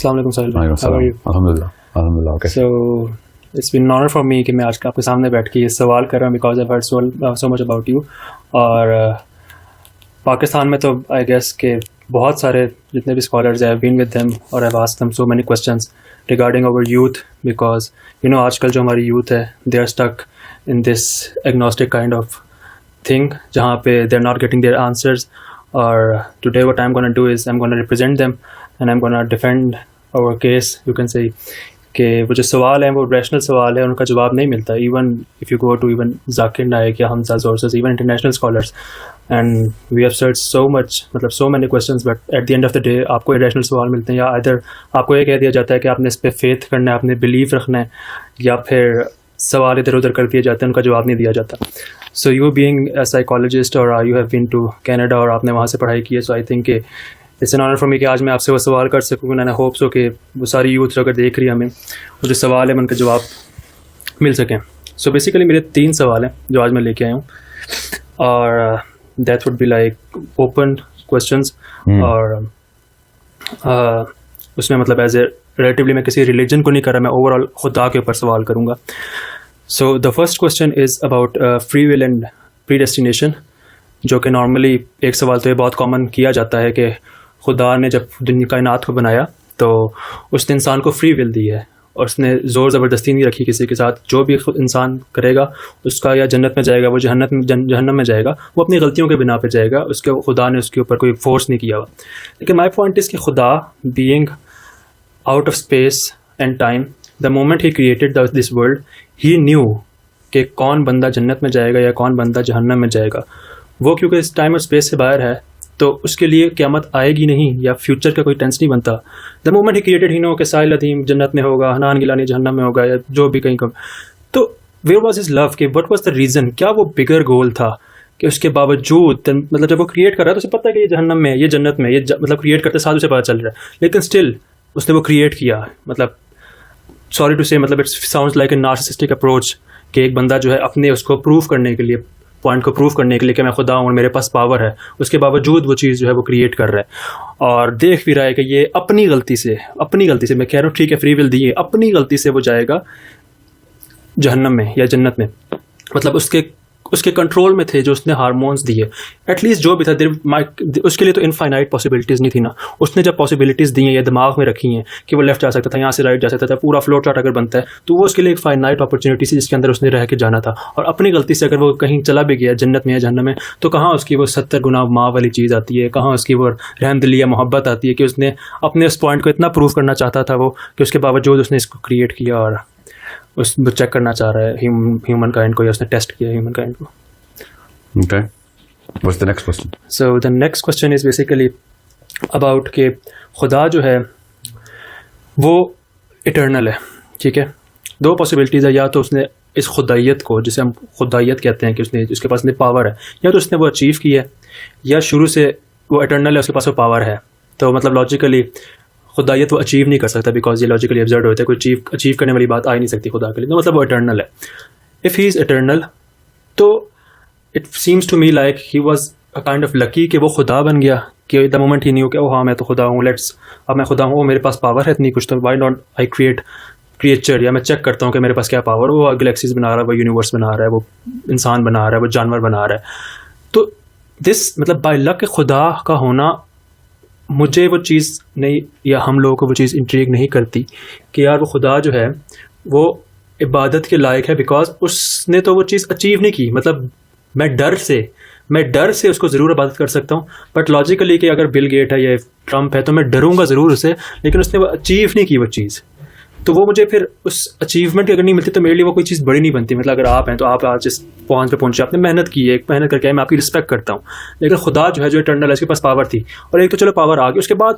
السلام علیکم ساحل. الحمدللہ. Okay. So it's been an honor for me کہ میں آج آپ کے سامنے بیٹھ کے یہ سوال کر رہا ہوں because I've heard so much about you. اور پاکستان میں تو I guess کہ بہت سارے جتنے بھی اسکالرز ہیں I've been with them اور I've asked them so many questions regarding our youth because you know آج کل جو ہماری youth ہے they are stuck in this agnostic kind of thing جہاں پہ they're not getting their answers. اور today what I'm going to do is I'm going to represent them and I'm going to defend our case. You can say کہ وہ جو سوال ہیں وہ rational سوال ہے, ان کا جواب نہیں ملتا. Even if you go to even Zakir Naik یا Hamza sources, even international scholars, and we have search so much, مطلب so many questions, but at the end of the day آپ کو ریشنل سوال ملتے ہیں یا ادر آپ کو یہ کہہ دیا جاتا ہے کہ آپ نے اس پہ فیتھ کرنا ہے, آپ نے بلیف رکھنا ہے, یا پھر سوال ادھر ادھر کر دیے جاتے ہیں, ان کا جواب نہیں دیا جاتا. So you being a psychologist اور you have been to Canada اور آپ نے وہاں سے پڑھائی کی ہے, سو آئی تھنک کہ it's an honour for me کہ آج میں آپ سے وہ سوال کر سکوں. اینڈ آئی ہوپ سو کہ وہ ساری یوتھ اگر دیکھ رہی ہے ہمیں وہ جو سوال ہے ان کا جواب مل سکیں. سو بیسیکلی میرے 3 سوال ہیں جو آج میں لے کے آیا ہوں, اور that would be like open questions, اور اس میں مطلب ایز اے ریلیٹیولی میں کسی ریلیجن کو نہیں کر رہا, میں اوور آل خدا کے اوپر سوال کروں گا. So the first question is about free will and predestination, جو کہ نارملی ایک سوال تو یہ بہت کامن کیا جاتا ہے کہ خدا نے جب دنیا کائنات کو بنایا تو اس نے انسان کو فری ول دی ہے, اور اس نے زور زبردستی نہیں رکھی کسی کے ساتھ. جو بھی خود انسان کرے گا اس کا یا جنت میں جائے گا, وہ جہنم میں جائے گا, وہ اپنی غلطیوں کے بنا پہ جائے گا, اس کے خدا نے اس کے اوپر کوئی فورس نہیں کیا ہوا. لیکن مائی پوائنٹ از کہ خدا being out of space and time, the moment he created this world, he new کہ کون بندہ جنت میں جائے گا یا کون بندہ جہنم میں جائے گا. وہ کیونکہ اس ٹائم اور اسپیس سے باہر ہے تو اس کے لیے قیامت آئے گی نہیں یا فیوچر کا کوئی ٹینس نہیں بنتا. دا مومنٹ ہی کریٹڈ ہی نو کہ ساحل عظیم جنت میں ہوگا, حنان گیلانی جہنم میں ہوگا, یا جو بھی کہیں تو ویئر واز ہز لو, کہ وٹ واز دا ریزن, کیا وہ بگر گول تھا کہ اس کے باوجود مطلب جب وہ کریٹ کر رہا ہے تو اسے پتہ ہے کہ یہ جہنم میں ہے, یہ جنت میں, یہ مطلب کریٹ کرتے ساتھ اسے پتہ چل رہا ہے, لیکن اسٹل اس نے وہ کریٹ کیا. مطلب سوری ٹو سے, مطلب it sounds like a narcissistic approach کہ ایک بندہ جو ہے اپنے اس کو پروف کرنے کے لیے, پوائنٹ کو پروف کرنے کے لیے کہ میں خدا ہوں اور میرے پاس پاور ہے, اس کے باوجود وہ چیز جو ہے وہ کریٹ کر رہا ہے, اور دیکھ بھی رہا ہے کہ یہ اپنی غلطی سے میں کہہ رہا ہوں ٹھیک ہے فری ول دی ہے, اپنی غلطی سے وہ جائے گا جہنم میں یا جنت میں. مطلب اس کے کنٹرول میں تھے جو اس نے ہارمونس دیے, ایٹ لیسٹ جو بھی تھا, اس کے لیے تو انفائنائٹ پاسبلٹیز نہیں تھی نا. اس نے جب پاسبلٹیز دی ہیں یا دماغ میں رکھی ہیں کہ وہ لیفٹ جا سکتا تھا, یہاں سے رائٹ جا سکتا تھا, پورا فلو چارٹ اگر بنتا ہے تو وہ اس کے لیے ایک فائنائٹ اپرچونیٹی تھی جس کے اندر اس نے رہ کے جانا تھا. اور اپنی غلطی سے اگر وہ کہیں چلا بھی گیا جنت میں یا جہنم میں تو کہاں اس کی وہ 70 گنا ماں والی چیز آتی ہے, کہاں اس کی وہ رحم دلی یا محبت آتی ہے کہ اس نے اپنے اس پوائنٹ کو اتنا پروف کرنا چاہتا تھا وہ کہ اس کے باوجود اس نے اس کو کریٹ کیا اور اس وہ چیک کرنا چاہ رہا ہے ہیومن کائنڈ کو, یا اس نے ٹیسٹ کیا ہیومن کائنڈ کو. Okay. What's the next question? So the next question is basically about کہ خدا جو ہے وہ اٹرنل ہے, ٹھیک ہے. 2 پاسبلٹیز ہے, یا تو اس نے اس خدائیت کو, جسے ہم خدائیت کہتے ہیں کہ اس نے اس کے پاس میں پاور ہے, یا تو اس نے وہ اچیو کی ہے, یا شروع سے وہ اٹرنل ہے, اس کے پاس وہ پاور ہے. تو مطلب لاجیکلی خدائیت وہ اچیو نہیں کر سکتا بیکاز یہ لاجیکلی ابزرڈ ہوتا ہے, کوئی اچیو کرنے والی بات آ ہی نہیں سکتی خدا کے لیے. تو مطلب وہ اٹرنل ہے. اف ہی از اٹرنل تو it seems to me like he was a kind of lucky کہ وہ خدا بن گیا, کہ دا مومنٹ ہی نہیں ہو کہ ہاں میں تو خدا ہوں, اب میں خدا ہوں, میرے پاس پاور ہے اتنی کچھ, تو وائی ناٹ آئی کریچر, یا میں چیک کرتا ہوں کہ میرے پاس کیا پاور, وہ گلیکسیز بنا رہا ہے, وہ یونیورس بنا رہا ہے, وہ انسان بنا رہا ہے, وہ جانور بنا رہا ہے. تو دس مطلب بائی لک خدا کا ہونا, مجھے وہ چیز نہیں, یا ہم لوگوں کو وہ چیز انٹریگ نہیں کرتی کہ یار وہ خدا جو ہے وہ عبادت کے لائق ہے, بیکاز اس نے تو وہ چیز اچیو نہیں کی. مطلب میں ڈر سے اس کو ضرور عبادت کر سکتا ہوں, بٹ لاجیکلی کہ اگر بل گیٹ ہے یا ٹرمپ ہے تو میں ڈروں گا ضرور اسے, لیکن اس نے وہ اچیو نہیں کی وہ چیز. تو وہ مجھے پھر اس اچیومنٹ اگر نہیں ملتی تو میرے لیے وہ کوئی چیز بڑی نہیں بنتی. مطلب اگر آپ ہیں تو آپ آج اس پوائنٹ پہ پہنچے, آپ نے محنت کی ہے, محنت کر کے میں آپ کی رسپیکٹ کرتا ہوں. لیکن خدا جو ہے جو اٹرنل ہے, اس کے پاس پاور تھی, اور ایک تو چلو پاور آ گئی, اس کے بعد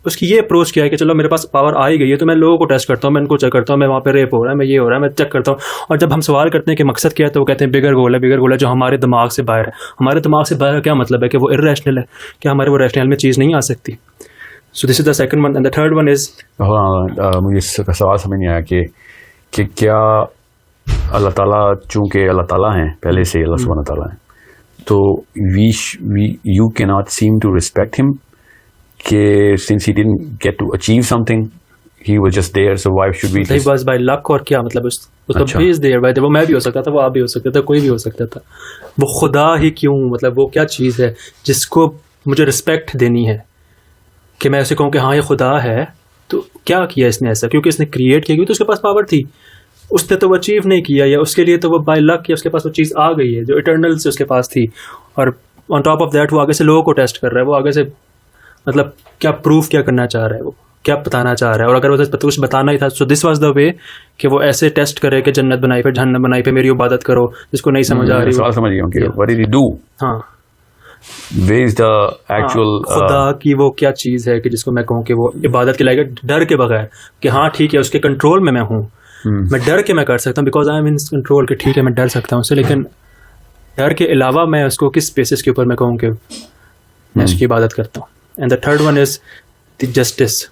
اس کی یہ اپروچ کیا ہے کہ چلو میرے پاس پاور آ ہی گئی ہے تو میں لوگوں کو ٹیسٹ کرتا ہوں, میں ان کو چیک کرتا ہوں, میں وہاں پہ ریپ ہو رہا ہے, میں یہ ہو رہا ہے, میں چیک کرتا ہوں. اور جب ہم سوال کرتے ہیں کہ مقصد کیا ہے تو وہ کہتے ہیں بگر گول ہے جو ہمارے دماغ سے باہر ہے. ہمارے دماغ سے باہر کا کیا مطلب ہے کہ وہ ارریشنل ہے, کہ ہمارے وہ ریشنل میں چیز نہیں آ سکتی. So this is the second one. And the third one is, مجھے اس کا سوال سمجھ نہیں آیا کہ کیا اللہ تعالیٰ, چونکہ اللہ تعالیٰ ہیں پہلے سے, اللہ سبحانہ تعالیٰ ہیں, تو you can not same to respect ہم کہ since he didn't get to achieve something he was just there, so why should we he was by luck اور کیا مطلب اس کو بھیج دیا بھائی. وہ میں بھی ہو سکتا تھا, وہ آپ بھی ہو سکتا تھا, کوئی بھی ہو سکتا تھا. وہ خدا ہی کیوں, مطلب وہ کیا چیز ہے جس کو مجھے رسپیکٹ دینی ہے کہ میں اسے کہوں کہ ہاں یہ خدا ہے. تو کیا کیا اس نے ایسا, کیونکہ اس نے کریٹ کیا, کیونکہ تو اس کے پاس پاور تھی, اس نے تو وہ اچیو نہیں کیا, یا اس کے لیے تو وہ بائی لک کیا, اس کے پاس وہ چیز آ گئی ہے جو اٹرنل سے اس کے پاس تھی. اور آن ٹاپ آف دیٹ وہ آگے سے لوگوں کو ٹیسٹ کر رہا ہے, وہ آگے سے مطلب کیا پروف کیا کرنا چاہ رہا ہے, وہ کیا بتانا چاہ رہا ہے. اور اگر وہ کچھ بتانا ہی تھا, سو دس واز دا وے کہ وہ ایسے ٹیسٹ کرے کہ جنت بنائی پہ جہنم بنائی پہ میری عبادت کرو, جس کو نہیں سمجھ آ رہی. سوال سمجھ گیا کہ what did he do, ہاں where is the actual خدا کی وہ کیا چیز ہے کہ جس کو میں کہوں کہ وہ عبادت کے لائق ہے, ڈر کے بغیر کہ ہاں ٹھیک ہے اس کے کنٹرول میں ہوں, میں ڈر کے میں کر سکتا ہوں because I am in control, کہ ٹھیک ہے میں ڈر سکتا ہوں اس سے, لیکن ڈر کے علاوہ میں اس کو کس بیسس کے اوپر میں کہوں کہ میں اس کی عبادت کرتا ہوں. And the third one is the justice,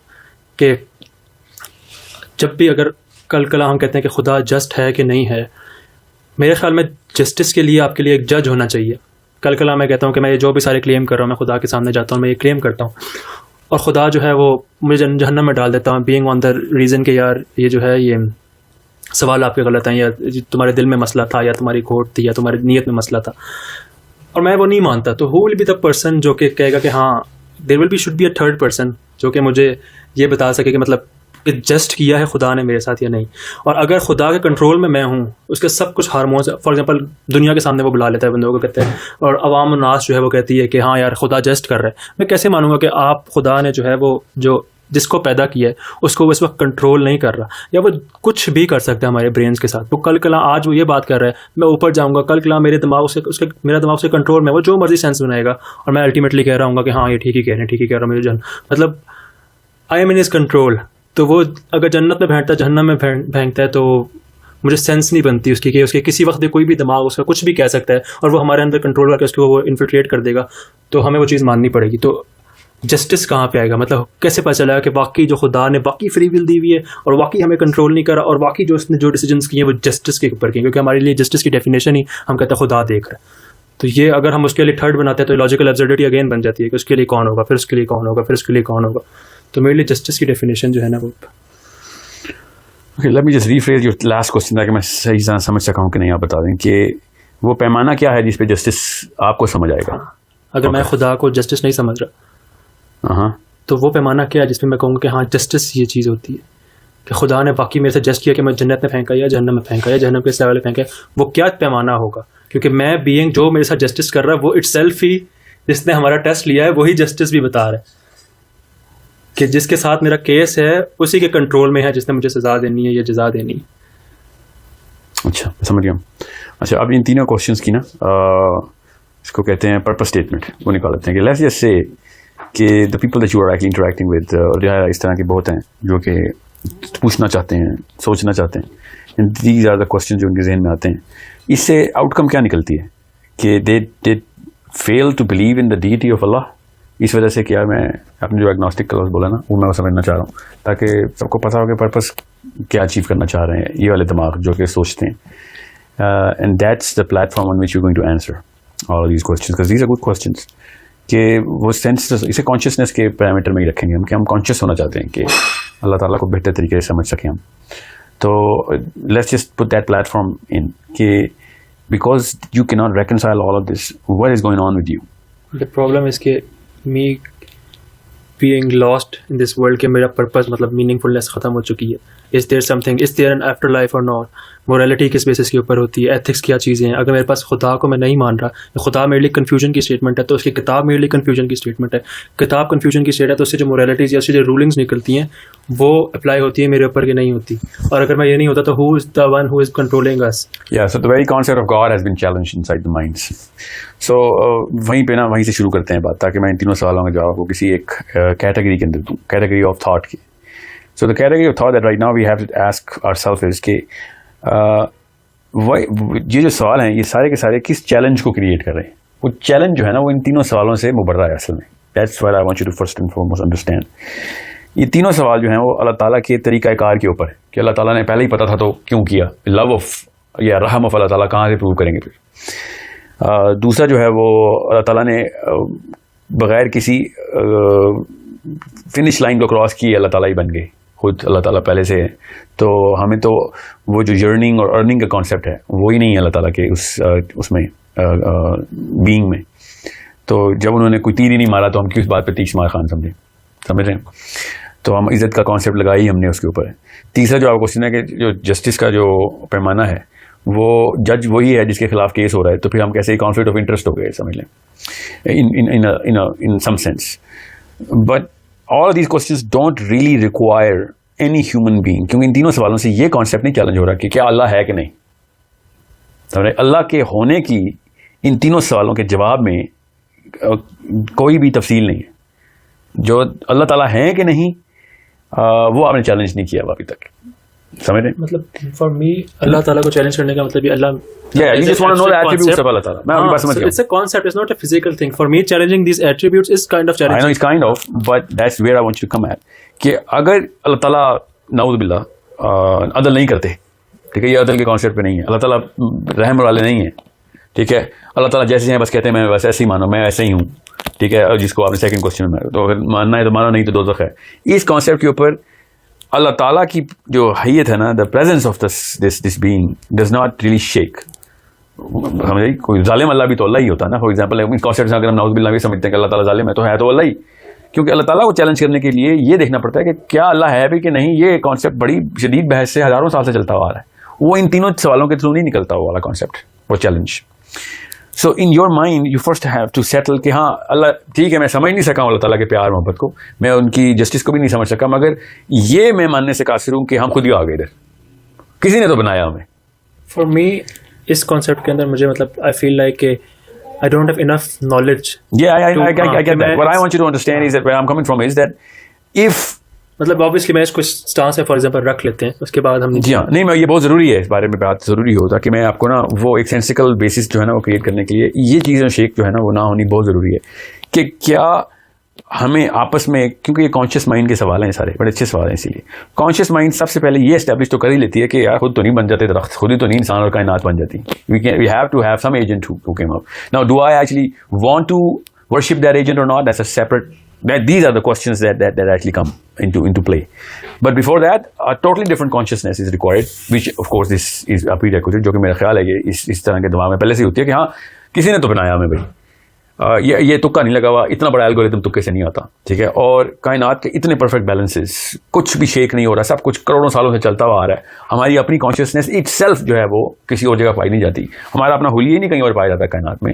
کہ جب بھی اگر کل ہم کہتے ہیں کہ خدا جسٹ ہے کہ نہیں ہے, میرے خیال میں جسٹس کے لیے آپ کے لیے ایک جج ہونا چاہیے. کل میں کہتا ہوں کہ میں یہ جو بھی سارے کلیم کر رہا ہوں میں خدا کے سامنے جاتا ہوں, میں یہ کلیم کرتا ہوں, اور خدا جو ہے وہ مجھے جہنم میں ڈال دیتا ہوں بینگ آن دا ریزن کہ یار یہ جو ہے یہ سوال آپ کے غلط ہیں, یا تمہارے دل میں مسئلہ تھا, یا تمہاری کھوٹ تھی, یا تمہاری نیت میں مسئلہ تھا, اور میں وہ نہیں مانتا. تو ہو ول بی دا پرسن جو کہ کہے گا کہ ہاں there will be should be a third person جو کہ مجھے یہ بتا سکے کہ مطلب کہ جسٹ کیا ہے خدا نے میرے ساتھ یا نہیں. اور اگر خدا کے کنٹرول میں ہوں, اس کے سب کچھ ہارمونس, فار ایگزامپل دنیا کے سامنے وہ بلا لیتا ہے بندوں کو, کہتے ہیں, اور عوام الناس جو ہے وہ کہتی ہے کہ ہاں یار خدا جسٹ کر رہا ہے, میں کیسے مانوں گا کہ آپ خدا نے جو ہے وہ جو جس کو پیدا کیا ہے اس کو وہ اس وقت کنٹرول نہیں کر رہا, یا وہ کچھ بھی کر سکتا ہے ہمارے برینس کے ساتھ. وہ کل آج وہ یہ بات کر رہا ہے میں اوپر جاؤں گا, کل میرے دماغ سے میرا دماغ سے کنٹرول میں, وہ جو مرضی سینس بنائے گا, اور میں الٹیمیٹلی کہہ رہا ہوں گا کہ ہاں یہ ٹھیک ہی کہہ رہے ہیں, ٹھیک ہی کہہ رہا ہوں, مجھے مطلب I am in his control. تو وہ اگر جنت میں پھینکتا ہے, جہنم میں پھینکتا ہے, تو مجھے سینس نہیں بنتی اس کی کہ اس کے کسی وقت کوئی بھی دماغ اس کا کچھ بھی کہہ سکتا ہے, اور وہ ہمارے اندر کنٹرول کر کے اس کو وہ انفلٹریٹ کر دے گا, تو ہمیں وہ چیز ماننی پڑے گی. تو جسٹس کہاں پہ آئے گا, مطلب کیسے پتہ چلا کہ واقعی جو خدا نے باقی فری ول دی ہوئی ہے, اور واقعی ہمیں کنٹرول نہیں کرا, اور واقعی جو اس نے جو ڈیسیجنس کیے ہیں وہ جسٹس کے اوپر کیے, کیونکہ ہمارے لیے جسٹس کی ڈیفینیشن ہی ہم کہتے ہیں خدا دیکھ رہا ہے. تو یہ اگر ہم اس کے لیے تھرڈ بناتے ہیں تو لاجیکل ایبسرڈیٹی اگین بن جاتی ہے کہ اس کے لیے کون ہوگا, پھر اس کے لیے کون ہوگا, پھر اس کے لیے کون ہوگا. تو میرے لیے جسٹس کی ڈیفینیشن جو ہے نا وہ let me just rephrase your last question تاکہ میں صحیح سمجھ سکا ہوں کہ نہیں. آپ بتا دیں کہ وہ پیمانہ کیا ہے جس پہ جسٹس آپ کو سمجھ آئے گا. اگر میں خدا کو جسٹس نہیں سمجھ رہا تو وہ پیمانہ کیا ہے جس پہ میں کہوں کہ ہاں جسٹس یہ چیز ہوتی ہے کہ خدا نے باقی میرے سے جسٹ کیا کہ میں جنت میں پھینکا یا جہنم میں پھینکا یا جہنم کے اس لیول میں پھینکا, وہ کیا پیمانہ ہوگا. کیونکہ میں بینگ جو میرے ساتھ جسٹس کر رہا ہے وہ اٹ سیلف ہی جس نے ہمارا ٹیسٹ لیا ہے وہی جسٹس بھی بتا رہا ہے کہ جس کے ساتھ میرا کیس ہے اسی کے کنٹرول میں ہے جس نے مجھے سزا دینی ہے یا جزا دینی ہے. اچھا سمجھ گیا. اچھا اب ان تینوں کوشچنس کی نا اس کو کہتے ہیں پرپس اسٹیٹمنٹ, وہ نکال لیتے ہیں کہ لیٹس جسٹ سے کہ the people that you are interacting with, جو ہے اس طرح کے بہت ہیں جو کہ پوچھنا چاہتے ہیں, سوچنا چاہتے ہیں, and these are the question جو ان کے ذہن میں آتے ہیں. اس سے آؤٹ کم کیا نکلتی ہے کہ they fail to believe in the deity of Allah. اس وجہ سے کیا میں اپنے جو ایگنوسٹک کلوز بولا نا وہ میں سمجھنا چاہ رہا ہوں تاکہ سب کو پتا ہو کہ پرپس کیا اچیو کرنا چاہ رہے ہیں یہ والے دماغ جو کہ سوچتے ہیں. And that's the platform on which you going to answer all these questions because these are good questions. کہ وہ سینس اسے کانشیسنیس کے پیرامیٹر میں ہی رکھیں گے ہم کہ ہم کانشیس ہونا چاہتے ہیں کہ اللہ تعالیٰ کو بہتر طریقے سے سمجھ سکیں ہم. تو let's just put that platform in کہ because you can not reconcile all of this what is going on with you. The problem is کہ me being lost in this world کہ میرا پرپز مطلب meaning فلنس ختم ہو چکی ہے. از دیر some thing, is there an after life اور not, morality کس basis کے اوپر ہوتی ہے, ایتھکس کیا چیزیں ہیں. اگر میرے پاس خدا کو میں نہیں مان رہا, خدا میرے لیے کنفیوژن کی اسٹیٹمنٹ ہے تو اس کی کتاب میرے لیے کنفیوژن کی اسٹیٹمنٹ ہے. کتاب کنفیوژن کی اسٹیٹ ہے تو اس سے جو مورالٹیز یا اس سے جو رولنگس نکلتی ہیں وہ اپلائی ہوتی ہے میرے اوپر کہ نہیں ہوتی. اور اگر میں یہ نہیں ہوتا تو who is the one who is controlling us. Yeah, so the very concept of God has been challenged inside the minds. So وہیں پہ نا وہیں سے شروع کرتے ہیں بات تاکہ میں ان تینوں سوالوں کا جواب کو کسی ایک کیٹیگری کے اندر دوں, کیٹیگری آف تھاٹ کی. So the category of thought that right now we have to ask ourselves is کہ یہ جو سوال ہیں یہ سارے کے سارے کس چیلنج کو کریٹ کر رہے ہیں. وہ چیلنج جو ہے نا وہ ان تینوں سوالوں سے مبرہ ہے اصل میں. That's what I want you to first and foremost understand. یہ تینوں سوال جو ہیں وہ اللہ تعالیٰ کے طریقہ کار کے اوپر ہے کہ اللہ تعالیٰ نے پہلے ہی پتا تھا تو کیوں کیا. لو آف یا رحم آف اللہ تعالیٰ کہاں سے پروو کریں گے پھر. دوسرا جو ہے وہ اللہ تعالیٰ نے بغیر کسی فنش لائن کو کراس کیے اللہ تعالیٰ ہی بن گئے, خود اللہ تعالیٰ پہلے سے ہے, تو ہمیں تو وہ جو یرننگ اور ارننگ کا کانسیپٹ ہے وہی نہیں ہے اللہ تعالیٰ کے اس میں بینگ میں. تو جب انہوں نے کوئی تیر ہی نہیں مارا تو ہم کس بات پہ تیس مار خان سمجھ رہے ہیں. تو ہم عزت کا کانسیپٹ لگائی ہم نے اس کے اوپر. تیسرا جو آپ کوشچن ہے کہ جو جسٹس کا جو پیمانہ ہے وہ جج وہی ہے جس کے خلاف کیس ہو رہا ہے, تو پھر ہم کیسے کانفلکٹ آف انٹرسٹ ہو گئے سمجھ لیں in some sense. But all of these questions don't really require any human being, کیونکہ ان تینوں سوالوں سے یہ کانسیپٹ نہیں چیلنج ہو رہا کہ کیا اللہ ہے کہ نہیں. اللہ کے ہونے کی ان تینوں سوالوں کے جواب میں کوئی بھی تفصیل نہیں ہے. جو اللہ تعالیٰ ہیں کہ نہیں وہ آپ نے چیلنج نہیں کیا ابھی تک, سمجھ رہے ہیں. مطلب فار می اللہ تعالیٰ کو چیلنج کرنے کا مطلب یہ اللہ you just want to know the attributes of Allah Ta'ala. میں آپ کی بات سمجھ گیا. It's a concept, it's not a physical thing. For me, challenging these attributes is kind of challenging. I know it's kind of, but that's where I want you to come at. کہ اگر اللہ تعالیٰ نعوذ باللہ عدل نہیں کرتے, ٹھیک ہے, یہ عدل کے کانسیپٹ پہ نہیں ہے, اللہ تعالیٰ رحم والے نہیں ہیں, ٹھیک ہے, اللہ تعالیٰ جیسے ہیں بس کہتے ہیں میں بس ایسے ہی مانو, میں ایسے ہی ہوں, ٹھیک ہے, جس کو آپ نے سیکنڈ کوشچن میں, تو اگر ماننا ہے تو مانو, نہیں تو دوزخ ہے. اس کانسیپٹ کے اوپر اللہ تعالیٰ کی جو حیت ہے نا, دا presence of this being does not really shake. سمجھے, کوئی ظالم اللہ بھی تو اللہ ہی ہوتا ہے نا. فار ایگزامپل اس کانسیپٹ سے اگر ہم نعوذ باللہ بھی سمجھتے ہیں کہ اللہ تعالیٰ ظالم ہے تو ہے تو اللہ ہی, کیونکہ اللہ تعالیٰ کو چیلنج کرنے کے لیے یہ دیکھنا پڑتا ہے کہ کیا اللہ ہے بھی کہ نہیں. یہ کانسیپٹ بڑی شدید بحث سے ہزاروں سال سے چلتا ہوا رہا ہے, وہ ان تینوں سوالوں کے تھرو نہیں نکلتا ہوا والا کانسیپٹ, وہ challenge. So in your mind you first have to settle کہ ہاں اللہ ٹھیک ہے, میں سمجھ نہیں سکا ہوں اللہ تعالیٰ کے پیار محبت کو, میں ان کی جسٹس کو بھی نہیں سمجھ سکا, مگر یہ میں ماننے سے قاصر ہوں کہ ہم خود ہی آ گئے ادھر, کسی نے تو بنایا ہمیں. فار می اس کانسیپٹ کے اندر مجھے مطلب آئی فیل لائک کہ I don't have enough knowledge. Yeah, I get that. What I want you to understand is that where I'm coming from is that if مطلب obviously میں اس کو stance ہے for example رکھ لیتے ہیں, اس کے بعد ہم جی ہاں نہیں, میں یہ بہت ضروری ہے اس بارے میں بات ضروری ہوتا کہ میں آپ کو نا وہ ایک سینسیکل بیسس جو ہے نا وہ کریٹ کرنے کے لیے یہ چیزیں شیک جو ہے نا وہ نہ ہونی بہت ضروری ہے کہ کیا ہمیں آپس میں, کیونکہ یہ کانشیس مائنڈ کے سوال ہیں سارے, بڑے اچھے سوال ہیں, اسی لیے کانشیس مائنڈ سب سے پہلے یہ اسٹیبلش تو کر ہی لیتی ہے کہ یار خود تو نہیں بن جاتے درخت, خود ہی تو نہیں انسان اور کائنات بن جاتی. we have to have some agent who came up. Now do I actually want to worship that agent or not? That's a separate, these are the questions that actually come into play. But before that a totally different consciousness is required, which of course this is a prerequisite, جو کہ میرا خیال ہے کہ اس طرح کے دماغ میں پہلے سے ہوتی ہے کہ ہاں کسی نے تو بنایا ہمیں بھائی, یہ تکا نہیں لگا ہوا, اتنا بڑا الگورتھم تکے سے نہیں آتا, ٹھیک ہے, اور کائنات کے اتنے پرفیکٹ بیلنسز, کچھ بھی شیک نہیں ہو رہا, سب کچھ کروڑوں سالوں سے چلتا ہوا آ رہا ہے. ہماری اپنی کانشیسنیس اٹ سیلف جو ہے وہ کسی اور جگہ پائی نہیں جاتی, ہمارا اپنا حلیہ ہی نہیں کہیں اور پایا جاتا کائنات میں.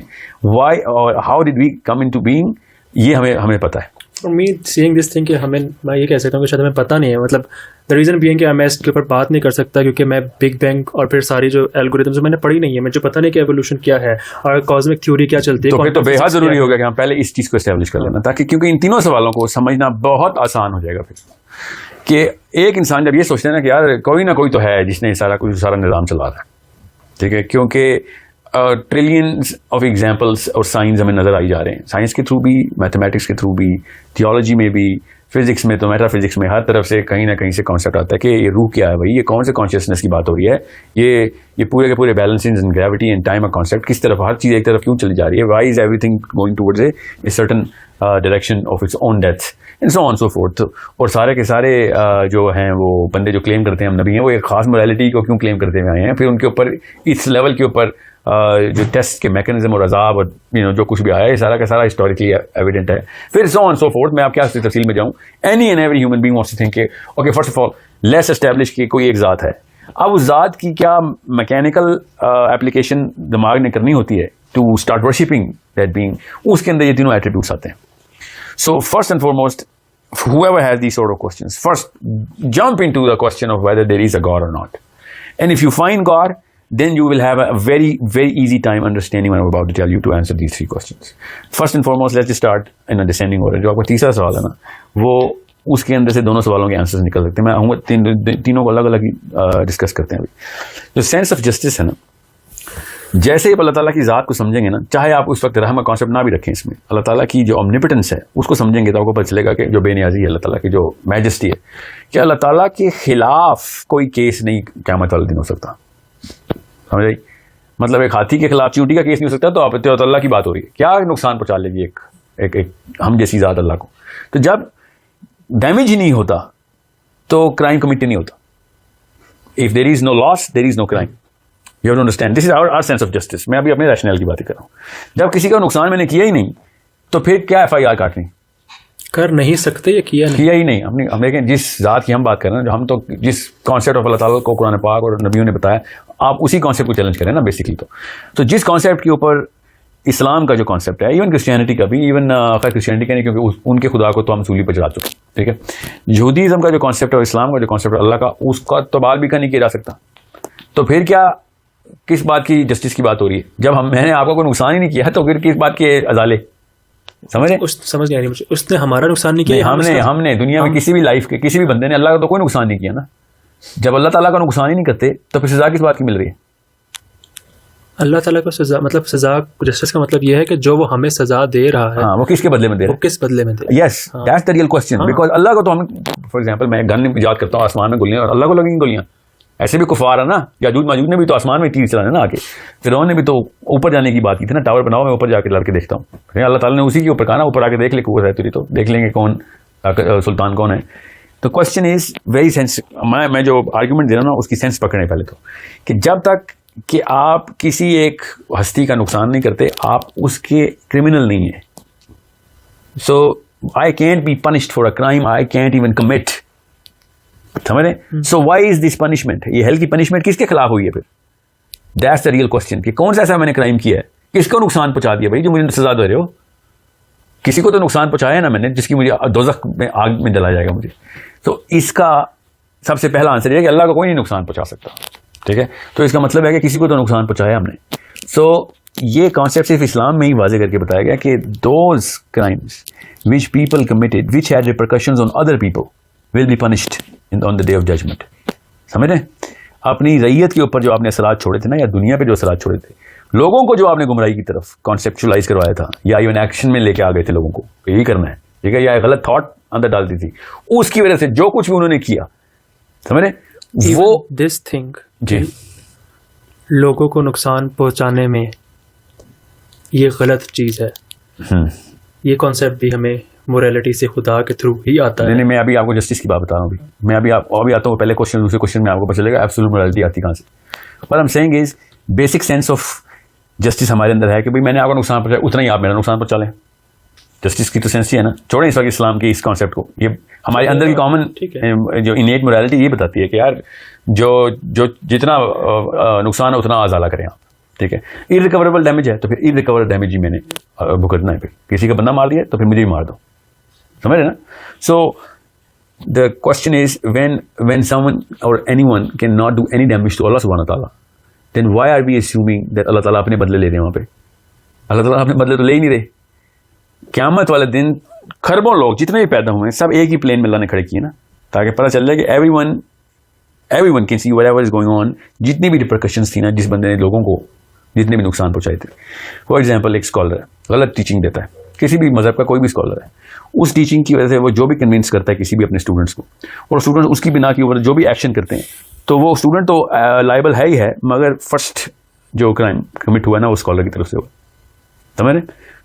وائی اور how did we come into being, یہ ہمیں پتہ ہے. For me seeing this thing کہ میں یہ کہہ سکتا ہوں کہ شاید ہمیں پتہ نہیں ہے, مطلب دا ریزن بینگ کہ میں اس کے اوپر بات نہیں کر سکتا کیونکہ میں بگ بینگ اور پھر ساری جو الگورتھمز میں نے پڑھی نہیں ہے, مجھے پتہ نہیں کہ ایوولوشن کیا ہے اور کازمک تھیوری کیا چلتی ہے. تو پھر تو بے حد ضروری ہوگا کہ ہم پہلے اس چیز کو اسٹیبلش کر لینا, تاکہ کیونکہ ان تینوں سوالوں کو سمجھنا بہت آسان ہو جائے گا پھر, کہ ایک انسان جب یہ سوچتے ہیں نا کہ یار کوئی نہ کوئی تو ہے جس نے سارا نظام چلا رہا ہے, ٹھیک ہے, کیونکہ ٹریلینس آف ایگزامپلس اور سائنس ہمیں نظر آئی جا رہے ہیں, سائنس کے تھرو بھی, میتھمیٹکس کے تھرو بھی, تھیولوجی میں بھی, فزکس میں, تو میٹا فزکس میں, ہر طرف سے کہیں نہ کہیں سے کانسیپٹ آتا ہے کہ یہ روح کیا ہے بھائی, یہ کون سے کانشیسنیس کی بات ہو رہی ہے, یہ پورے کے پورے balancing and gravity and time کا کانسیپٹ کس طرف, ہر چیز ایک طرف کیوں چلی جا رہی ہے, why is everything going towards a certain direction of its own death and so on so forth. اور سارے کے سارے جو ہیں وہ بندے جو کلیم کرتے ہیں ہم نبی ہیں, وہ ایک خاص موریلٹی کو کیوں کلیم کرتے ہوئے آئے ہیں, پھر ان کے اوپر اس لیول کے اوپر جو ٹیسٹ کے میکینزم اور عذاب اور جو کچھ بھی آیا ہے سارا کا سارا ہسٹوریکلی ایویڈنٹ ہے. پھر سو آن سو فورتھ, میں آپ کیا تفصیل میں جاؤں, any and every human being wants to think کہ okay first of all let's establish کہ کوئی ایک ذات ہے. اب اس ذات کی کیا میکینیکل اپلیکیشن دماغ نے کرنی ہوتی ہے to start worshipping that being, اس کے اندر یہ تینوں ایٹریبیوٹس آتے ہیں. So first and foremost whoever has these sort of questions, first jump into the question of whether there is a God or not. And if you find God, then you will have a very, very easy time understanding what I'm about to tell you to answer these three questions. First and foremost, let's just start in a descending order. جو آپ کا تیسرا سوال ہے نا, وہ اس کے اندر سے دونوں سوالوں کے آنسرز نکل سکتے ہیں. میں تینوں کو الگ الگ ڈسکس کرتے ہیں. ابھی جو سینس آف جسٹس ہے نا, جیسے ہی اللہ تعالیٰ کی ذات کو سمجھیں گے نا, چاہے آپ اس وقت رحم کا کانسیپٹ نہ بھی رکھیں اس میں, اللہ تعالیٰ کی جو اومنیپٹنس ہے اس کو سمجھیں گے تو آپ کو پتہ چلے گا کہ جو بے نیازی ہے اللہ تعالیٰ کی, جو میجسٹی ہے, کہ اللہ تعالیٰ کے خلاف کوئی کیس نہیں قیامت والے دن ہو سکتا. سمجھ رہی, مطلب ایک ہاتھی کے خلاف چیونٹی کا کیس نہیں ہو سکتا, تو آپ اللہ کی بات ہو رہی ہے, کیا نقصان پہنچا لے گی ایک ہم جیسی ذات اللہ کو. تو جب ڈیمیج ہی نہیں ہوتا تو کرائم کمٹ نہیں ہوتا. If there is no loss, there is no crime. You have to understand. This is our sense of justice. میں ابھی اپنے ریشنل کی باتیں کر رہا ہوں. جب کسی کا نقصان میں نے کیا ہی نہیں تو پھر کیا FIR کاٹنی؟ کر نہیں سکتے یا کیا ہی نہیں. ہم دیکھیں جس ذات کی ہم بات کر رہے ہیں, جو ہم تو جس کانسیپٹ آف اللہ تعالیٰ کو قرآن پاک اور نبیوں نے بتایا, آپ اسی کانسیپٹ کو چیلنج کریں نا بیسکلی. تو جس کانسیپٹ کے اوپر اسلام کا جو کانسیپٹ ہے, ایون کرسچینٹی کا بھی, ایون خیر کرسچینٹی کا نہیں کیونکہ ان کے خدا کو تو ہم سولی پہ چڑھا چکے ہیں, ٹھیک ہے. یہودیزم کا جو کانسیپٹ ہے اور اسلام کا جو کانسیپٹ ہے اللہ کا, اس کا تو بال بھی کا نہیں کیا جا سکتا. تو پھر کیا کس بات کی جسٹس کی بات ہو رہی ہے؟ جب میں نے آپ کو کوئی نقصان ہی نہیں کیا تو پھر کس بات کے ازالے؟ سمجھ گیا نہیں مجھے. اس نے ہمارا نقصان نہیں کیا. ہم نے دنیا میں کسی بھی لائف کے کسی بھی بندے نے اللہ کا تو کوئی نقصان نہیں کیا نا. جب اللہ تعالیٰ کا نقصان ہی نہیں کرتے تو پھر سزا کس بات کی مل رہی ہے؟ اللہ تعالیٰ کو سزا, مطلب سزا جسٹس کا مطلب یہ ہے کہ جو وہ ہمیں سزا دے رہا ہے وہ کس کے بدلے میں دے رہا ہے, وہ کس بدلے میں دے. Yes that's the real question. Because اللہ کو تو ہم, فار ایگزامپل میں گن ایجاد کرتا ہوں آسمان میں گولیاں, اور اللہ کو لگیں گولیاں. ایسے بھی کفار ہے نا, یاجوج ماجوج نے بھی تو آسمان میں تیر چلانے نا آ کے. فرعون نے بھی تو اوپر جانے کی بات کی تھی نا, ٹاور بناؤ میں اوپر جا کے لڑ کے دیکھتا ہوں. اللہ تعالیٰ نے اسی کے اوپر کہا نا اوپر آ کے دیکھ لے قوت ہے تیری, تو دیکھ لیں گے کون سلطان کون ہے. تو کوشچن از ویری سینس. میں جو آرگیومنٹ دے رہا ہوں نا اس کی سینس پکڑیں پہلے تو, کہ جب تک کہ آپ کسی ایک ہستی کا نقصان نہیں کرتے آپ اس کے کرمنل نہیں ہیں. So I can't be punished for a crime I can't even commit. سمجھ رہے؟ So why is this punishment? یہ ہیل کی پنشمنٹ کس کے خلاف ہوئی ہے پھر؟ دیٹس دا ریئل کوسچن, کہ کون سا ایسا میں نے کرائم کیا ہے, کس کو نقصان پہنچا دیا بھائی جو مجھے سزا دے رہے ہو؟ کسی کو تو نقصان پہنچایا نا میں نے, جس کی مجھے دوزخ میں آگ میں جلایا جائے گا مجھے. تو اس کا سب سے پہلا آنسر یہ ہے کہ اللہ کو کوئی نہیں نقصان پہنچا سکتا, ٹھیک ہے. تو اس کا مطلب ہے کہ کسی کو تو نقصان پہنچایا ہم نے. سو یہ کانسیپٹ صرف اسلام میں ہی واضح کر کے بتایا گیا کہ those crimes which people committed which had repercussions on other people will be punished on the day of judgement. سمجھ رہے ہیں؟ اپنی ریت کے اوپر جو آپ نے اثرات چھوڑے تھے نا, یا دنیا پہ جو اثرات چھوڑے تھے, لوگوں کو جو آپ نے گمراہی کی طرف کانسیپچلائز کروایا تھا, یا ایون ایکشن میں لے کے آ گئے تھے لوگوں کو یہی کرنا ہے, ٹھیک ہے, یا غلط تھاٹ اندر ڈالتی تھی, اس کی وجہ سے جو کچھ بھی انہوں نے کیا, سمجھ رہے, وہ دس تھنگ جی لوگوں کو نقصان پہنچانے میں یہ غلط چیز ہے. یہ کانسیپٹ بھی ہمیں موریلٹی سے خدا کے تھرو ہی آتا ہے. نہیں, میں ابھی آپ کو جسٹس کی بات بتا رہا ہوں. میں ابھی آتا ہوں, پہلے کوشچن دوسرے کوشچن میں آپ کو پتہ چلے گا ایبسولوٹ موریلٹی آتی کہاں سے. But I am seeing is basic sense of justice ہمارے اندر ہے کہ بھائی میں نے آپ کو نقصان پہنچایا, اتنا ہی آپ میرا نقصان پہنچا لیں. جسٹس کی تو سینس ہی ہے نا. چھوڑیں اس وقت اسلام کے اس کانسیپٹ کو, یہ ہمارے اندر کی کامن جو انیٹ موریلٹی یہ بتاتی ہے کہ یار جو جتنا نقصان ہے اتنا ازالہ کریں آپ, ٹھیک ہے. ارریکوریبل ڈیمیج ہے تو پھر ارریکوریبل ڈیمیج ہی میں نے بھگتنا ہے. پھر کسی کا بندہ مار دیا تو پھر مجھے بھی مار دو, سمجھ رہے نا. So the question is when someone or anyone can not do any damage to Allah subhanahu wa ta'ala, then why are we assuming that اللہ تعالیٰ اپنے بدلے لے رہے ہیں وہاں پہ؟ اللہ تعالیٰ اپنے بدلے تو لے ہی نہیں رہے. قیامت والے دن خربوں لوگ جتنے بھی پیدا ہوئے ہیں سب ایک ہی پلین میں اللہ نے کھڑے کیے نا, تاکہ پتہ چل جائے کہ every one can see whatever is going on. جتنی بھی ریپرکشنس تھی نا, جس بندے نے لوگوں کو جتنے بھی نقصان پہنچائے تھے. فار ایگزامپل ایک اسکالر ہے, غلط ٹیچنگ دیتا ہے, کسی بھی مذہب کا کوئی بھی اسکالر ہے, اس ٹیچنگ کی وجہ سے وہ جو بھی کنونس کرتا ہے کسی بھی اپنے اسٹوڈنٹس کو, اور اسٹوڈنٹ اس کی بنا کے اوپر جو بھی ایکشن کرتے ہیں, تو وہ اسٹوڈنٹ تو لائبل ہے ہی ہے, مگر فرسٹ جو کرائم کمٹ ہوا ہے نا وہ اسکالر کی طرف سے ہوا, سمجھ رہے.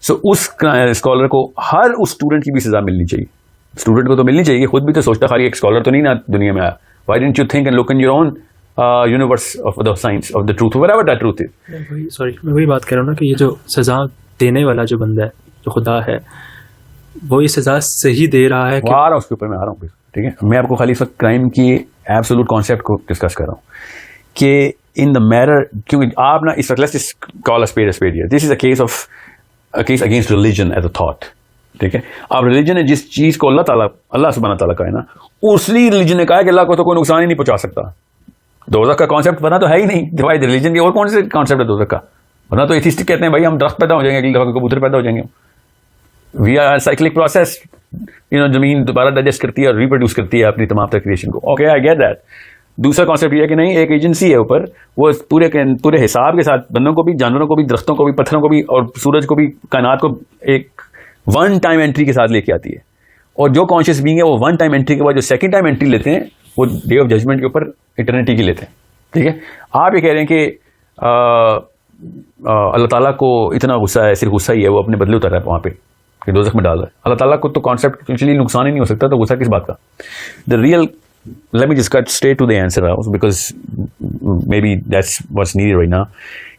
سو اس اسکالر کو ہر اس اسٹوڈنٹ کی بھی سزا ملنی چاہیے. اسٹوڈنٹ کو تو ملنی چاہیے, خود بھی تو سوچتا خالی ایک اسکالر تو نہیں نا دنیا میں آیا. Why don't you think and look in your own universe of the science of the truth wherever that truth is. Sorry, میں وہی بات کر رہا ہوں نا کہ یہ جو سزا دینے والا جو بندہ ہے, جو خدا ہے, وہ یہ سزا صحیح دے رہا ہے. آ رہا ہوں اس کے اوپر, میں آ رہا ہوں, ٹھیک ہے. میں آپ کو خالی اس وقت کرائم کی ایبسولوٹ کانسیپٹ کو ڈسکس کر رہا ہوں کہ ان دا میرر, کیونکہ آپ نا اس وقت let's just call a spade here. This is a case of case against religion as a thought, ٹھیک ہے. اب ریلیجن ہے جس چیز کو اللہ سبحانہ تعالیٰ کا ہے نا, اسی ریلیجن نے کہا کہ اللہ کو تو کوئی نقصان ہی نہیں پہنچا سکتا. دوزخ کا کانسیپٹ بنا تو ہے ہی نہیں, ڈیوائڈ ریلیجن کی اور کون سے کانسیپٹ ہے دوزخ کا؟ بنا تو ایتھیسٹک کہتے ہیں بھائی ہم درخت پیدا ہو جائیں گے, اگلی دفعہ کبوتر پیدا ہو جائیں گے. وی آر سائیکلک پروسیس, زمین دوبارہ ڈائجسٹ کرتی ہے اور ریپروڈیوس کرتی ہے اپنی تمام تر کریشن کو. Okay, I get that. دوسرا کانسیپٹ یہ ہے کہ نہیں, ایک ایجنسی ہے اوپر, وہ پورے حساب کے ساتھ بندوں کو بھی, جانوروں کو بھی, درختوں کو بھی, پتھروں کو بھی, اور سورج کو بھی, کائنات کو ایک ون ٹائم انٹری کے ساتھ لے کے آتی ہے. اور جو کانشیس بینگ ہے وہ ون ٹائم انٹری کے بعد جو سیکنڈ ٹائم انٹری لیتے ہیں وہ ڈے آف ججمنٹ کے اوپر ایٹرنیٹی کی لیتے ہیں, ٹھیک ہے. آپ یہ کہہ رہے ہیں کہ اللہ تعالیٰ کو اتنا غصہ ہے, صرف غصہ ہی ہے, وہ اپنے بدلے اتر رہا ہے وہاں پہ کہ دوزخ میں ڈال رہا ہے. اللہ تعالیٰ کو تو کانسیپٹ ایکچولی نقصان ہی نہیں ہو سکتا, تو غصہ کس بات کا؟ The real let me just cut straight to the answer also, because maybe that's what's needed right now.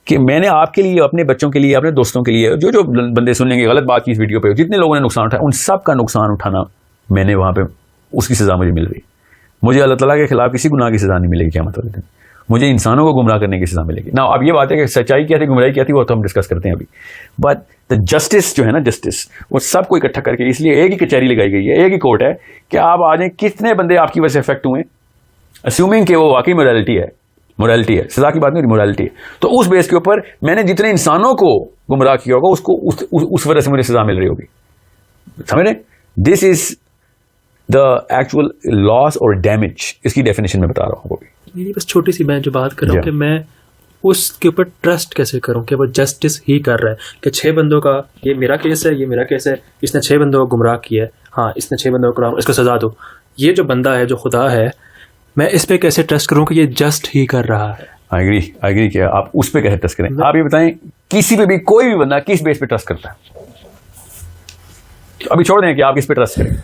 کہ میں نے آپ کے لیے, اپنے بچوں کے لیے, اپنے دوستوں کے لیے, جو بندے سنیں گے غلط بات کی اس ویڈیو پہ, جتنے لوگوں نے نقصان اٹھایا ان سب کا نقصان اٹھانا میں نے وہاں پہ, اس کی سزا مجھے مل رہی. مجھے اللہ تعالیٰ کے خلاف کسی گناہ کی سزا نہیں ملے گی قیامت والے دن. مجھے انسانوں کو گمراہ کرنے کی سزا ملے گی. نا اب یہ بات ہے کہ سچائی کیا تھی, گمراہی کیا تھی, وہ تو ہم ڈسکس کرتے ہیں ابھی. بٹ دا جسٹس جو ہے نا, جسٹس وہ سب کو اکٹھا کر کے, اس لیے ایک ہی کچہری لگائی گئی ہے, ایک ہی کورٹ ہے کہ آپ آ جائیں کتنے بندے آپ کی وجہ سے افیکٹ ہوئے, اسیومنگ کہ وہ واقعی موریلٹی ہے, مورالٹی ہے, سزا کی بات نہیں ہوتی, مورالٹی ہے. تو اس بیس کے اوپر میں نے جتنے انسانوں کو گمراہ کیا ہوگا اس کو اس وجہ سے مجھے سزا مل رہی ہوگی. سمجھ رہے, دس از دا ایکچوئل لاس اور ڈیمیج. اس کی ڈیفینیشن میں بتا رہا ہوں. میری بس چھوٹی سی میں جو بات کر رہا ہوں کہ میں اس کے اوپر ٹرسٹ کیسے کروں کہ وہ جسٹس ہی کر رہا ہے, کہ 6 بندوں کا یہ میرا کیس ہے, یہ میرا کیس ہے, اس نے 6 بندوں کو گمراہ کیا ہے, ہاں اس نے 6 بندوں کو گمراہ, اس کو سزا دو. یہ جو بندہ ہے, جو خدا ہے, میں اس پہ کیسے ٹرسٹ کروں کہ یہ جسٹ ہی کر رہا ہے. آئی اگری کہ آپ اس پہ کیسے ٹرسٹ کریں. آپ یہ بتائیں کسی پہ بھی کوئی بھی بندہ کس بیس پہ ٹرسٹ کرتا ہے. ابھی چھوڑ دیں کہ آپ کس پہ ٹرسٹ کریں.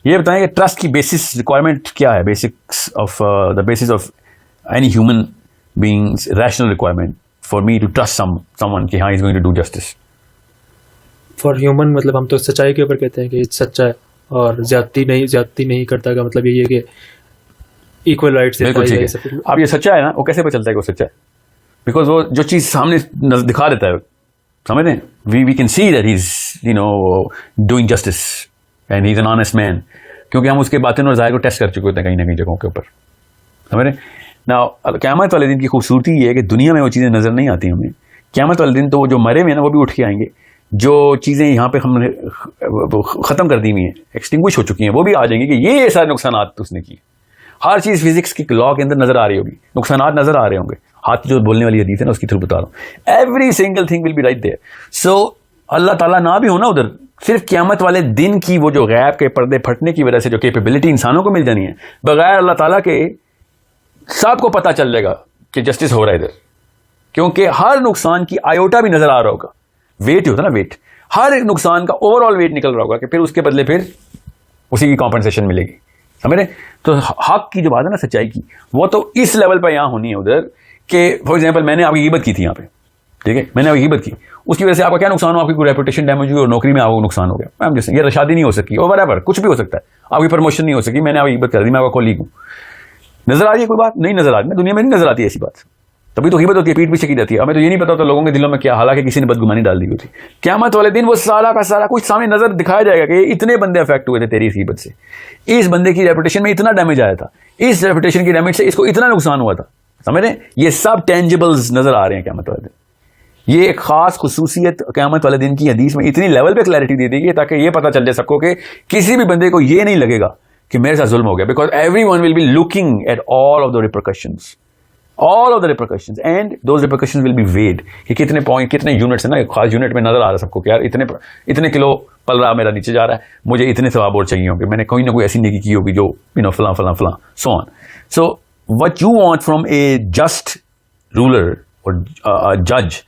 یہ بتائیں کہ ٹرسٹ کی بیسس ریکوائرمنٹ کیا ہے. Basics of the basis of any human beings rational requirement for me to trust someone کہ ہاں is going to do justice. For human مطلب ہم تو سچائی کے اوپر کہتے ہیں کہ سچا ہے اور زیادتی نہیں کرتا کا مطلب یہی ہے کہ ایکول رائٹس. بالکل ٹھیک ہے. اب یہ سچا ہے نا, وہ کیسے پتہ چلتا ہے کہ وہ سچا ہے؟ بیکاز وہ جو چیز سامنے دکھا دیتا ہے, سمجھتے ہیں, we can see that he is doing justice and he is an honest man, کیونکہ ہم اس کے باطن اور ظاہر کو ٹیسٹ کر چکے ہوتے ہیں کہیں نہ کہیں جگہوں کے اوپر. سمجھ رہے نا. قیامت والے دن کی خوبصورتی یہ ہے کہ دنیا میں وہ چیزیں نظر نہیں آتی ہمیں. قیامت والے دن تو وہ جو مرے ہوئے ہیں نا وہ بھی اٹھ کے آئیں گے. جو چیزیں یہاں پہ ہم نے ختم کر دی ہوئی ہیں, ایکسٹنگوش ہو چکی ہیں, وہ بھی آ جائیں گے کہ یہ سارے نقصانات اس نے کیے. ہر چیز فزکس کی لا کے اندر نظر آ رہی ہوگی, نقصانات نظر آ رہے ہوں گے. ہاتھ جو بولنے والی حدیث ہے نا اس کی تھرو بتا رہا ہوں. Every single thing will be right there. So اللہ تعالیٰ نہ بھی ہونا ادھر, صرف قیامت والے دن کی وہ جو غیب کے پردے پھٹنے کی وجہ سے جو کیپیبلٹی انسانوں کو مل جانی ہے, بغیر اللہ تعالیٰ کے سب کو پتہ چل جائے گا کہ جسٹس ہو رہا ہے ادھر. کیونکہ ہر نقصان کی آیوٹا بھی نظر آ رہا ہوگا. ویٹ ہوتا نا, ویٹ, ہر نقصان کا اوور آل ویٹ نکل رہا ہوگا کہ پھر اس کے بدلے پھر اسی کی کمپنسیشن ملے گی. سمجھ رہے. تو حق کی جو بات ہے نا, سچائی کی, وہ تو اس لیول پہ یہاں ہونی ہے ادھر کہ فار ایگزامپل میں نے آپ کی غیبت کی تھی یہاں پہ, ٹھیک ہے, میں نے آپ کی غیبت کی, اس کی وجہ سے آپ کا کیا نقصان ہو, آپ کی کوئی ریپوٹیشن ڈیمیج ہوئی اور نوکری میں آپ کو نقصان ہو گیا. یہ شادی نہیں ہو سکی اور برابر کچھ بھی ہو سکتا ہے, آپ کی پروموشن نہیں ہو سکی, میں نے آپ کی غیبت کر دی, میں آپ کا کولیگ ہوں. نظر آ رہی ہے کوئی بات نہیں نظر آ رہی, دنیا میں نہیں نظر آتی ایسی بات, تبھی تو غیبت ہوتی ہے, پیٹ پیچھے کی جاتی ہے. ہمیں تو یہ نہیں پتا ہوتا لوگوں کے دلوں میں کیا, حالانکہ کسی نے بدگمانی ڈال دی ہوتی. قیامت والے دن وہ سارا کا سارا کچھ سامنے نظر دکھایا جائے گا کہ اتنے بندے افیکٹ ہوئے تھے تیری اس غیبت سے, اس بندے کی ریپوٹیشن میں اتنا ڈیمیج آیا تھا, اس ریپوٹیشن کی ڈیمیج سے اس کو اتنا نقصان ہوا تھا. سمجھ رہے ہیں, یہ سب ٹینجیبلز نظر آ رہے ہیں قیامت والے دن. یہ ایک خاص خصوصیت قیامت والے دن کی حدیث میں اتنی لیول پہ کلیئرٹی دے دی گئی تاکہ یہ پتہ چل جائے سب کو کہ کسی بھی بندے کو یہ نہیں لگے گا کہ میرے ساتھ ظلم ہو گیا. Because everyone will be looking at all of the repercussions, all of the repercussions, and those repercussions will be weighed کہ کتنے پوائنٹ, کتنے یونٹس ہیں نا, خاص یونٹ میں نظر آ رہا ہے سب کو کہ یار اتنے کلو پل رہا میرا نیچے جا رہا ہے, مجھے اتنے ثواب اور چاہیے ہوں گے, میں نے کوئی نہ کوئی ایسی نیکی کی ہوگی جو فلاں فلاں فلاں so on. So what you want from a just ruler or a judge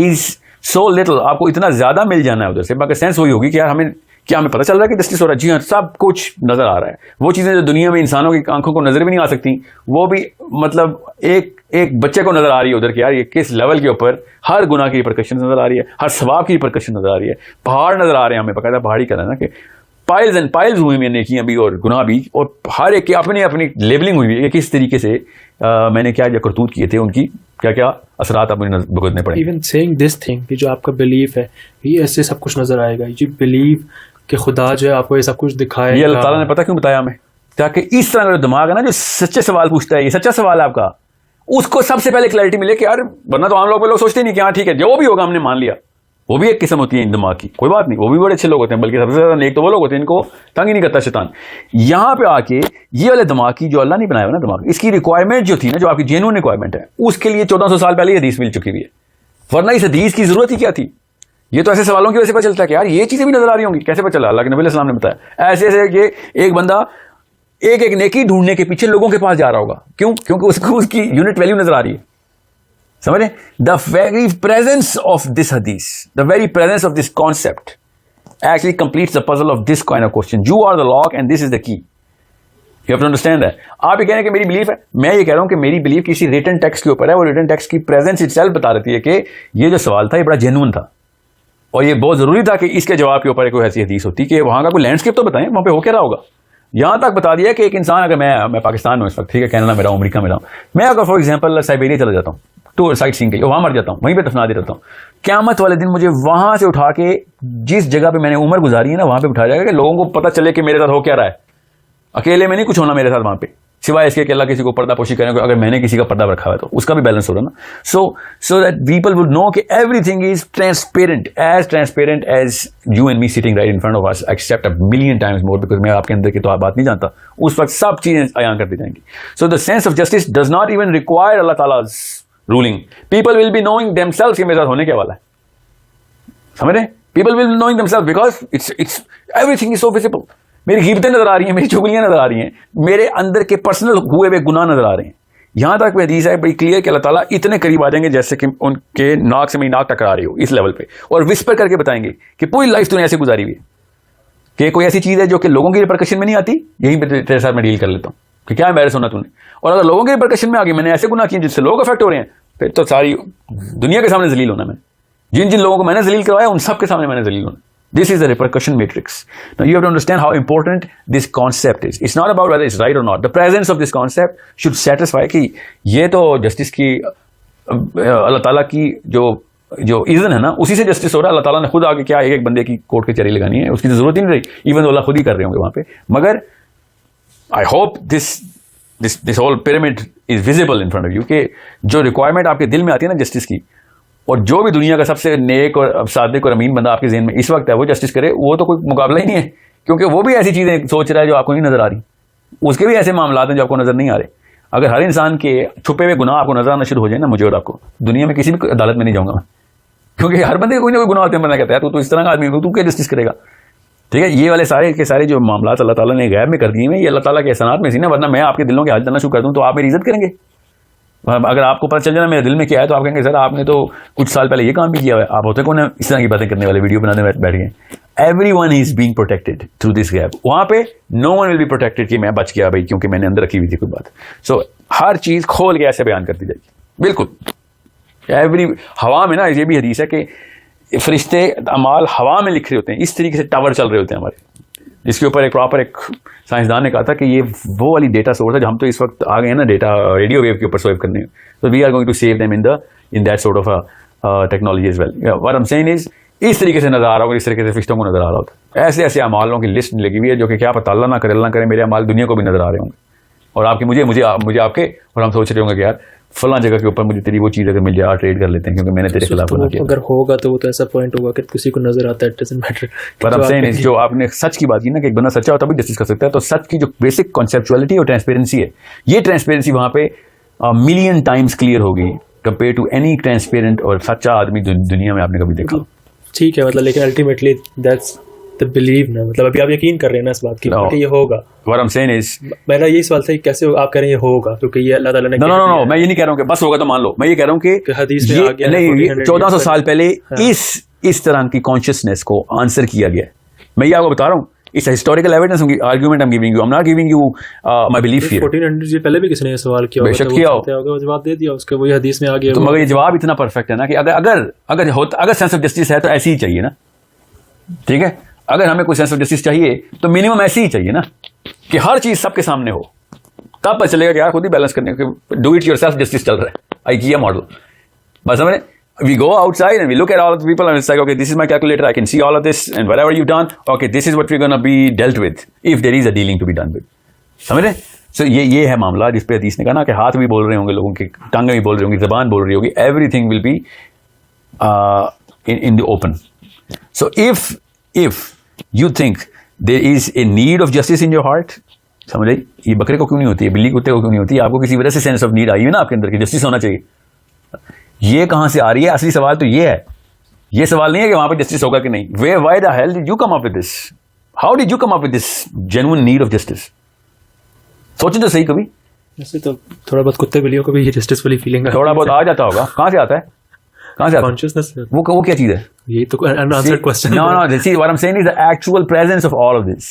is so little. آپ کو اتنا زیادہ مل جانا ہے ادھر سے, باقی سینس وہی ہوگی کہ یار ہمیں پتہ چل رہا ہے کہ جسٹس ہو رہا ہے. جی ہاں, سب کچھ نظر آ رہا ہے. وہ چیزیں جو دنیا میں انسانوں کی آنکھوں کو نظر بھی نہیں آ سکتی, وہ بھی مطلب ایک بچے کو نظر آ رہی ہے ادھر کہ یار یہ کس لیول کے اوپر ہر گناہ کی ریپرکشن نظر آ رہی ہے, ہر ثواب کی ریپرکشن نظر آ رہی ہے. پہاڑ نظر آ رہے ہیں ہمیں, باقاعدہ پہاڑی کہنا ہے نا کہ پائلز اینڈ پائلز ہوئی میں نیکیاں بھی اور گناہ بھی, اور ہر ایک کی اپنی لیبلنگ ہوئی ہے کہ کس طریقے سے میں نے کیا کرتوت کیے تھے, ان کی کیا کیا اثرات آپ مجھے بھگتنے پڑے. ایون سیئنگ دس تھنگ کہ جو آپ کا بلیف ہے یہ ایسے سب کچھ نظر آئے گا, یہ بلیف کہ خدا جو ہے آپ کو یہ سب کچھ دکھائے. یہ اللہ تعالیٰ نے پتہ کیوں بتایا ہمیں, تاکہ اس طرح کا جو دماغ ہے نا جو سچے سوال پوچھتا ہے, یہ سچا سوال ہے آپ کا, اس کو سب سے پہلے کلیئرٹی ملے کہ یار ورنہ تو عام لوگ سوچتے نہیں کہ ہاں ٹھیک ہے جو بھی ہوگا ہم نے مان لیا. وہ بھی ایک قسم ہوتی ہے ان دماغ کی, کوئی بات نہیں, وہ بھی بڑے اچھے لوگ ہوتے ہیں, بلکہ سب سے زیادہ نیک تو وہ لوگ ہوتے ہیں ان کو تنگ ہی نہیں کرتا شیطان. یہاں پہ آ کے یہ والے دماغ کی جو اللہ نہیں بنایا ہوا نا دماغ, اس کی ریکوائرمنٹ جو تھی نا, جو آپ کی جینوئن ریکوائرمنٹ ہے, اس کے لیے 1400 سال پہلے یہ حدیث مل چکی ہوئی ہے. ورنہ اس حدیث کی ضرورت ہی کیا تھی؟ یہ تو ایسے سوالوں کی وجہ سے پتہ چلتا ہے کہ یار یہ چیزیں بھی نظر آ رہی ہوں گی. کیسے پتہ چلا؟ اللہ کے نبی علیہ السلام نے بتایا. ایسے ایسے کہ ایک بندہ ایک نیکی ڈھونڈنے کے پیچھے لوگوں کے پاس جا رہا ہوگا. کیوں؟ کیونکہ اس کو اس کی یونٹ ویلیو نظر آ رہی ہے. سمجھ رہے؟ The very presence of this حدیث, the very presence of this concept actually completes the puzzle of this kind of question. You are the lock and this is the key. You have to understand that. آپ یہ کہہ رہے ہیں کہ میری belief ہے, میں یہ کہہ رہا ہوں کہ میری بلیف کسی ریٹن ٹیکسٹ کے اوپر ہے. وہ ریٹن ٹیکسٹ کی پریزنس اٹسیلف بتا رہی ہے کہ یہ جو سوال تھا یہ بڑا جینوئن تھا, اور یہ بہت ضروری تھا کہ اس کے جواب کے اوپر کوئی ایسی حدیث ہوتی کہ وہاں کا کوئی لینڈسکیپ تو بتائیں وہاں پہ ہو کیا رہا ہوگا. یہاں تک بتا دیا کہ ایک انسان, اگر میں پاکستان میں اس وقت, ٹھیک ہے, کینیڈا میں رہا ہوں, امریکہ میں رہا ہوں, میں اگر فار ایگزامپل سائبیریا چلا جاتا ہوں ٹور سائٹ سینگ کے, وہاں مر جاتا ہوں, وہیں پہ دفنا دے رہتا ہوں, قیامت والے دن مجھے وہاں سے اٹھا کے جس جگہ پہ میں نے عمر گزاری ہے نا وہاں پہ اٹھایا جائے گا کہ لوگوں کو پتہ چلے کہ میرے ساتھ ہو کیا رہا ہے. اکیلے میں نہیں کچھ ہونا میرے ساتھ وہاں پہ, سوائے اس کے کہ اللہ کسی کو پردہ پوشی کریں. اگر میں نے کسی کا پردہ رکھا ہوا ہے تو اس کا بھی بیلنس ہو رہا نا. So that people would know کہ everything is transparent as you and me sitting right in front of us, except a million times more, because میں آپ کے اندر کی تو آپ بات نہیں جانتا. اس وقت سب چیزیں عیان کر دی جائیں گی. So the sense of justice does not even require اللہ تعالیٰ ruling. People will be knowing them self کہ میرے ساتھ ہونے کیا والا ہے, سمجھ رہے ہیں. People will knowing them self because it's everything is so visible. میری غیبتیں نظر آ رہی ہیں, میری چغلیاں نظر آ رہی ہیں, میرے اندر کے پرسنل ہوئے ہوئے گناہ نظر آ رہے ہیں. یہاں تک وہ حدیث ہے بڑی کلیئر کہ اللہ تعالیٰ اتنے قریب آ جائیں گے جیسے کہ ان کے ناک سے میری ناک ٹکرا رہی ہو, اس لیول پہ, اور وسپر کر کے بتائیں گے کہ پوری لائف تو نے ایسے گزاری ہوئی ہے کہ کوئی ایسی چیز ہے جو کہ لوگوں کی ریپرکشن میں نہیں آتی, یہیں پہ تیرے ساتھ میں ڈیل کر لیتا ہوں کہ کیا امبیرس ہونا تو نے. اور اگر لوگوں کی ریپرکشن میں آ گئی, میں نے ایسے گناہ کیے جس سے لوگ افیکٹ ہو رہے ہیں, پھر تو ساری دنیا کے سامنے ذلیل ہونا. میں جن لوگوں کو میں نے ذلیل کروایا ان سب کے سامنے میں نے ذلیل ہونا. This is the repercussion matrix. Now you have to understand how important this concept is. It's not about whether it's right or not. The presence of this concept should satisfy کہ یہ تو جسٹس کی اللہ تعالیٰ کی جو اذن ہے نا, اسی سے جسٹس ہو رہا ہے. اللہ تعالیٰ نے خود آگے کیا ایک بندے کی کورٹ کے چری لگانی ہے, اس کی ضرورت ہی نہیں رہی, ایون اللہ خود ہی کر رہے ہوں گے وہاں پہ. مگر I hope this whole pyramid is visible in front of you کہ جو ریکوائرمنٹ آپ کے دل میں آتی ہے نا جسٹس کی, اور جو بھی دنیا کا سب سے نیک اور صادق اور امین بندہ آپ کے ذہن میں اس وقت ہے وہ جسٹس کرے, وہ تو کوئی مقابلہ ہی نہیں ہے, کیونکہ وہ بھی ایسی چیزیں سوچ رہا ہے جو آپ کو نہیں نظر آ رہی. اس کے بھی ایسے معاملات ہیں جو آپ کو نظر نہیں آ رہے. اگر ہر انسان کے چھپے ہوئے گناہ آپ کو نظر آنا شروع ہو جائے نا, مجھے اور آپ کو, دنیا میں کسی بھی عدالت میں نہیں جاؤں گا میں, کیونکہ ہر بندے کوئی نہ کوئی گناہ ہوتے ہیں. بندہ کہتا ہے تو اس طرح کا آدمی تو کیا جسٹس کرے گا. ٹھیک ہے, یہ والے سارے کے سارے جو معاملات اللہ تعالیٰ نے غیب میں کر دیے ہیں, یہ اللہ تعالیٰ کے احسانات میں سی نا, ورنہ میں آپ کے دلوں کے حال جاننا شروع کر دوں تو آپ میری عزت کریں گے. اگر آپ کو پتہ چل جائے میرے دل میں کیا ہے تو آپ کہیں گے سر آپ نے تو کچھ سال پہلے یہ کام بھی کیا ہوا ہے. آپ ہوتے کون اس طرح کی باتیں کرنے والے, ویڈیو بنانے بیٹھ گئے. Every one is being protected through this gap. وہاں پہ نو ون ول بی پروٹیکٹیڈ کہ میں بچ گیا بھائی کیونکہ میں نے اندر رکھی ہوئی تھی کوئی بات. سو ہر چیز کھول کے ایسے بیان کر دی جائے گی بالکل. ایوری ہوا میں نا, یہ بھی حدیث ہے کہ فرشتے اعمال ہوا میں لکھ رہے ہوتے ہیں, اس طریقے سے ٹاور چل رہے ہوتے ہیں ہمارے. اس کے اوپر ایک پراپر ایک سائنسدان نے کہا تھا کہ یہ وہ والی ڈیٹا سورس ہے جو ہم تو اس وقت آ گئے ہیں نا ڈیٹا ریڈیو ویو کے اوپر سیو کرنے. So we are going to save them in that sort of a technology as well. What I'm saying is اس طریقے سے نظر آ رہا ہوگا, اس طریقے سے فرشتوں کو نظر آ رہا ہوتا ہے. ایسے ایسے اعمالوں کی لسٹ لگی ہوئی ہے جو کہ کیا پتہ اللہ نہ کرے میرے اعمال دنیا کو بھی نظر آ رہے ہوں گے, اور آپ کے مجھے آپ کے, اور ہم سوچ رہے ہوں گے کہ یار فلاں جگہ کے اوپر مجھے تیری وہ چیز اگر مل جائے ٹریڈ کر لیتے ہیں کیونکہ میں نے تیرے خلاف گناہ کیا. اگر ہوگا تو وہ تو ایسا پوائنٹ ہوگا کہ کسی کو نظر آتا ہے, اٹ ڈزنٹ میٹر. پر اب سین جو آپ نے سچ کی بات کی نا کہ ایک بندہ سچا ہوتا بھی جسٹس کر سکتا ہے, تو سچ کی جو بیسک کانسیپچولیٹی اور ٹرانسپیرنسی ہے, یہ ٹرانسپیرنسی وہاں پہ ملین ٹائمز کلیئر ہوگی کمپیئر ٹو اینی ٹرانسپیرنٹ اور سچا آدمی دنیا میں آپ نے کبھی دیکھا. ٹھیک ہے, مطلب لیکن الٹیمیٹلی دیٹس the believe نا, مطلب ابھی آپ یقین کر رہے ہیں نا اس بات کی کہ یہ ہوگا. What I'm saying is میرا یہی سوال تھا کہ کیسے آپ کہہ رہے ہیں یہ ہوگا, کیونکہ یہ اللہ تعالیٰ نے no, میں یہ نہیں کہہ رہا ہوں کہ بس ہوگا تو مان لو. میں یہ کہہ رہا ہوں کہ حدیث میں آ گیا نہیں, 1400 سال پہلے اس طرح کی کانشیسنیس کو آنسر کیا گیا. میں یہ آپ کو بتا رہا ہوں, اس historical evidence argument I'm giving you, I'm not giving you my belief here. 1400 سے پہلے بھی کسی نے یہ سوال کیا, بے شک کیا ہوگا, جواب دے دیا اس کا, وہی حدیث میں آ گیا. تو مگر یہ جواب اتنا پرفیکٹ ہے نا کہ اگر سینس آف جسٹس ہے تو ایسی ہی چاہیے نا. ٹھیک ہے, اگر ہمیں کوئی سینس آف جسٹس چاہیے تو منیمم ایسی ہی چاہیے نا کہ ہر چیز سب کے سامنے ہو, تب پتہ چلے گا کہ یار خود ہی بیلنس کرنے do it your self justice چل رہا ہے. آئیکیا ماڈل بس سمجھے. We go outside and we look at all of the people and it's like, okay, this is my calculator, I can see all of this and whatever you've done, okay, this is what we're going to be dealt with if there is a dealing to be done with. سمجھے. سو یہ ہے معاملہ جس پہ حدیث نے کہا نا کہ ہاتھ بھی بول رہے ہوں گے لوگوں کی, ٹانگیں بھی بول رہی ہوں گی, زبان بول رہی ہوگی, everything will be in the open. So if you think there is a need of justice in your heart, سمجھے, یہ بکرے کو کیوں نہیں ہوتی ہے, بلی کتے کو کیوں نہیں ہوتی ہے, آپ کو کسی وجہ سے سینس آف نیڈ آئی ہے نا آپ کے اندر کہ جسٹس ہونا چاہیے. یہ کہاں سے آ رہی ہے؟ اصلی سوال تو یہ ہے, یہ سوال نہیں ہے کہ وہاں پہ جسٹس ہوگا کہ نہیں. why the hell did you come up with this? How did you come up with this genuine need of justice? سوچیں تو صحیح کبھی. ایسے تو تھوڑا بہت کتے بلیوں کو بھی یہ جسٹس والی فیلنگ تھوڑا بہت آ جاتا ہوگا. کہاں سے آتا ہے, کہاں سے آتا ہے کانشیسنس؟ وہ کیا چیز ہے؟ یہی تو unanswered question. No, see what I'm saying is the actual presence of all of this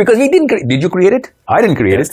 because we didn't. Did you create it? I didn't create it.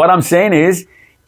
what I'm saying is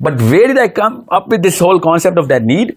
But where did I come up with this whole concept of that need?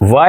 Why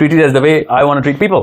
treated as the way I want to treat people.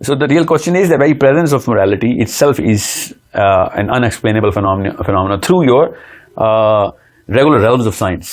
So the real question is the very presence of morality itself is an unexplainable phenomenon through your regular realms of science.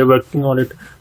are working on it.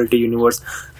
multi universe.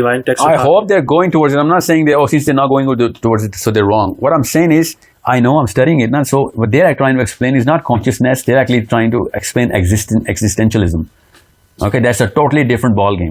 divine text. I hope they're going towards it. I'm not saying that since they're not going towards it so they're wrong. What I'm saying is I know I'm studying it, so what they're trying to explain is not consciousness. They're actually trying to explain existentialism. Okay, that's a totally different ball game.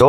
So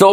So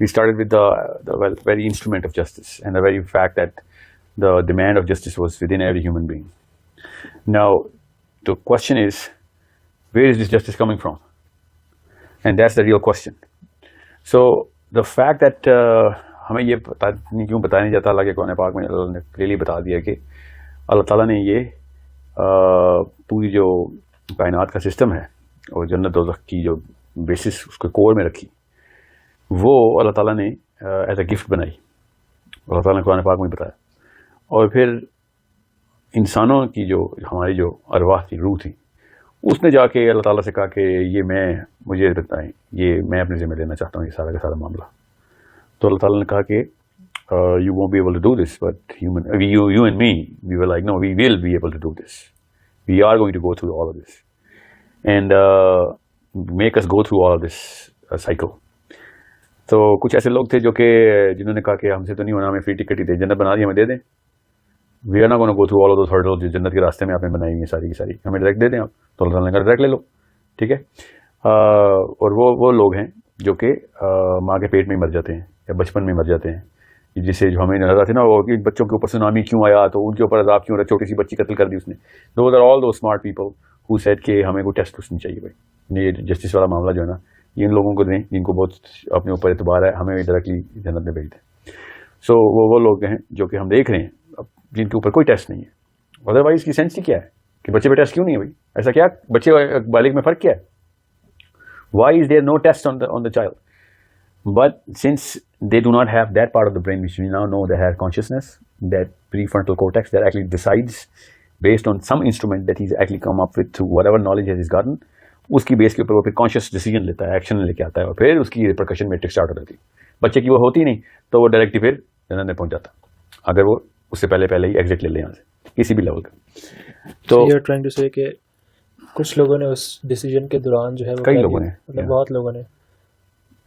We started with the very instrument of justice and the very fact that the demand of justice was within every human being. Now, the question is, where is this justice coming from? And that's the real question. So, the fact that ہمیں یہ پتا نہیں کیوں بتایا نہیں جاتا, اللہ کے قرآن پاک میں اللہ نے کلیئرلی بتا دیا کہ اللہ تعالیٰ نے یہ پوری جو کائنات کا سسٹم ہے اور جنت دوزخ کی جو بیسس اس کے کور میں رکھی, وہ اللہ تعالیٰ نے ایز اے گفٹ بنائی. اللہ تعالیٰ نے قرآن پاک میں بتایا. اور پھر انسانوں کی جو ہماری جو ارواح تھی, روح تھی, اس نے جا کے اللہ تعالیٰ سے کہا کہ یہ مجھے بتائیں, یہ میں اپنے ذمہ لینا چاہتا ہوں یہ سارا کا سارا معاملہ. تو اللہ تعالیٰ نے کہا کہ you won't be able to do this, but you and me, we were like, no, we will be able to do this. We are going to go through all of this and make us go through all of this cycle. تو کچھ ایسے لوگ تھے جو کہ جنہوں نے کہا کہ ہم سے تو نہیں ہونا, ہمیں فری ٹکٹ ہی دے, جنت بنا دی ہمیں دے دیں. We are not going to go through all of those hurdles جو جنت کے راستے میں آپ نے بنائی ہوئی ساری کی ساری, ہمیں ڈائریکٹ دے دیں آپ. تو اللہ تعالیٰ نے کہا ڈائریکٹ لے لو, ٹھیک ہے. اور وہ لوگ ہیں جو کہ ماں کے پیٹ میں مر جاتے ہیں یا بچپن میں مر جاتے ہیں, جسے جو ہمیں نظر آتے نا وہ کہ بچوں کے اوپر سونامی کیوں آیا, تو ان کے اوپر عذاب کیوں رہا, چھوٹی سی بچی قتل کر دی اس نے. Those are all those smart people who said کہ ہمیں کوئی ٹیسٹ نہیں چاہیے بھائی, یہ جسٹس والا معاملہ جو ہے نا یہ ان لوگوں کو دیں جن کو بہت اپنے اوپر اعتبار ہے, ہمیں ڈائریکٹلی جنت میں بھیج دیں. سو وہ لوگ ہیں جو کہ ہم دیکھ رہے ہیں جن کے اوپر کوئی ٹیسٹ نہیں ہے. ادروائز اس کی سینس ہی کیا ہے کہ بچے پہ ٹیسٹ کیوں نہیں ہے بھائی, ایسا کیا بچے بالغ میں فرق کیا ہے؟ Why is there no test on the child? But since they do not have that part of the brain which we now know that has consciousness, that prefrontal cortex that actually decides based on some instrument that he's actually come up with through whatever knowledge that he's gotten, اس کی بیس کے اوپر وہ پھر conscious decision لیتا ہے, action لے کے آتا ہے, اور پھر اس کی ریپرکشن میٹرک اسٹارٹ ہو جاتی ہے. بچے کی وہ ہوتی نہیں تو وہ ڈائریکٹلی پھر جنت میں پہنچ جاتا اگر وہ اس سے پہلے ہی ایگزٹ لے لیں یہاں سے کسی بھی لیول کا. تو یو آر ٹرائنگ ٹو سے کہ کچھ لوگوں نے اس ڈیسیجن کے دوران جو ہے کئی لوگوں نے, مطلب بہت لوگوں نے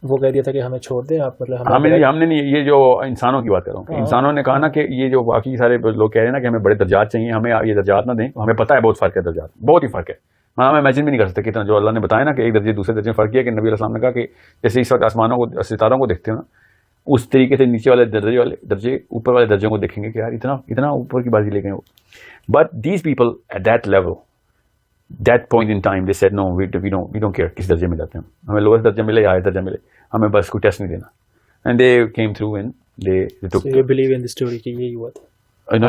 وہ کہہ دیا تھا کہ ہمیں چھوڑ دیں آپ, مطلب ہم نے نہیں, یہ جو انسانوں کی بات کر رہا ہوں, انسانوں نے کہا نا کہ یہ جو باقی سارے لوگ کہہ رہے ہیں نا کہ ہمیں بڑے درجات چاہیے, ہمیں یہ درجات نہ دیں, ہمیں پتہ ہے بہت فرق ہے درجات, بہت ہی فرق ہے. ہم امیجن بھی نہیں کر سکتے کتنا جو اللہ نے بتایا نا کہ ایک درجے دوسرے درجے میں فرق کیا, کہ نبی علیہ السلام نے کہا کہ جیسے اس وقت آسمانوں کو ستاروں کو دیکھتے ہو نا, اس طریقے سے نیچے والے درجے اوپر والے درجوں کو دیکھیں گے کہ یار اتنا اوپر کی بازی لے گئے وہ. But these people at that level, that point in time they said no we don't care کس درجے میں جاتے ہیں, ہمیں لوئسٹ درجہ ملے یا ہائر درجہ ملے, ہمیں بس کوئی ٹیسٹ نہیں دینا. And they came through and they took. You believe in the story کہ یہی ہوا تھا,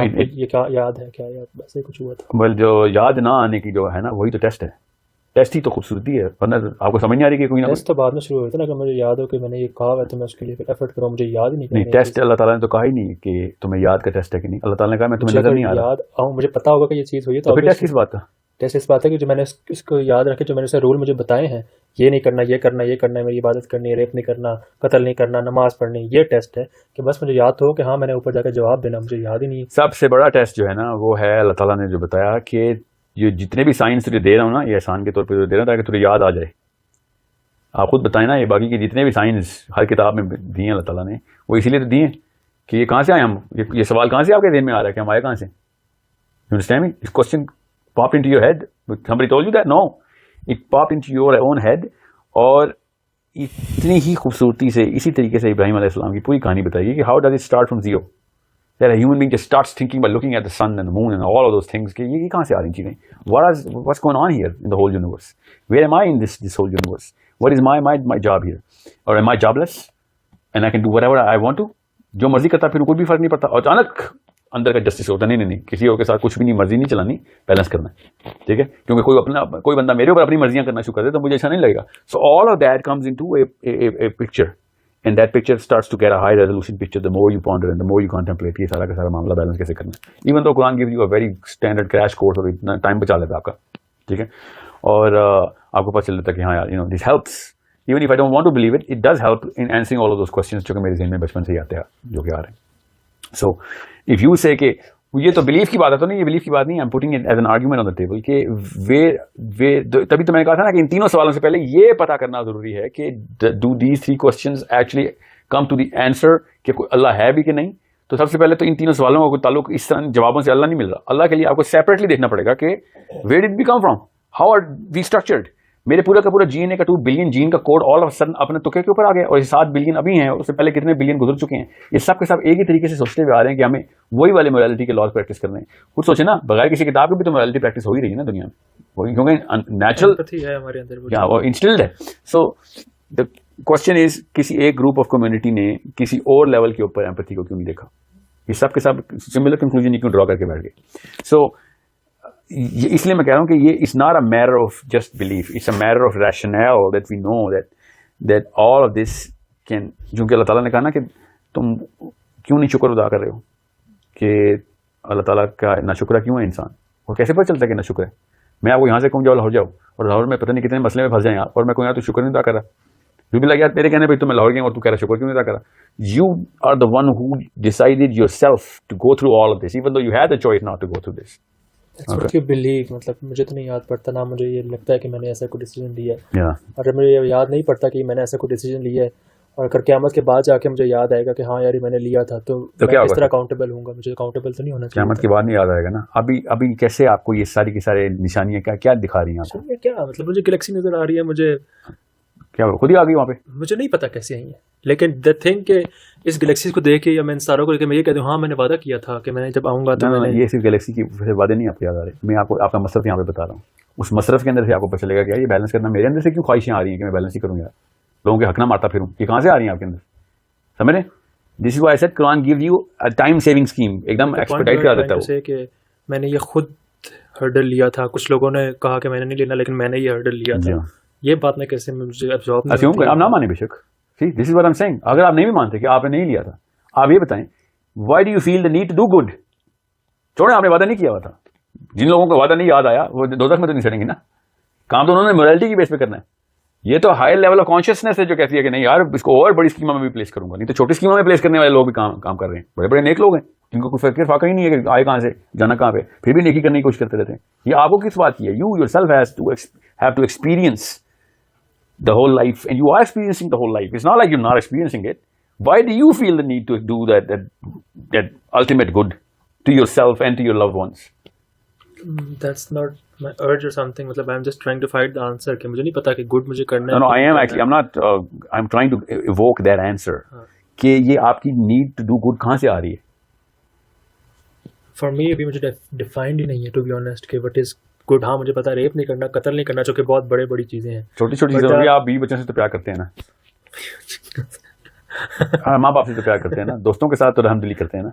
یہ کیا یاد ہے, کیا یاد ویسے کچھ ہوا تھا؟ بل جو یاد نہ آنے کی جو ہے نا وہی تو ٹیسٹ ہے. ٹیسٹ ہی تو خوبصورتی ہے, ورنہ آپ کو سمجھ نہیں آ رہی کہ کوئی نہ ٹیسٹ تو بعد میں شروع ہوتا ہے نا کہ مجھے یاد ہو کہ میں نے یہ کہا ہے تو میں اس کے لیے ایفرٹ کروں, مجھے یاد ہی نہیں. ٹیسٹ اللہ تعالیٰ نے تو کہا ہی نہیں کہ تمہیں یاد کا ٹیسٹ ہے کہ نہیں, اللہ تعالیٰ نے کہا میں تمہیں نظر نہیں آ رہا, یاد آؤں مجھے پتا ہوگا کہ یہ چیز ہوئی, تو پھر ٹیسٹ کس بات کا؟ ٹیسٹ اس بات ہے کہ جو میں نے اس کو یاد رکھے, جو میں نے اسے رول مجھے بتائے ہیں, یہ نہیں کرنا, یہ کرنا, یہ کرنا ہے, میری عبادت کرنی ہے, ریپ نہیں کرنا, قتل نہیں کرنا, نماز پڑھنی, یہ ٹیسٹ ہے کہ بس مجھے یاد ہو کہ ہاں میں نے اوپر جا کے جواب دینا, مجھے یاد ہی نہیں. سب سے بڑا ٹیسٹ جو ہے نا وہ ہے اللہ تعالیٰ نے جو بتایا کہ یہ جتنے بھی سائنس تجھے دے رہا ہوں نا, یہ احسان کے طور پہ دے رہا ہوں تاکہ تجھے یاد آ جائے. آپ خود بتائیں نا, یہ باقی کے جتنے بھی سائنس ہر کتاب میں دیے ہیں اللہ تعالیٰ نے, وہ اسی لیے تو دیے کہ یہ کہاں سے آئے ہم, یہ سوال کہاں سے آپ کے ذہن میں آ رہا ہے کہ ہم آئے کہاں سے؟ You understand me? This question popped into your head. Somebody told you that? No. It popped into your own head. اور اتنی ہی خوبصورتی سے اسی طریقے سے ابراہیم علیہ السلام کی پوری کہانی بتائی کہ how does it start from zero? That a human being just starts thinking by looking at the sun and the moon and all of those things کہ یہ کہاں سے آ رہی چیزیں, what's going on here in the whole universe? Where am I in this whole universe? What is my job here? Or am I jobless and I can do whatever I want to? جو مرضی کرتا پھر کوئی بھی فرق نہیں پڑتا, اور اچانک اندر کا جسٹس ہوتا نہیں, کسی اور کے ساتھ کچھ بھی نہیں, مرضی نہیں چلانی, بیلنس کرنا ہے, ٹھیک ہے, کیونکہ کوئی بندہ میرے اوپر اپنی مرضیاں کرنا شروع کر دے تو مجھے اچھا نہیں لگے گا. So all of that comes into a picture, and that picture starts to get a high resolution picture the more you ponder and the more you contemplate یہ سارا کا سارا معاملہ بیلنس کیسے کرنا ہے. ایون تو قرآن gives you a very standard crash course, اور اتنا ٹائم بچا لیتا ہے آپ کا, ٹھیک ہے, اور آپ کو پتہ چل جاتا ہے کہ ہاں یار this helps. Even if I don't want to believe it, it does help in answering all of those questions جو کہ میرے ذہن میں بچپن سے ہی آتے ہیں, جو کہ آ رہے ہیں. So if you say کہ یہ تو بلیف کی بات ہے, تو نہیں, یہ بلیف کی بات نہیں, I'm putting it as an argument on the table کہ تبھی تو میں نے کہا تھا نا کہ ان تینوں سوالوں سے پہلے یہ پتا کرنا ضروری ہے کہ do these three questions actually come to the answer کہ کوئی اللہ ہے بھی کہ نہیں. تو سب سے پہلے تو ان تینوں سوالوں کا کوئی تعلق اس طرح جوابوں سے اللہ نہیں مل رہا. اللہ کے لیے آپ کو سیپریٹلی دیکھنا پڑے گا کہ where did we come from, how are we structured, میرے پورا کا پورا DNA کا 2 بلین جین کا کوڈ آل آف سڈن اپنے تکے کے اوپر آ گیا, اور یہ 7 بلین ابھی ہیں, اور اس سے پہلے کتنے بلین گزر چکے ہیں. یہ سب کے سب ایک ہی طریقے سے سوچتے ہوئے آ رہے ہیں کہ ہمیں وہی والے موریلٹی کے لاز پریکٹس کرنے ہیں. کچھ سوچے نا, بغیر کسی کتاب کے بھی تو موریلٹی پریکٹس ہو ہی رہی ہے نا دنیا میں, کیونکہ نیچرل ہے ہمارے اندر, وہ انسٹلڈ ہے. سو دا کوشچن از, کسی ایک گروپ آف کمیونٹی نے کسی اور لیول کے اوپر ایمپتھی کو کیوں نہیں دیکھا؟ یہ سب کے سب سملر کنکلوژن کیوں ڈرا کر کے بیٹھ گئے؟ سو اس لیے میں کہہ رہا ہوں کہ یہ it's not a matter of just belief, it's a matter of rational that we know that all of this can. جو کہ اللہ تعالیٰ نے کہا نا کہ تم کیوں نہیں شکر ادا کر رہے ہو, کہ اللہ تعالیٰ کا ناشکرہ کیوں ہے انسان, اور کیسے پتہ چلتا ہے کہ ناشکر ہے؟ میں آپ کو یہاں سے کہوں جاؤ لاہور جاؤ, اور لاہور میں پتہ نہیں کتنے مسئلے میں پھنس جائیں آپ, اور میں کہوں یار تو شکر نہیں ادا کر رہا, جو بھی لگا یار میرے کہنے پہ تو میں لاہور گیا اور تو کہہ رہا شکر کیوں نہیں ادا کر رہا. You are the one who decided yourself to go through all of this, even though you had the choice not to go through this. مطلب مجھے تو نہیں یاد پڑتا نا, مجھے یہ لگتا ہے کہ میں نے ایسا کوئی ڈیسیجن لیا ہے, اور مجھے یہ یاد نہیں پڑتا کہ میں نے ایسا کوئی ڈیسیجن لیا ہے, اور اگر قیامت کے بعد جا کے مجھے یاد آئے گا کہ ہاں یار میں نے لیا تھا, تو میں کس طرح اکاؤنٹیبل ہوں گا؟ مجھے اکاؤنٹیبل تو نہیں ہونا چاہیے. قیامت کے بعد نہیں یاد آئے گا نا. ابھی کیسے آپ کو یہ ساری کی سارے نشانیاں کیا دکھا رہی ہیں آپ کو؟ کیا مطلب, مجھے گلیکسی نظر آ رہی ہے, مجھے کیا خود ہی آ گئی وہاں پہ؟ مجھے نہیں پتا کیسے آئی ہیں, لیکن دا تھنگ کہ اس گلیکسی کو دیکھ کے یا میں ان ستاروں کو دیکھ کے میں یہ کہتا ہوں ہاں میں نے وعدہ کیا تھا کہ میں نے جب آؤں گا تو یہ صرف گلیکسی کی وعدے نہیں آپ کو یاد آ رہے. میں آپ کو آپ کا مصرف یہاں پہ بتا رہا ہوں. اس مصرف کے اندر سے آپ کو پتہ چلے گا کہ یہ بیلنس کرنا میرے اندر سے کیوں خواہشیں آ رہی ہیں کہ میں بیلنس ہی کروں, یار لوگوں کے حق نہ مارتا پھروں, یہ کہاں سے آ رہی ہیں آپ کے اندر؟ سمجھ رہے؟ This is why I said قرآن gave you a time saving scheme, ایک دم ایکسپیڈائٹ کرا دیتا ہے کہ میں نے یہ خود ہرڈل لیا تھا. کچھ لوگوں نے کہا کہ میں نے نہیں لینا, لیکن میں نے یہ ہرڈل لیا تھا. یہ بات میں کیسے مجھے ابزارب نہیں, آپ نہ مانیں بے شک. This is what I am saying. اگر آپ نہیں بھی مانتے کہ آپ نے نہیں لیا تھا, آپ یہ بتائیں why do you feel the need to do good? چھوڑیں, آپ نے وعدہ نہیں کیا ہوا تھا. جن لوگوں کو وعدہ نہیں یاد آیا وہ دوزخ میں تو نہیں سڑیں گے نا. کام تو انہوں نے موریلٹی کی بیس پہ کرنا ہے. یہ تو ہائی لیول آف کانشیسنیس ہے جو کہتی ہے کہ نہیں یار اس کو اور بڑی اسکیموں میں بھی پلیس کروں گا. نہیں تو چھوٹی اسکیموں میں پلیس کرنے والے لوگ بھی کام کر رہے ہیں. بڑے بڑے نیک لوگ ہیں جن کو کوئی فکر فاقہ ہی نہیں ہے کہ آئے کہاں سے جانا کہاں پہ, پھر بھی نیکی کرنے کی کوشش کرتے رہتے ہیں. یہ آپ کو کس بات کی ہے؟ You yourself have to experience the whole life, and you are experiencing the whole life. It's not like you're not experiencing it. Why do you feel the need to do that ultimate good to yourself and to your loved ones? That's not my urge or something. matlab I'm just trying to find the answer کہ مجھے نہیں پتا کہ good مجھے کرنا ہے. No, I am actually, I'm not, I'm trying to evoke that answer. کہ یہ آپ کی need to do good کہاں سے آ رہی ہے؟ For me ابھی مجھے defined ہی نہیں ہے to be honest کہ what is good. ہاں مجھے پتا ریپ نہیں کرنا, قتل نہیں کرنا, جو کہ بہت بڑی چیزیں ہیں. چھوٹی چیزیں ہوگی. آپ بیوی بچوں سے تو پیار کرتے ہیں نا, ہاں ماں باپ سے تو پیار کرتے ہیں نا, دوستوں کے ساتھ تو رحم دلی کرتے ہیں نا,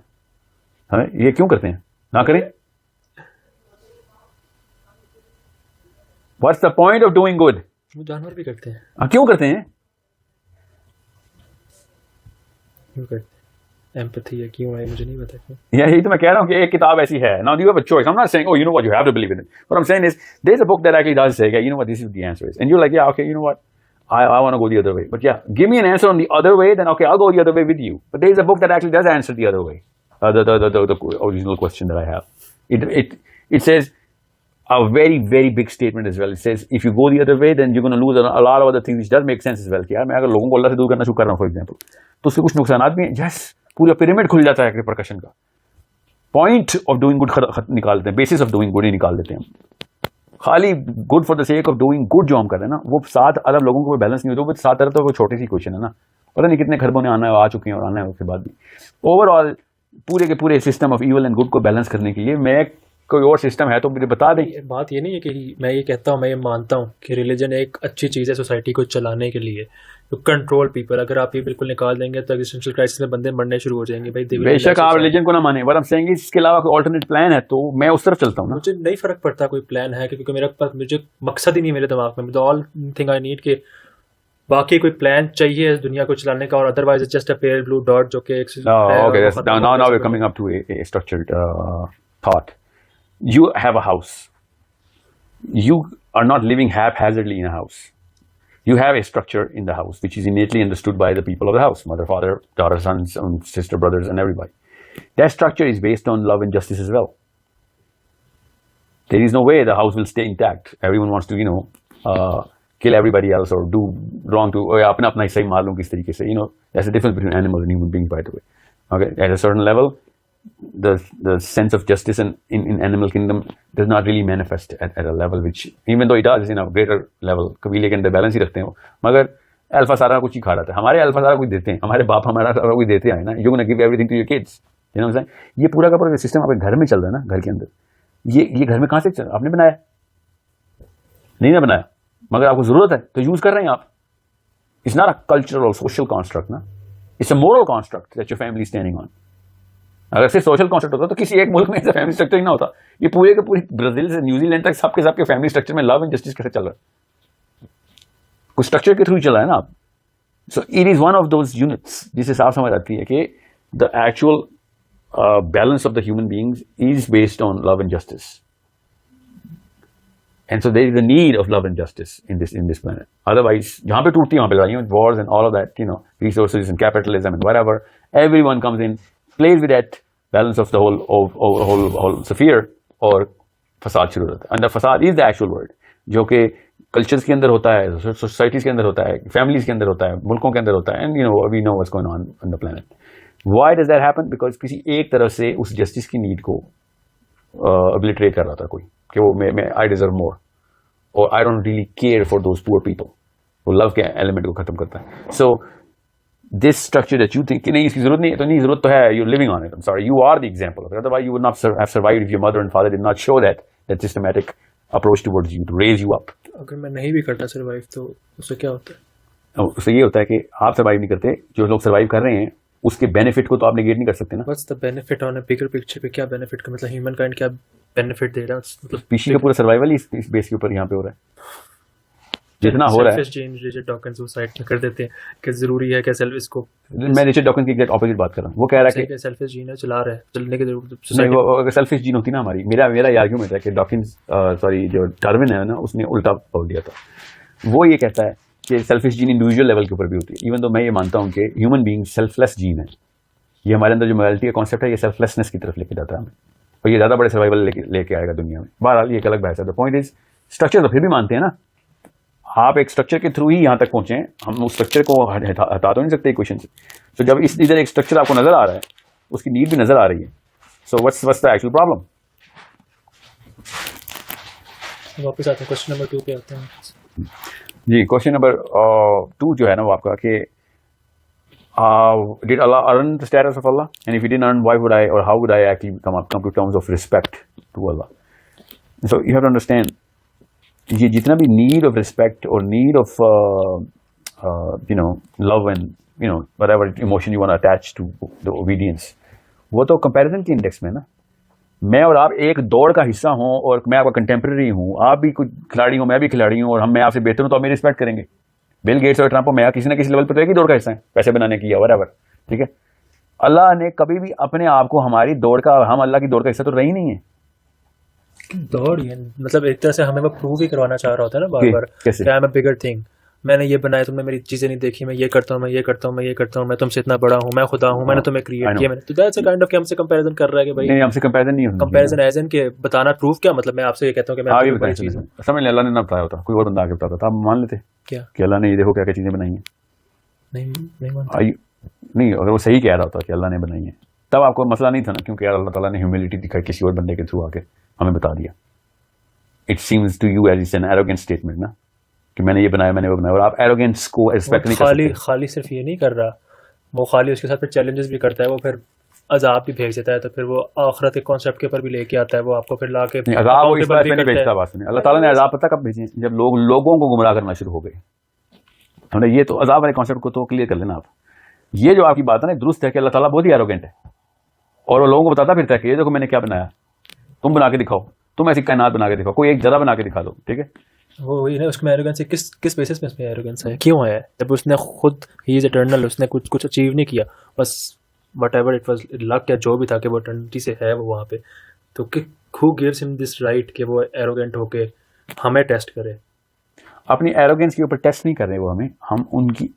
ہمیں یہ کیوں کرتے ہیں؟ نہ کریں. What's the point of doing good? وہ جانور بھی کرتے ہیں. کیوں کرتے ہیں؟ empathy ہے کیوں ہے مجھے نہیں پتا کیوں. یہی تو میں کہہ رہا ہوں کہ ایک کتاب ایسی ہے. Now you have a choice. I'm not saying, oh, you know what, you have to believe in it. What I'm saying is, there's a book that actually does say, you know what, this is the answer is. And you're like, yeah, okay, you know what, I want to go the other way. But yeah, give me an answer on the other way, then okay, I'll go the other way with you. But there's a book that actually does answer the other way. The original question that I have. It says a very, very big statement as well. It says, if you go the other way, then you're going to lose a lot of other things, which does make sense as well. کہ یار میں اگر لوگوں کو اللہ سے دور کرنا شروع کر رہا ہوں, فار ایگزامپل, تو اس سے کچھ نقصانات بھی ہیں. جس پورا پیرامڈ کھل جاتا ہے پرکشن کا. پوائنٹ آف ڈوئنگ گڈ نکال دیتے ہیں, basis of doing good he نکال دیتے ہیں. خالی good for the sake of doing good جو ہم کر رہے ہیں نا, وہ 7 ارب لوگوں کو بیلنس نہیں ہوتا. وہ 7 ارب تو وہ چھوٹی سی کوشچن ہے نا, پتہ نہیں کتنے خربوں نے آنا ہے, آ چکے ہیں اور آنا ہے اس کے بعد بھی. اوور آل پورے کے پورے system of evil and good کو بیلنس کرنے کے لیے میں کوئی اور سسٹم ہے تو مجھے بتا دیں. بات یہ نہیں ہے کہ میں یہ کہتا ہوں, میں یہ مانتا ہوں کہ ریلیجن ایک اچھی چیز ہے سوسائٹی کو چلانے کے لیے, ٹو کنٹرول پیپل. اگر آپ یہ بالکل نکال دیں گے تو ایگزسٹنشل کرائسس میں بندے مرنے شروع ہو جائیں گے. بے شک آپ ریلیجن کو نہ مانیں, بٹ ہم سینگ اس کے علاوہ کوئی الٹرنیٹ پلان ہے تو میں اس طرف چلتا ہوں. مجھے نہیں فرق پڑتا کوئی پلان ہے, کیونکہ میرے پاس مجھے مقصد ہی نہیں میرے دماغ میں. آل تھنگ آئی نیڈ کہ باقی کوئی پلان چاہیے اس دنیا کو چلانے کا, اور otherwise it's just a pale blue dot جو کہ now we're coming up to a structured thought. You have a house. You are not living haphazardly in a house. You have a structure in the house which is innately understood by the people of the house, mother, father, daughter, sons, sister, brothers, and everybody. That structure is based on love and justice as well. There is no way the house will stay intact. Everyone wants to, kill everybody else or do wrong to apna hissa hi maar loon kis tarike se. There's a difference between animals and human beings, by the way. Okay, at a certain level, the sense of justice in animal kingdom does not really manifest at a level which, even though it does in a greater level, قبیلے کے اندر balance ہی رکھتے ہیں وہ, مگر alpha سارا کچھ ہی کھا رہا تھا. ہمارے الفا سارا کچھ دیتے ہیں, ہمارے باپ ہمارا سارا کچھ دیتے ہیں نا. You gonna give everything to your kids, you know what I seeing. یہ پورا کا پورا سسٹم آپ کے گھر میں چل رہا ہے نا, گھر کے اندر. یہ گھر میں کہاں سے آپ نے بنایا؟ نہیں نا بنایا, مگر آپ کو ضرورت ہے تو یوز کر رہے ہیں آپ. It's not a cultural or social construct نا, it's a moral construct that your family standing on. اگر صرف سوشل کانسیپٹ ہوتا تو کسی ایک ملک میں ایسا فیملی اسٹرکچر ہی نہ ہوتا. یہ پورے کے پوری برازیل سے نیوزی لینڈ تک سب کے فیملی اسٹرکچر میں لو اینڈ جسٹس کیسے چل رہا ہے؟ کچھ اسٹرکچر کے تھرو ہی چل رہا ہے نا آپ. So it is one of those units جس سے صاف سمجھ آتی ہے کہ the actual balance of the human beings is based on love and justice. And so there is a need of love and justice in this planet. Otherwise جہاں پہ ٹوٹتی ہے وہاں پہ لڑائیاں, wars and all of that, you know, resources and capitalism and whatever, everyone comes in, plays with that balance of the whole sphere, اور فساد شروع ہوتا ہے. And the فساد is the actual word, جو کہ cultures کے اندر ہوتا ہے, سوسائٹیز کے اندر ہوتا ہے, فیملیز کے اندر ہوتا ہے, ملکوں کے اندر ہوتا ہے. And you know, we know what's going on the planet. Why does that happen? Because کسی ایک طرف سے اس جسٹس کی نیڈ کو ابلیٹریٹ کر رہا تھا کوئی, کہ وہ میں I deserve more, or I don't really care for those poor people. وہ لو کے ایلیمنٹ کو ختم کرتا ہے. So this structure that you think کہ نہیں اس کی ضرورت نہیں ہے, تو نہیں ضرورت تو ہے, you're living on it. I'm sorry, you are the example of it. Otherwise you would not have survived if your mother and father did not show that systematic approach towards you to raise you up. اگر میں نہیں بھی کرتا survive تو اس سے کیا ہوتا ہے؟ اس سے یہ ہوتا ہے کہ آپ سروائیو نہیں کرتے, جو لوگ سروائیو کر رہے ہیں اس کے بینیفٹ کو تو آپ نیگیٹ نہیں کر سکتے نا. What's the benefit on a bigger picture پہ, کیا بینیفٹ کا مطلب ہیومن کائنڈ کیا بینیفٹ دے رہا ہے؟ مطلب اسپیشی کا پورا سروائیول ہی اس بیس کے اوپر یہاں پہ ہو رہا ہے, جتنا ہو رہا ہے. ریچرڈ ڈاکنز وہ سائڈ میں کر دیتے ہیں کہ ضروری ہے کہ سیلف اس کو, میں ریچرڈ ڈاکنز کی ایگزیکٹ اپوزٹ بات کر رہا ہوں. وہ کہہ رہا ہے کہ سیلفش جین ہے, چلا رہا ہے, چلنے کی ضرورت نہیں, وہ اگر سیلفش جین ہوتی نا ہماری, میرا یہ آرگیومنٹ ہے کہ ڈاکنز سوری جو ڈارون ہے نا, اس نے الٹا بول دیا تھا. وہ یہ کہتا ہے کہ سیلفش جین انڈیویجول لیول کے اوپر بھی ہوتی ہے, ایون تو میں یہ مانتا ہوں کہ ہیومن بینگ سیلف لیس جین ہے. یہ ہمارے اندر جو موریلٹی کا کانسیپٹ ہے یہ سیلف لیسنس کی طرف لے کے جاتا ہے ہمیں, اور یہ زیادہ بڑے سروائیول لے کے آئے گا دنیا میں. بہرحال یہ ایک الگ بحث ہے. دا پوائنٹ از اسٹرکچر تو پھر بھی مانتے ہیں نا, آپ ایک اسٹرکچر کے تھرو ہی یہاں تک پہنچے ہیں, ہم اس اسٹرکچر کو ہٹا تو نہیں سکتے ایکویشن سے. تو جب اس ادھر ایک اسٹرکچر آپ کو نظر آ رہا ہے, اس کی نیڈ بھی نظر آ رہی ہے, سو what's the actual problem? واپس آتے ہیں کوشچن نمبر 2 پہ آتے ہیں. جی, کوشچن نمبر 2 جو ہے نا وہ آپ کا کہ did Allah earn the status of Allah? And if he didn't earn, why would I, or how would I actually come to terms of respect to Allah? So you have to understand, یہ جتنا بھی need of respect اور need of you know love and you know whatever emotion you want attach to the obedience, وہ تو comparison کے index میں نا. میں اور آپ ایک دوڑ کا حصہ ہوں, اور میں آپ کا کنٹمپرری ہوں, آپ بھی کوئی کھلاڑی ہوں, میں بھی کھلاڑی ہوں, اور میں آپ سے بہتر ہوں تو آپ میری رسپیکٹ کریں گے. بل گیٹس اور ٹرمپ میں کسی نہ کسی لیول پہ تو ایک ہی دوڑ کا حصہ ہے, پیسے بنانے کی یا وٹ ایور, ٹھیک ہے. اللہ نے کبھی بھی اپنے آپ کو ہماری دوڑ کا, ہم اللہ کی دوڑ کا حصہ تو رہی نہیں ہے. دوڑ مطلب ایک طرح سے ہمیں وہ پروو ہی کروانا چاہ رہا ہوتا ہے نا بار بار کہ I am a bigger thing, میں نے یہ بنایا, تم نے میری چیزیں نہیں دیکھی, میں یہ کرتا ہوں, میں یہ کرتا ہوں, میں یہ کرتا ہوں, میں تم سے اتنا بڑا ہوں, میں خدا ہوں, میں نے تمہیں کریٹ کیا, میں نے. تو دیٹس اے کائنڈ آف کہ ہم سے کمپیریزن کر رہا ہے کہ بھائی نہیں, ہم سے کمپیریزن نہیں ہوتا. کمپیریزن ایز ان کہ بتانا پروف کیا مطلب, میں آپ سے یہ کہتا ہوں کہ میں بڑی چیز ہوں. سمجھ لیں, اللہ نے نہ بتایا ہوتا, کوئی اور بندہ آگے بتاتا تھا, آپ مان لیتے کیا کہ اللہ نے یہ دیکھو کیا کیا چیزیں بنائی ہیں. نہیں, اگر وہ صحیح کہہ رہا ہوتا کہ اللہ نے بنائی ہیں, تب آپ کو مسئلہ نہیں تھا نا, کیونکہ اللہ تعالیٰ نے ہیوملٹی دکھائی کسی اور بندے کے تھرو آ کے ہمیں بتا دیا. It seems to you as it's an arrogant statement نا, کہ میں نے یہ بنایا, میں نے وہ بنایا, اور آپ ایروگینس کو ریسپیکٹ نہیں کر سکتے. خالی صرف یہ نہیں کر رہا وہ, خالی اس کے ساتھ پھر چیلنجز بھی کرتا ہے, وہ پھر عذاب بھی بھیج دیتا ہے, تو پھر وہ آخرت کے کانسیپٹ کے اوپر بھی لے کے آتا ہے, وہ آپ کو پھر لا کے عذاب وہ اس بات میں نہیں بھیجتا. بات نہیں, اللہ تعالیٰ نے عذاب پتہ کب بھیجے, جب لوگوں کو گمراہ کرنا شروع ہو گئے. ہم نے یہ تو عذاب والے کانسیپٹ کو تو کلیئر کر لینا آپ. یہ جو آپ کی بات ہے نا درست ہے کہ اللہ تعالیٰ بہت ہی ایروگینٹ ہے, اور وہ لوگوں کو بتاتا پھرتا ہے کہ یہ دیکھو میں نے کیا بنایا, تم بنا کے دکھاؤ, تم ایسی کائنات بنا کے دکھاؤ, کوئی ایک ذرہ بنا کے دکھا دو, ٹھیک ہے. وہ اس میں ایروگنس ہے, کس بیسس میں اس میں ایروگنس ہے, کیوں ہے؟ جب اس نے خود ہی از اٹرنل, اس نے کچھ اچیو نہیں کیا, بس وٹ ایور اٹ واز لک یا جو بھی تھا کہ وہ اٹرنٹی سے ہے وہ وہاں پہ, تو who gives him this right کہ وہ ایروگینٹ ہو کے ہمیں ٹیسٹ کرے. اپنی ایروگینس کے اوپر ٹیسٹ نہیں کر رہے وہ ہمیں, ہم ان کی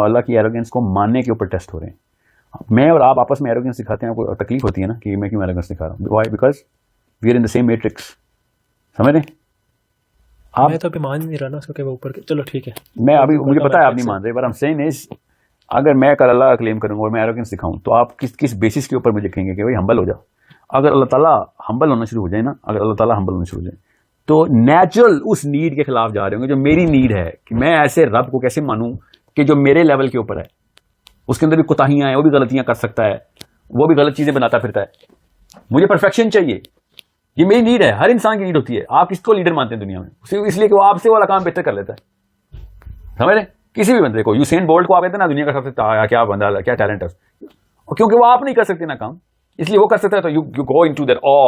اللہ کی ایروگینس کو ماننے کے اوپر ٹیسٹ ہو رہے ہیں. میں اور آپ آپس میں ایروگینس دکھاتے ہیں, کوئی تکلیف ہوتی ہے نا کہ میں کیوں ایروگینس دکھا رہا ہوں. Why? Because we are in the same matrix. سمجھ رہے آپ؟ میں تو ابھی مان نہیں رہا نا اس کو کہ وہ اوپر, چلو ٹھیک ہے, میں ابھی مجھے پتا ہے آپ نہیں مان رہے, بٹ آئی ایم سیئنگ از اگر میں کل اللہ کا کلیم کروں گا اور میں ایروگنس دکھاؤں تو آپ کس بیسس کے اوپر مجھے کہیں گے کہ بھائی ہمبل ہو جاؤ. اگر اللہ تعالیٰ ہمبل ہونا شروع ہو جائے نا, اگر اللہ تعالیٰ ہمبل ہونا شروع ہو جائے تو نیچرل اس نیڈ کے خلاف جا رہے ہوں گے جو میری نیڈ ہے کہ میں ایسے رب کو کیسے مانوں کہ جو میرے لیول کے اوپر ہے, اس کے اندر بھی کوتاہیاں ہیں, وہ بھی غلطیاں کر سکتا ہے, وہ بھی غلط چیزیں بناتا پھرتا ہے. مجھے پرفیکشن چاہیے, یہ میری نیڈ ہے, ہر انسان کی نیڈ ہوتی ہے. آپ کس کو لیڈر مانتے ہیں دنیا میں؟ صرف اس لیے کہ وہ آپ سے والا کام بہتر کر لیتا ہے. سمجھ رہے؟ کسی بھی بندے کو, یوسین بولٹ کو آپ کہتے ہیں نا دنیا کا سب سے کیا بندہ, کیا ٹیلنٹ ہے, کیونکہ وہ آپ نہیں کر سکتے نا کام, اس لیے وہ کر سکتا ہے. تو you go into that uh,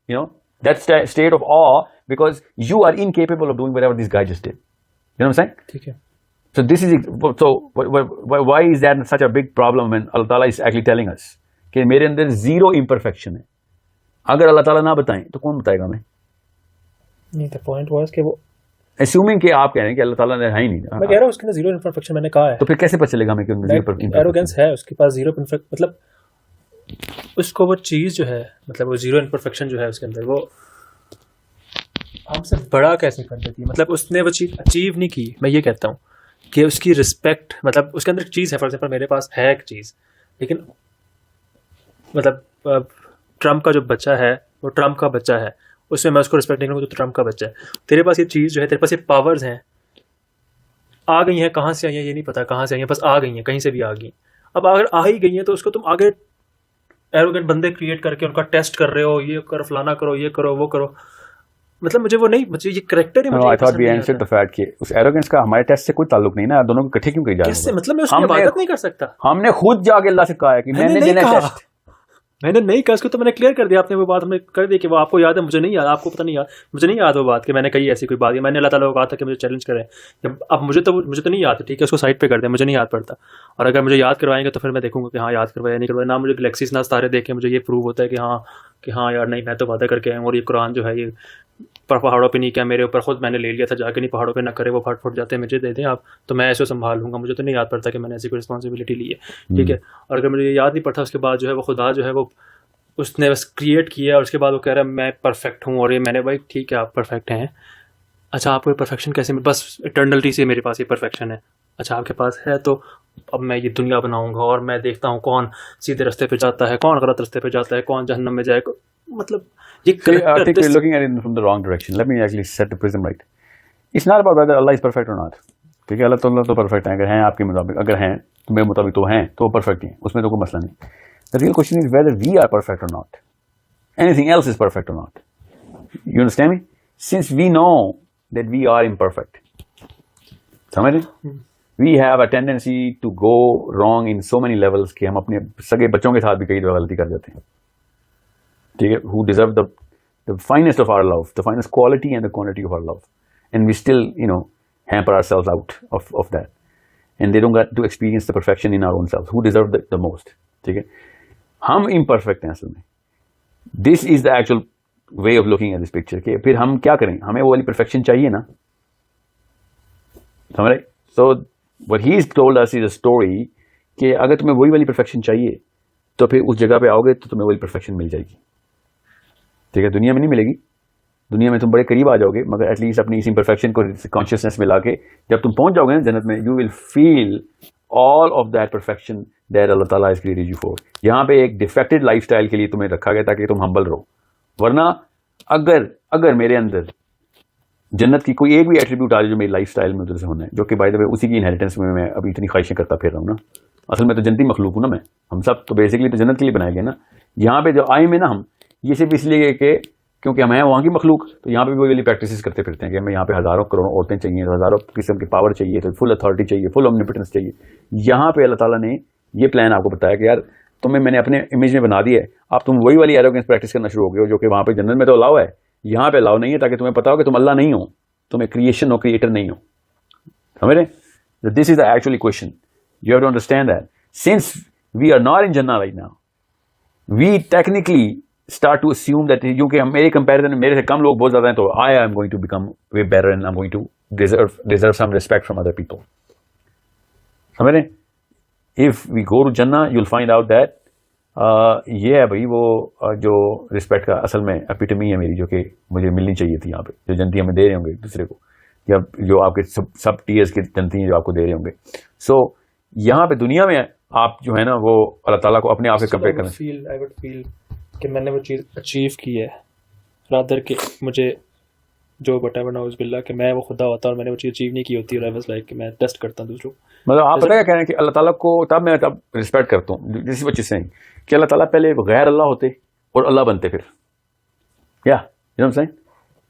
you know that state of uh, because you are incapable of doing whatever this guy just did. You know saying? ٹھیک ہے. So this is, so why is that such a big problem when Allah Ta'ala is actually telling us کہ میرے اندر zero imperfection ہے؟ اگر اللہ تعالیٰ نہ بتائیں تو کون بتائے گا ہمیں؟ نہیں, the point was کہ وہ assuming کہ آپ کہہ رہے ہیں کہ اللہ تعالیٰ نے ہے ہی نہیں. میں کہہ رہا ہوں اس کے اندر زیرو امپرفیکشن میں نے کہا ہے, تو پھر کیسے پتہ چلے گا ہمیں کہ ایروگنس ہے اس کے پاس زیرو امپرفیکٹ, مطلب اس کو وہ چیز جو ہے, مطلب وہ زیرو امپرفیکشن جو ہے اس کے اندر, وہ ہم سے بڑا کیسے کر دیتی ہے. مطلب اس نے وہ چیز اچیو نہیں کی. میں یہ کہتا ہوں کہ اس کی رسپیکٹ, مطلب اس کے اندر ایک چیز ہے, فار ایگزامپل میرے پاس ہے ایک چیز, لیکن مطلب ٹرمپ کا جو بچہ ہے وہ ٹرمپ کا بچہ ہے, اس میں اس کو رسپیکٹ نہیں کروں تو ٹرمپ کا بچہ ہے. تیرے پاس یہ چیز جو ہے, تیرے پاس یہ پاورز ہیں, آ گئی ہیں, کہاں سے آئی ہیں یہ نہیں پتا, کہاں سے آئی ہیں, بس آ گئی ہیں, کہیں سے بھی آ گئی. اب اگر آ ہی گئی ہیں تو اس کو تم آگے ایروگنٹ بندے کریٹ کر کے ان کا ٹیسٹ کر رہے ہو, یہ کرو, فلانا کرو, یہ کرو, وہ کرو. مطلب مجھے وہ نہیں, مجھے یہ کریکٹر ہی کہ اس ایروگنس کا ہمارے ٹیسٹ سے کوئی تعلق نہیں نا, دونوں کو اکٹھے کیوں کہی جا رہی ہے؟ مطلب میں اس کی عبادت نہیں کر سکتا. ہم نے خود جا کے اللہ سے کہا ہے کہ میں نے نہیں کہا, اس کو تو میں نے کلیئر کر دیا. آپ نے وہ بات ہمیں کر دی کہ وہ آپ کو یاد ہے, مجھے نہیں یاد, آپ کو پتہ نہیں یاد, مجھے نہیں یاد وہ بات کہ میں نے کہی ایسی کوئی بات. میں نے اللہ تعالیٰ کو کہا تھا کہ مجھے چیلنج کریں. اب مجھے تو نہیں یاد ہے, ٹھیک ہے, اس کو سائڈ پہ کر دیں, مجھے نہیں یاد پڑتا. اور اگر مجھے یاد کروائیں گے تو پھر میں دیکھوں گا کہ ہاں یاد کروایا نہیں کروایا. نہ مجھے گلیکسیز نہ ستارے دیکھ کے مجھے یہ پروو ہوتا ہے کہ ہاں یار نہیں, میں تو وعدہ کر کے آیا ہوں, اور یہ قرآن جو ہے یہ پہاڑوں پہ نہیں کیا میرے اوپر, خود میں نے لے لیا تھا جا کے, نہیں پہاڑوں پہ نہ کرے, وہ پھٹ جاتے ہیں, مجھے دے دیں آپ تو میں ایسے سنبھال لوں گا. مجھے تو نہیں یاد پڑتا کہ میں نے ایسی کوئی رسپانسبلٹی لی ہے, ٹھیک ہے. اور اگر مجھے یہ یاد نہیں پڑتا, اس کے بعد جو ہے وہ خدا جو ہے وہ اس نے بس کریٹ کیا, اور اس کے بعد وہ کہہ رہا ہے میں پرفیکٹ ہوں, اور یہ میں نے, بھائی ٹھیک ہے آپ پرفیکٹ ہیں, اچھا آپ کو پرفیکشن کیسے, بس اٹرنلٹی سے میرے پاس یہ پرفیکشن ہے, اچھا آپ کے پاس ہے, تو اب میں یہ دنیا بناؤں گا اور میں دیکھتا ہوں کون سیدھے رستے پہ جاتا ہے, کون غلط رستے پہ جاتا ہے, کون جہنم میں جائے. مطلب یہ I think we're looking at it from the wrong direction. Let me actually set the prism right. It's not about whether Allah is perfect or not. ٹھیک ہے, اللہ تعالیٰ تو پرفیکٹ ہیں, اگر ہیں آپ کے مطابق, اگر ہیں تو میرے مطابق تو ہیں, تو وہ پرفیکٹ ہیں, اس میں تو کوئی مسئلہ نہیں. The real question is whether we are perfect or not. Anything else is perfect or not. You understand me? Since we know that we are imperfect, سمجھ رہے, we have a tendency to go wrong in so many levels کہ ہم اپنے سگے بچوں کے ساتھ بھی کئی دفعہ غلطی کر جاتے ہیں. ٹھیک ہے, who deserve the finest of our love, the finest quality and the quantity of our love, and we still hamper ourselves out of that, and they don't get to experience the perfection in our own selves. Who deserve the most? ٹھیک ہے, ہم imperfect ہیں اصل میں. This is the actual way of looking at this picture. کہ پھر ہم کیا کریں, ہمیں وہ والی perfection چاہیے نا, سمجھ رہے. So what he's told us is a story کہ اگر تمہیں وہی والی perfection چاہیے تو پھر اس جگہ پہ آؤ گے تو تمہیں وہی perfection مل جائے گی. ٹھیک ہے, دنیا میں نہیں ملے گی, دنیا میں تم بڑے قریب آ جاؤ گے, مگر ایٹ لیسٹ اپنی اس امپرفیکشن کو کانشیسنیس میں لا کے جب تم پہنچ جاؤ گے نا جنت میں, you will feel all of that perfection that اللہ تعالیٰ از کریٹڈ یو فور. یہاں پہ ایک ڈیفیکٹڈ لائف اسٹائل کے لیے تمہیں رکھا گیا تاکہ تم ہمبل رہو. ورنہ اگر میرے اندر جنت کی کوئی ایک بھی ایٹریبیوٹ آ جائے جو میری لائف اسٹائل میں ادھر سے ہونا ہے, جو کہ بائی دا وے اسی کی انہیریٹنس میں ابھی اتنی خواہشیں کرتا پھر رہا ہوں نا, اصل میں تو جنتی مخلوق ہوں نا میں, ہم سب تو بیسکلی تو جنت کے لیے بنائے گئے نا. یہاں پہ جو آئے میں نا ہم, یہ صرف اس لیے کہ کیونکہ ہم ہیں وہاں کی مخلوق, تو یہاں پہ بھی وہی پریکٹسز کرتے پھرتے ہیں کہ ہمیں یہاں پہ ہزاروں کروڑوں عورتیں چاہیے, ہزاروں قسم کی پاور چاہیے, تو فل اتھارٹی چاہیے, فل اومنیپوٹنس چاہیے. یہاں پہ اللہ تعالیٰ نے یہ پلان آپ کو بتایا کہ یار تمہیں میں نے اپنے امیج میں بنا دیا ہے, اب تم وہی والی ایروگنس پریکٹس کرنا شروع ہو گئے ہو جو کہ وہاں پہ جنت میں تو الاؤ ہے, یہاں پہ الاؤ نہیں ہے, تاکہ تمہیں پتا ہو کہ تم اللہ نہیں ہو, تم ایک کریشن ہو, کریٹر نہیں ہو. سمجھ رہے, this is the actually question. You have to understand that sense we are not in جنہ right now, we technically start to assume that کیونکہ میرے کمپیریزن میں میرے سے کم لوگ بہت زیادہ ہیں, تو I am going to become way better and I'm going to deserve some respect from other people. سمجھ رہے, if we go to Jannah you'll find out that یہ ہے بھائی وہ جو رسپیکٹ کا اصل میں اپیٹمی ہے میری, جو کہ مجھے ملنی چاہیے تھی یہاں پہ, جو جنتی ہمیں دے رہے ہوں گے ایک دوسرے کو, یا جو آپ کے سب ٹیئرز کے جنتی ہیں جو آپ کو دے رہے ہوں گے. سو یہاں پہ دنیا میں آپ جو ہے نا وہ اللہ تعالیٰ کو اپنے آپ سے کمپیئر کرنا. I would feel کہ میں نے وہ چیز اچیو کی ہے رادر کہ مجھے جو بٹ ایور ناؤز باللہ کہ میں وہ خدا ہوتا اور میں نے وہ چیز اچیو نہیں کی ہوتی, اور I was like کہ میں ٹیسٹ کرتا ہوں دوسروں. مطلب آپ پتہ کیا کہہ رہے ہیں کہ اللہ تعالیٰ کو تب میں رسپیکٹ کرتا ہوں جس وجہ سے کہ اللہ تعالیٰ پہلے غیر اللہ ہوتے اور اللہ بنتے پھر کیا صحیح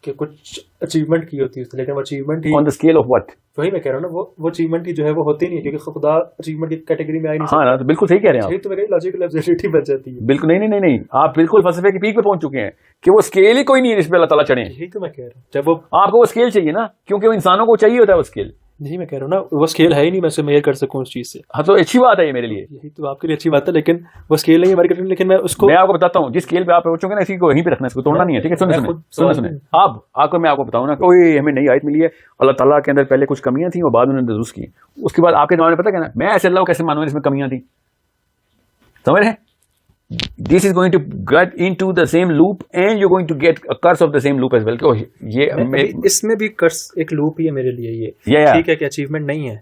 کہ کچھ اچیومنٹ کی ہوتی ہے, لیکن وہ achievement on the scale of what, وہی میں کہہ رہا ہوں نا, وہ اچیومنٹ ہی جو ہے وہ ہوتی نہیں ہے کیونکہ خدا اچیومنٹ کی کیٹیگری میں آئی نہیں. ہاں بالکل صحیح کہہ رہے ہیں آپ, تو میں کہیں لاجیکل ایبسولوٹی بن جاتی ہے. بالکل نہیں آپ بالکل فلسفے کی پیک پہ پہنچ چکے ہیں کہ وہ اسکیل ہی کوئی نہیں ہے جس پہ اللہ تعالیٰ چڑھے. یہی تو میں کہہ رہا ہوں, جب وہ آپ کو وہ اسکیل چاہیے نا, کیونکہ وہ انسانوں کو چاہیے ہوتا ہے وہ اسکیل. یہی میں کہہ رہا ہوں نا, وہ اسکیل ہے ہی نہیں میں اسے میئر کر سکوں اس چیز سے. ہاں تو اچھی بات ہے یہ میرے لیے, یہی تو آپ کے لیے اچھی بات ہے, لیکن وہ اسکیل نہیں ہے ہماری کنٹری. لیکن میں اس کو آپ کو بتاتا ہوں جس اسکیل پہ آپ پہنچو گے نا اسی کو وہیں پہ رکھنا ہے, اس کو توڑنا نہیں ہے. ٹھیک ہے, سنیں اب آپ کو میں آپ کو بتاؤں نا کوئی ہمیں نئی آیت ملی ہے, اللہ تعالیٰ کے اندر پہلے کچھ کمیاں تھیں اور بعد میں درست کی, اس کے بعد آپ کے زمانے میں پتہ کیا نا, میں ایسے اللہ کو کیسے مانوں جس میں کمیاں تھیں, سمجھ رہے ہیں. This is going to get into the same loop and you're going to get a curse of the same loop as well. یہ اس میں بھی کرس ایک لوپ ہی ہے میرے لیے. یہ ٹھیک ہے کہ اچیومنٹ نہیں ہے,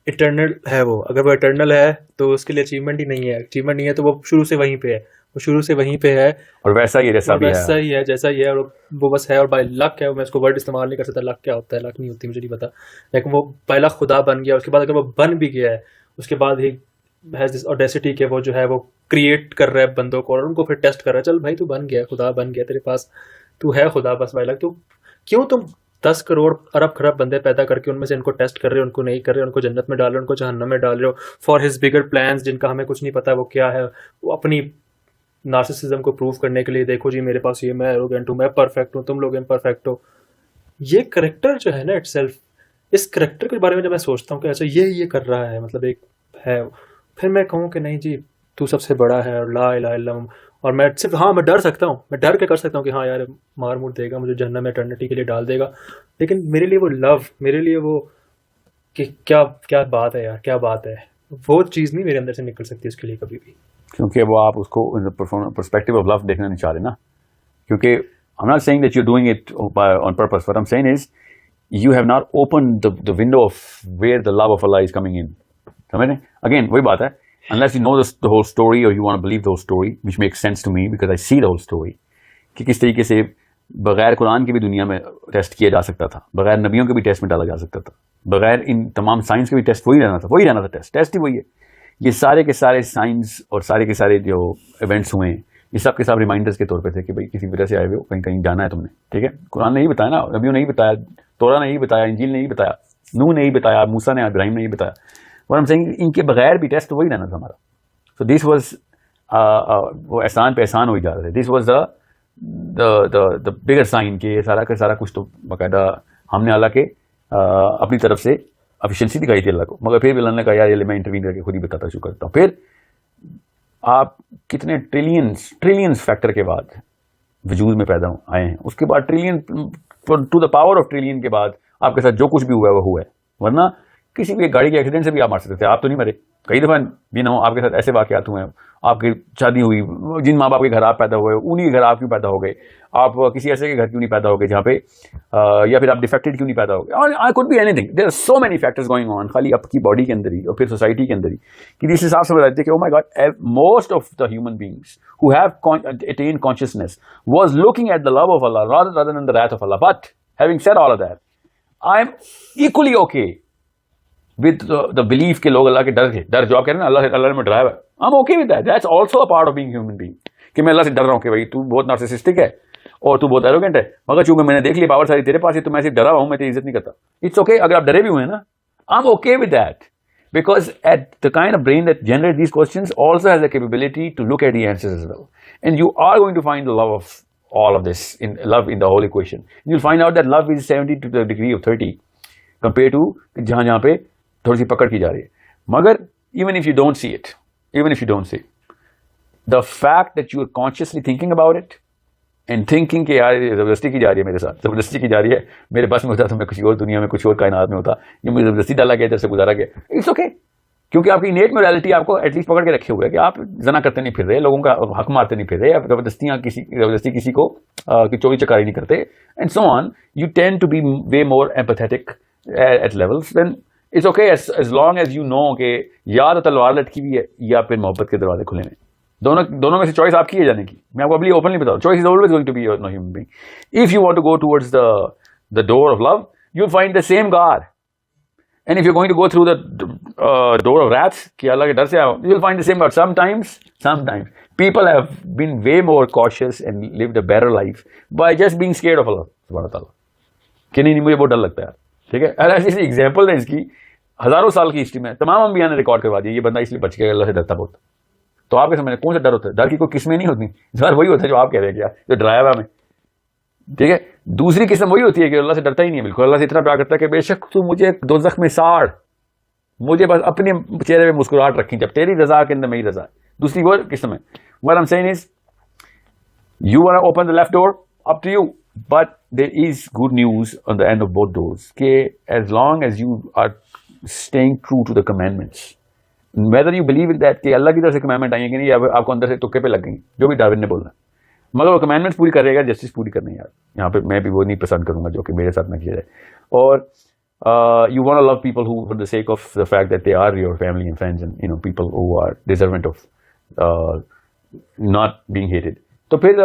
اٹرنل ہے وہ. اگر وہ اٹرنل ہے تو اس کے لیے اچیومنٹ ہی نہیں ہے. اچیومنٹ نہیں ہے تو وہ شروع سے وہیں پہ ہے, وہ شروع سے وہیں پہ ہے اور ویسا ہی جیسا بھی ہے, ویسا ہی ہے جیسا ہی ہے, اور وہ بس ہے. اور بائی لک ہے, میں اس کو ورڈ استعمال نہیں کر سکتا لک کیا ہوتا ہے, لک نہیں ہوتی مجھے نہیں پتا, لیکن وہ پہلا خدا بن گیا. اس کے بعد اگر وہ بن بھی گیا ہے, اس کے بعد ہی ہیز دس اوڈیسٹی کہ وہ جو ہے وہ کریٹ کر رہا ہے بندوں کو اور ان کو پھر ٹیسٹ کر رہا ہے. چل بھائی تو بن گیا, خدا بن گیا تیرے پاس, تو ہے خدا بس بھائی لگ. تو کیوں تم 10 کروڑ ارب خراب بندے پیدا کر کے ان میں سے ان کو ٹیسٹ کر رہے ہو, ان کو نہیں کر رہے, ان کو جنت میں ڈال رہے ہو, ان کو جہنم میں ڈال رہے ہو فار ہز بگر پلانس جن کا ہمیں کچھ نہیں پتا وہ کیا ہے. وہ اپنی نارسسزم کو پروف کرنے کے لیے, دیکھو جی میرے پاس یہ, میں ایروگینٹ ہوں, میں پرفیکٹ ہوں, تم لوگ امپرفیکٹ ہو. یہ کریکٹر جو ہے نا اٹ سیلف, اس کریکٹر کے بارے میں جب میں سوچتا ہوں کہ اچھا یہ کر رہا ہے, مطلب ایک ہے, پھر میں کہوں کہ نہیں جی تو سب سے بڑا ہے اور لا الہ الا اللہ, اور میں صرف ہاں میں ڈر سکتا ہوں, میں ڈر کے کر سکتا ہوں کہ ہاں یار مار مور دے گا مجھے جہنم میں اٹرنیٹی کے لیے ڈال دے گا, لیکن میرے لیے وہ لو, میرے لیے وہ کہ کیا بات ہے یار, کیا بات ہے, وہ چیز نہیں میرے اندر سے نکل سکتی اس کے لیے کبھی بھی. کیونکہ وہ آپ اس کو پرسپیکٹو آف لو دیکھنا نہیں چاہ رہے نا, کیونکہ I'm not saying that you're doing it on purpose. What I'm saying is you have not opened the window of where the love of Allah is coming in. سمجھ رہے ہیں, اگین وہی بات ہے, unless you know the whole story or you want to believe the whole story, which makes sense to me because I see the whole story, کہ کس طریقے سے بغیر قرآن کے بھی دنیا میں ٹیسٹ کیا جا سکتا تھا, بغیر نبیوں کے بھی ٹیسٹ میں ڈالا جا سکتا تھا, بغیر ان تمام سائنس کے بھی ٹیسٹ وہی رہنا تھا, ٹیسٹ ہی وہی ہے. یہ سارے کے سارے سائنس اور سارے کے سارے جو ایونٹس ہوئے ہیں یہ سب کے سب ریمائنڈرز کے طور پہ تھے کہ بھائی کسی وجہ سے آئے ہوئے ہو, کہیں جانا ہے تم نے. ٹھیک ہے, قرآن نے نہیں بتایا نا, نبیوں نے نہیں بتایا, تورا نے نہیں بتایا, انجیل نے نہیں بتایا, نوح نے نہیں بتایا, موسیٰ نے ابراہیم نے نہیں بتایا. اور ہم سینگ ان کے بغیر بھی ٹیسٹ وہی رہنا تھا ہمارا. سو دس واز وہ احسان پہ احسان ہوئی جا رہا تھا. This was the bigger sign کہ یہ سارا کا سارا کچھ تو باقاعدہ ہم نے اللہ کے اپنی طرف سے افیشینسی دکھائی تھی اللہ کو, مگر پھر بھی اللہ نے کہا یار یہ میں انٹروین کر کے خود ہی بتاتا شروع کرتا ہوں. پھر آپ کتنے ٹریلینز فیکٹر کے بعد وجود میں پیدا آئے ہیں, اس کے بعد trillion to the power of trillion کے بعد آپ کے ساتھ جو کچھ بھی ہوا ہے وہ ہوا ہے. ورنہ کسی بھی گاڑی کے ایکسیڈنٹ سے بھی آپ مار سکتے تھے, آپ تو نہیں مرے. کئی دفعہ بھی نہ ہو آپ کے ساتھ ایسے واقعات ہوئے ہیں, آپ کی شادی ہوئی, جن ماں باپ کے گھر آپ پیدا ہوئے انہیں کے گھر آپ کیوں پیدا ہو گئے, آپ کسی ایسے کے گھر کیوں نہیں پیدا ہو گئے جہاں پہ, یا پھر آپ ڈیفیکٹڈ کیوں نہیں پیدا ہو گئے. I could be anything, there are so many factors going on, خالی آپ کی باڈی کے اندر ہی اور پھر سوسائٹی کے اندر ہی, کہ اس حساب سے بتاتے کہ oh my God most of the human beings who have attained consciousness was looking at the love of Allah rather than the wrath of Allah. But having said all of that, I am equally okay with the belief کہ لوگ اللہ کے ڈر جو آپ کہہ رہے ہیں نا, اللہ نے میں ڈرایا ہے, I'm okay with that. That's also a part of being human being. کہ میں اللہ سے ڈر رہا ہوں کہ بھائی تو بہت نارسسسٹک ہے اور تو بہت ایروگینٹ ہے, مگر چونکہ میں نے دیکھ لی پاور ساری تیرے پاس ہے تو میں صرف ڈرا ہوا ہوں, میں تیری عزت نہیں کرتا. It's okay اگر آپ ڈرے بھی ہوئے ہیں نا, I'm okay with that. Because at the kind of brain that generates these questions also has the capability to look at the answers as well. And you are going to find the love of all of this, love in the whole equation. You'll find out that love is 70 to the degree of 30 compared to جہاں پہ تھوڑی سی پکڑ کی جا رہی ہے. مگر even if you don't see it, the fact that you are consciously thinking about it and thinking کہ یار زبردستی کی جا رہی ہے میرے ساتھ, زبردستی کی جا رہی ہے, میرے پاس میں ہوتا تو میں کسی اور دنیا میں کچھ اور کائنات میں ہوتا, یہ مجھے زبردستی ڈالا گیا, ادھر سے گزارا گیا, اٹس اوکے. کیونکہ آپ کی نیٹ مورالٹی آپ کو ایٹ لیسٹ پکڑ کے رکھے ہوئے ہے کہ آپ زنا کرتے نہیں پھر رہے, لوگوں کا حق مارتے نہیں پھر رہے, آپ زبردستی کسی کو چوری چکاری نہیں کرتے, and so on. You tend to be way more empathetic at levels. Then it's okay as long as you know کہ یا تو تلوار لٹکی ہوئی ہے یا پھر محبت کے دروازے کھلے ہیں. دونوں میں سے چوائس آپ کی ہے جانے کی. میں آپ کو ابھی اوپنلی بتاؤں, choice is always going to be no human being. If you want to go towards the door of love, you'll find the same God. And if you're going to go through the door of wrath, کہ اللہ کے ڈر سے آؤ, you'll find the same God. Sometimes people have been way more cautious and lived a better life by just being scared of Allah subhanahu wa ta'ala. کہ نہیں مجھے بہت ڈر لگتا ہے, ٹھیک ہے. ایسی ایگزامپل ہے اس کی, ہزاروں سال کی ہسٹری میں تمام انبیاء نے ریکارڈ کروا دیا یہ بندہ اس لیے بچ گیا اللہ سے ڈرتا بہت. تو آپ کے سامنے کون سا ڈر ہوتا ہے؟ ڈر کی کوئی قسمیں نہیں ہوتی, ڈر وہی ہوتا ہے جو آپ کہہ رہے ہیں کیا, جو ڈرایا ہوا ہمیں, ٹھیک ہے. دوسری قسم وہی ہوتی ہے کہ اللہ سے ڈرتا ہی نہیں ہے بالکل, اللہ سے اتنا پیار کرتا ہے کہ بے شک تو مجھے دوزخ میں ساڑ, مجھے بس اپنے چہرے پہ مسکراہٹ رکھی جب تیری رضا کے اندر میری رضا ہے. دوسری وہ قسم ہے. What I'm saying is, you want to open the left door, up to you, but there is good news on the end of both doors کہ as long as you are staying true to the commandments, whether you believe in that کہ اللہ کی طرف سے commandment آئی ہیں کہ نہیں, آپ کو اندر سے تکے پہ لگ گئی جو بھی ڈاروین نے بولنا ہے, مگر وہ کمانڈمنٹس پوری کرے گا, جسٹس پوری کرنی ہے. یہاں پہ میں بھی وہ نہیں پسند کروں گا جو کہ میرے ساتھ نہ کیا جائے. اور you want to love people who for the sake of the fact that they are your family and friends and you know people who are deserving of not being hated. تو پھر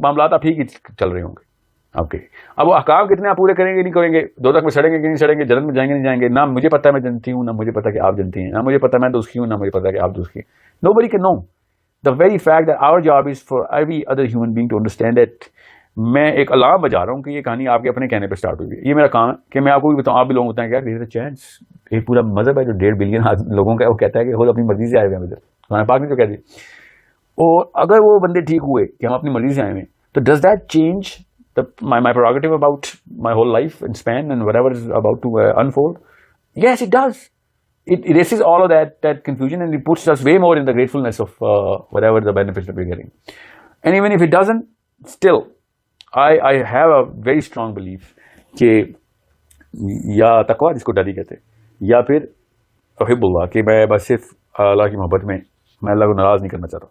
معاملات آپ ٹھیک ہی چل رہے ہوں گے آپ کے. اب وہ احکام کتنے آپ پورے کریں گے نہیں کریں گے, دوزخ میں سڑیں گے کہ نہیں سڑیں گے, جنت میں جائیں گے نہیں جائیں گے, نہ مجھے پتا ہے میں جنتی ہوں, نہ مجھے پتا کہ آپ جنتی ہیں, نہ مجھے پتا میں دوستی ہوں, نہ مجھے پتا کہ آپ دوستی ہیں. Nobody can know. The very fact that our job is for every other human being to understand that میں ایک الارم بجا رہا ہوں کہ یہ کہانی آپ کے اپنے کہنے پہ اسٹارٹ ہوئی ہے. یہ میرا کام ہے کہ میں آپ کو بھی بتاؤں, آپ بھی لوگوں کو بتائیں کہ یار چانس ایک پورا مذہب ہے جو 1.5 بلین لوگوں کا, وہ کہتا ہے کہ خود اپنی مرضی سے آئے ہوئے ہیں ادھر. قرآن پاک نے جو کہہ دی, اور اگر وہ بندے ٹھیک ہوئے کہ ہم اپنی مرضی سے آئے ہوئے, تو does that change my prerogative about my whole life and span and whatever is about to unfold? Yes, it does. It erases all of that confusion and it puts us way more in the gratefulness of whatever the benefits that we're getting. And even if it doesn't, still, I have a very strong belief کہ یا تقویٰ جس کو ڈر ہی کہتے ہیں, یا پھر احب اللہ کہ میں بس صرف اللہ کی محبت میں اللہ کو ناراض نہیں کرنا چاہتا.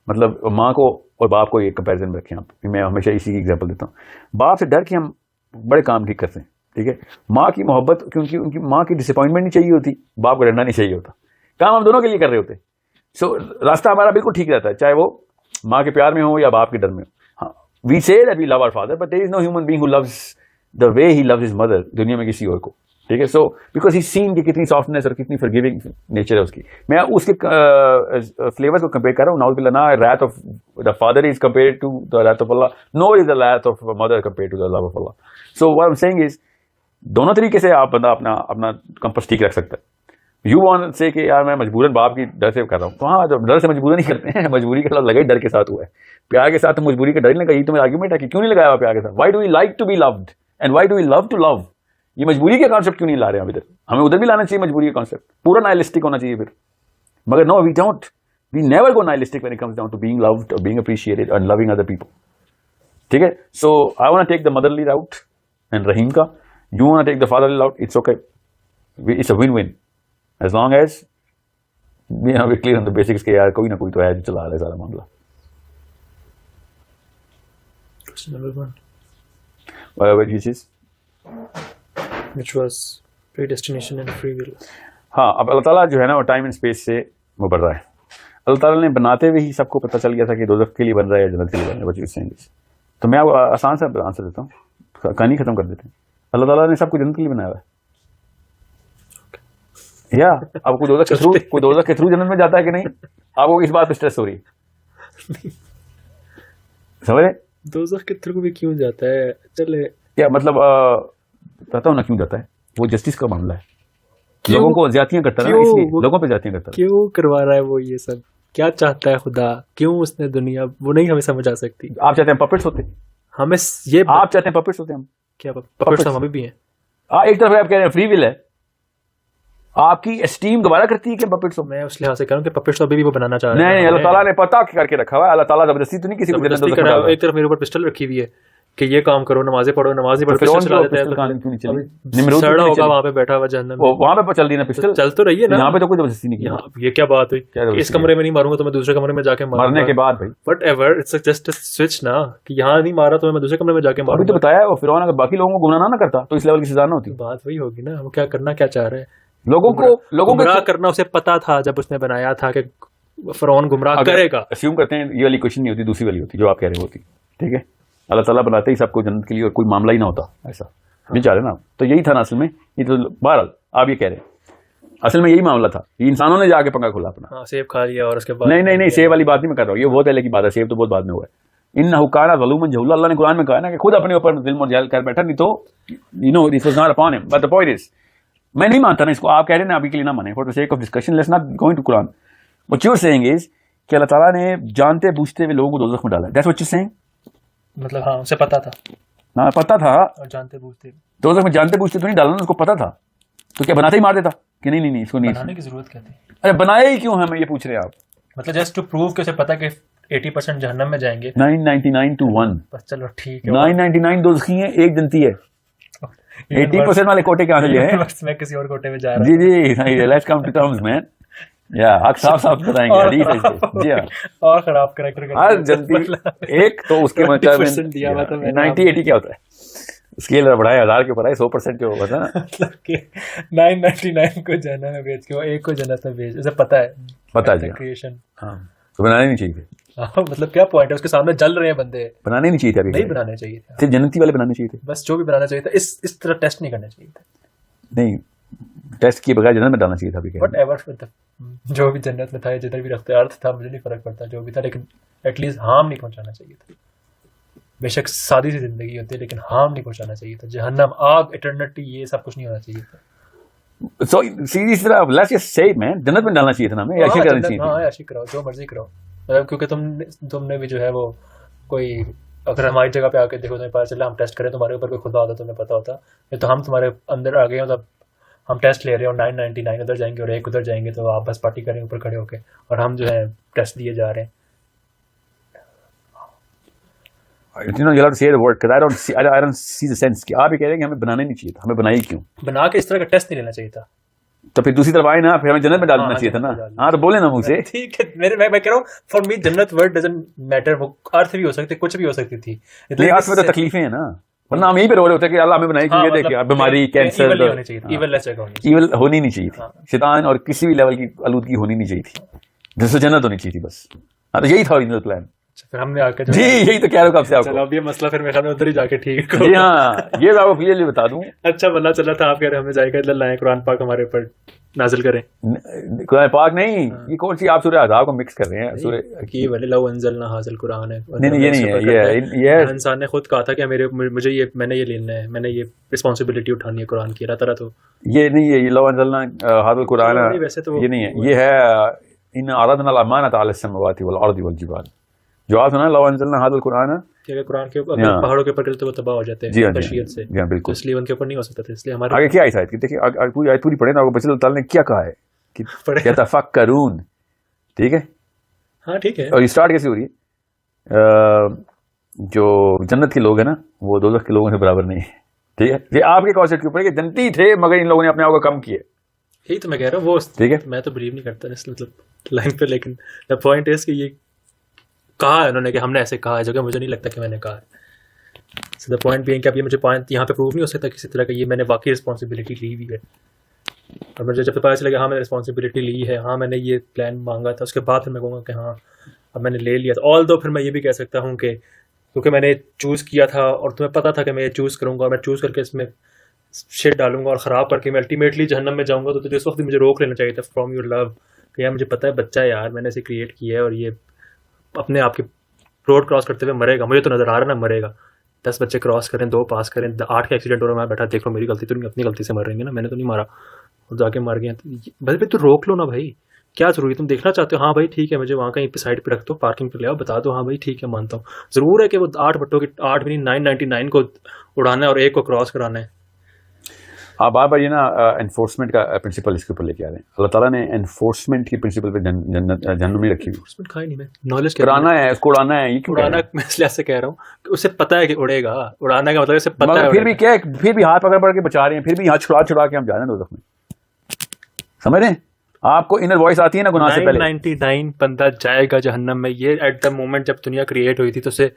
مطلب ماں کو اور باپ کو ایک کمپیریزن میں رکھیں آپ. میں ہمیشہ اسی کی ایگزامپل دیتا ہوں. باپ سے ڈر کے ہم بڑے کام ٹھیک کرتے ہیں, ٹھیک ہے. ماں کی محبت, کیونکہ ان کی ماں کی ڈسپوائنٹمنٹ نہیں چاہیے ہوتی, باپ کو ڈرنا نہیں چاہیے ہوتا. کام ہم دونوں کے لیے کر رہے ہوتے. سو راستہ ہمارا بالکل ٹھیک رہتا ہے, چاہے وہ ماں کے پیار میں ہو یا باپ کے ڈر میں ہو. ہاں, we say that we love our father, but there is no human being who loves the way he loves his mother دنیا میں کسی اور کو, ٹھیک ہے. سو بیکاز ہی سین کہ کتنی سافٹنیس اور کتنی فرگیونگ نیچر ہے اس کی. میں اس کے فلیور کو کمپیئر کر رہا ہوں. ناؤز باللہ, wrath of the father is compared to the wrath of Allah, nor is the wrath of a mother compared to the love of Allah. So what I'm saying is, دونوں طریقے سے آپ بندہ اپنا کمپس ٹھیک رکھ سکتا ہے. یو وانٹ سے کہ یار میں مجبوراً باپ کی ڈر سے کر رہا ہوں, تو ہاں جب ڈر سے مجبوراً نہیں کرتے ہیں, مجبوری کا لفظ لگا ڈر کے ساتھ ہوا ہے. پیار کے ساتھ مجبوری کا ڈر نہیں لگا, یہ تو میرا آرگیومنٹ ہے کہ کیوں نہیں لگایا ہوا پیار کے ساتھ. Why do we like to be loved and why do we love to love. یہ مجبوری کے کانسیپٹ کیوں نہیں لا رہے ہیں ادھر, ہمیں ادھر بھی لانا چاہیے مجبوری کا کانسیپٹ, پورا نائلسٹک ہونا چاہیے پھر. مگر no, we don't, we never go nihilistic when it comes down to being loved اور being appreciated and loving other people, ٹھیک ہے. So I want take the motherly route and رحیم کا, you want to take the fatherly route, it's okay. It's a win-win. As long as we're clear on the basics کہ یار کوئی نہ کوئی تو ہے جو چلا رہا ہے سارا معاملہ. Question number 1. Which is? Which was predestination and free will. ہاں, اب اللہ تعالیٰ جو ہے نا وہ ٹائم اینڈ اسپیس سے مبر رہا ہے. اللہ تعالیٰ نے بناتے ہوئے ہی سب کو پتہ چل گیا تھا کہ دوزخ کے لیے بن رہا ہے یا جنت کے لیے بن رہا ہے. تو میں اب آسان سا آنسر دیتا ہوں, کہانی ختم کر دیتے ہیں. اللہ تعالیٰ نے سب کو جنت کے لیے بنایا ہوا ہے. یا اب کوئی دوزخ کے تھرو جنت میں جاتا ہے کہ نہیں, آپ کو اس بات پہ اسٹریس ہو رہی ہے, سمجھے؟ دوزخ کے تھرو بھی کیوں جاتا ہے, چلے کیا مطلب پتا ہوں نا کیوں جاتا ہے, وہ جسٹس کا معاملہ ہے. لوگوں کو زیادتیاں کرتا ہے, اس لیے لوگوں پہ زیادتیاں کرتا ہے. کیوں کروا رہا ہے وہ یہ سب, کیا چاہتا ہے خدا, کیوں اس نے دنیا, وہ نہیں ہمیں سمجھ آ سکتی. آپ چاہتے ہیں پپٹس ہوتے, ہمیں یہ آپ چاہتے ہیں پپٹس ہوتے, ہم کیا پپٹس ہم ابھی بھی ہیں. ایک طرف آپ کہہ رہے ہیں فری ول ہے, آپ کی اسٹیم دوبارہ کرتی ہے کہ پپٹس ہو. میں اس لحاظ سے کروں کہ پپٹس ابھی بھی وہ بنانا چاہ رہے ہیں. نہیں, اللہ تعالیٰ نے پتہ کر کے رکھا ہوا ہے. اللہ تعالیٰ زبردستی تو نہیں کسی کو. ایک طرف میرے اوپر پسٹل رکھی ہوئی ہے کہ یہ کام کرو, نمازیں پڑھو, نمازی پر پسٹل چلا دیتے ہیں. سڑا ہوگا وہاں پہ بیٹھا ہوا جہنم میں, وہاں پہ چل رہی نا پسٹل, چل تو رہی ہے نا. یہاں پہ تو کوئی زبردستی نہیں کی. یہ کیا بات ہوئی, اس کمرے میں نہیں ماروں گا تو میں دوسرے کمرے میں جا کے مارنے کے بعد بھائی whatever, it's just switch نا, کہ یہاں نہیں مارا تو میں دوسرے کمرے میں جا کے ماروں. تو بتایا وہ فرعون اگر باقی لوگوں کو گمراہ نہ کرتا تو اس لیول کی سزا نہ ہوتی. بات وہی ہوگی نا, وہ کیا کرنا کیا چاہ رہے ہیں لوگوں کو گمراہ کرنا اسے پتا تھا جب اس نے بنایا تھا کہ فرعون گمراہ کرے گا. اسیوم کرتے ہیں یہ والی کوشچن نہیں ہوتی, دوسری والی ہوتی جو آپ کہہ رہے ہوتی. ٹھیک ہے, اللہ تعالیٰ بناتے ہی سب کو جنت کے لیے اور کوئی معاملہ ہی نہ ہوتا ایسا, نہیں چاہ رہے نا. تو یہی تھا نا اصل میں. یہ تو بہرحال آپ یہ کہہ رہے ہیں اصل میں یہی معاملہ تھا. یہ انسانوں نے جا کے پنگا کھولا اپنا, سیب کھا لیا اور اس کے بعد نہیں سیب والی بات نہیں میں کر رہا ہوں, یہ بہت پہلے کی بات ہے. سیب تو بہت بعد میں ہوا ہے. انہ کان ظلوما جہولا, اللہ نے قرآن میں کہا نا کہ خود اپنے اوپر ظلم اور جہل کر بیٹھا, نہیں تو you know this was not upon him. But the point is, میں نہیں مانتا نا اس کو, آپ کہہ رہے ہیں نا ابھی کے لیے نہ مانیں, for the sake of discussion let's not going to قرآن. What you are saying is کہ اللہ تعالیٰ نے جانتے بوجھتے ہوئے لوگوں کو دوزخ میں ڈالا. That's what you saying. مطلب ہاں اسے پتا تھا, ہاں پتا تھا, اور جانتے بوجھتے دوزخ میں جانتے بوجھتے تو نہیں ڈالنا, اس کو پتا تھا تو کیا بناتے ہی مار دیتا کہ نہیں اس کو نہیں بنانے کی ضرورت کیا تھی. ارے بنایا ہی کیوں ہے, میں یہ پوچھ رہے ہیں آپ. مطلب جسٹ ٹو پروو کہ اسے پتا کہ 80% جہنم میں جائیں گے. 999 to 1, بس چلو ٹھیک ہے. 999 دوزخی ہیں, ایک جنتی ہے. 80% والے کوٹے کہاں سے لے ہیں؟ میں کسی اور کوٹے میں جا رہا ہوں. جی لیٹس کم ٹو ٹرمز مین. یا آپ صاف بتائیں گے حدیث ہے. جی ہاں, اور خراب کریکٹر ہر جنتی ایک تو اس کے مطلب 90-80 کیا ہوتا ہے, اسکیل بڑھائے 1000 کے اوپر ہے, 100% جو ہوتا ہے نا, مطلب کہ 999 کو جہنم میں بھیج کے وہ ایک کو جنت میں بھیج, اسے پتا ہے کریشن. ہاں تو بنانے نہیں چاہیے. مطلب کیا پوائنٹ ہے, اس کے سامنے جل رہے ہیں بندے, بنانے نہیں چاہیے تھے. نہیں بنانے چاہیے تھے, صرف جنتی والے بنانے چاہیے تھے. بس جو بھی بنانا چاہیے تھا اس طرح ٹیسٹ نہیں کرنا چاہیے تھا. نہیں ٹیسٹ کیے بغیر جنت میں ڈالنا چاہیے تھا. وٹ ایور جو بھی جنت میں تھا, جدھر بھی اختیار تھا, مجھے نہیں فرق پڑتا جو بھی تھا, لیکن ایٹ لیسٹ ہارم نہیں پہنچانا چاہیے تھا. بے شک سادی سی زندگی ہوتی ہے لیکن ہارم نہیں پہنچانا چاہیے تھا. جہنم, آگ, ایٹرنٹی, یہ سب کچھ نہیں ہونا چاہیے تھا. سو سیریس طرح لیٹس جسٹ سے میں جنت میں ڈالنا چاہیے تھا نا, ہمیں ایسے کرنا چاہیے تھا. ہاں ایسے کرو, جو مرضی کرو, مطلب کیونکہ تم نے بھی جو ہے وہ کوئی, اگر ہماری جگہ پہ آ کے دیکھو تمہیں پتا چلا ہم ٹیسٹ کریں, تمہارے اوپر کوئی خدا ہوتا تمہیں پتا ہوتا, یہ تو ہم تمہارے اندر آ گئے ہیں, تب ہم ٹیسٹ لے رہے ہیں اور 999 ادھر جائیں گے اور ایک ادھر جائیں گے, تو آپ بس پارٹی کریں اوپر کھڑے ہو کے, اور ہم جو ہے ٹیسٹ دیے جا رہے ہیں. You know, you'll have to say the word because I don't see the sense کہ آپ یہ کہہ رہے ہیں کہ ہمیں بنانا نہیں چاہیے تھا. ہمیں بنائی کیوں؟ بنا کے اس طرح کا ٹیسٹ نہیں لینا چاہیے تھا. تو پھر دوسری طرف آئے نا, پھر ہمیں جنت میں ڈال دینا چاہیے تھا نا. ہاں تو بولے نا منہ سے. ٹھیک ہے, میں کہہ رہا ہوں فار می جنت ورڈ ڈزنٹ میٹر, وہ ارتھ بھی ہو سکتی, کچھ بھی ہو سکتی تھی. لیکن ارتھ میں تو تکلیفیں ہیں نا, ورنہ ہم یہیں پہ رو رہے ہوتے کہ اللہ ہمیں بنائی کیوں. یہ دیکھیں بیماری, کینسر, ایول ہونی نہیں چاہیے تھی. شیطان اور کسی بھی لیول کی آلودگی ہونی نہیں چاہیے تھی, جس سے جنت ہونی چاہیے تھی بس. ہاں تو یہی تھا اوریجنل پلان. پھر ہم نے آ کے جی یہی تو کہہ رہا ہوں آپ سے. آپ اب یہ مسئلہ پھر میرے خیال میں ادھر ہی جا کے ٹھیک. جی ہاں, یہ آپ کو کلیئرلی بتا دوں. اچھا بنا چلا تھا, آپ کہہ رہے ہمیں جائے گا اللہ لائیں, قرآن پاک ہمارے اوپر نازل کریں. قرآن پاک نہیں, یہ کون سی آپ سورہ احزاب کو مکس کر رہے ہیں. سورہ کی ولی لو انزلنا ھذا القرآن ہے, نہیں یہ نہیں ہے. یہ انسان نے خود کہا تھا کہ مجھے یہ, میں نے یہ لینا ہے, میں نے یہ رسپانسبلٹی اٹھانی ہے قرآن کی. اللہ تعالیٰ تو یہ نہیں ہے, یہ لو انزلنا ھذا القرآن یہ نہیں ہے, یہ ہے ان عرضنا الامانۃ علی السماوات والارض والجبال. جو آپ سنا لو انزلنا ھذا القرآن, کہ قرآن کے پہاڑوں کے اوپر کرتے وہ تباہ ہو جاتے ہیں بشیت سے. جی بالکل, اس لیے ان کے اوپر نہیں ہو سکتا تھا. اس لیے ہمارے آگے کیا آیت ہے, دیکھیں پوری آیت پوری پڑھیں نا, آپ کو اللہ تعالیٰ نے کیا کہا ہے کہ یتفکرون. ٹھیک ہے, ہاں ٹھیک ہے. اور یہ اسٹارٹ کیسے ہو رہی ہے, جو جنت کے لوگ ہیں نا وہ دوزخ کے لوگوں سے برابر نہیں ہے. ٹھیک ہے, یہ آپ کے کانسیپٹ کے اوپر کہ جنتی تھے مگر ان لوگوں نے اپنے آپ کو کم کیا. یہی تو میں کہہ رہا ہوں, وہ ٹھیک ہے, میں تو بلیو نہیں کرتا اس مطلب لائن پہ, لیکن دا پوائنٹ از کہ یہ کہا ہے انہوں نے کہ ہم نے ایسے کہا ہے, جو کہ مجھے نہیں لگتا کہ میں نے کہا ہے. سو دا پوائنٹ بھی ہے کہ اب یہ مجھے پوائنٹ یہاں پہ پروو نہیں ہو سکتا کسی طرح کا یہ میں نے واقعی رسپانسبلٹی لی ہوئی ہے. اور مجھے جب پتا چلے کہ ہاں میں نے رسپانسبلٹی لی ہے, ہاں میں نے یہ پلان مانگا تھا, اس کے بعد پھر میں کہوں گا کہ ہاں اب میں نے لے لیا تھا. آل دو پھر میں یہ بھی کہہ سکتا ہوں کہ کیونکہ میں نے چوز کیا تھا اور تمہیں پتا تھا کہ میں یہ چوز کروں گا, اور میں چوز کر کے اس میں شیٹ ڈالوں گا اور خراب کر کے میں الٹیمیٹلی جہنم میں جاؤں گا, تو تجھے اس وقت مجھے روک لینا چاہیے تھا فرام یور لو کہ یار مجھے پتا ہے بچہ ہے یار, میں نے اسے کریٹ کیا ہے اور یہ اپنے آپ کے روڈ کراس کرتے ہوئے مرے گا, مجھے تو نظر آ رہا نا مرے گا. 10 بچے کراس کریں, 2 پاس کریں, 8 کا ایکسیڈنٹ ہو رہا ہے, میں بیٹھا دیکھ لو میری غلطی تو نہیں, اپنی غلطی سے مر رہے ہیں نا, میں نے تو نہیں مارا اور جا کے مار گیا. بھائی تو روک لو نا بھائی, کیا ضروری, تم دیکھنا چاہتے ہو, ہاں بھائی ٹھیک ہے مجھے وہاں کہیں سائڈ پہ رکھ دو, پارکنگ پہ لے آؤ, بتا دو ہاں بھائی ٹھیک ہے مانتا ہوں. ضرور ہے کہ وہ 8 بٹوں کی 8 بھی نہیں 999 کو اڑانا ہے اور ایک کو کراس کرانا ہے. آپ بار بار یہ نا انفورسمنٹ کا پرنسپل اس کے اوپر لے کے آ رہے ہیں. اللہ تعالیٰ نے انفورسمنٹ کی پرنسپل پہ جہنم نہیں رکھی ہوئی. کھائی نہیں, میں نالج کرانا ہے, اس کو اڑانا ہے. یہ کیوں اڑانا میں اس لحاظ سے کہہ رہا ہوں کہ اسے پتا ہے کہ اڑے گا, اڑانا کا مطلب اسے پتا ہے. پھر بھی کیا, پھر بھی ہاتھ پکڑ پکڑ کے بچا رہے ہیں, پھر بھی ہاتھ چھڑا کے ہم جا رہے ہیں دوزخ میں. سمجھ رہے ہیں, آپ کو انر وائس آتی ہے نا گناہ سے پہلے. 99 بندہ جائے گا جہنم میں. یہ ایٹ دا مومنٹ جب دنیا کریٹ ہوئی تھی تو اسے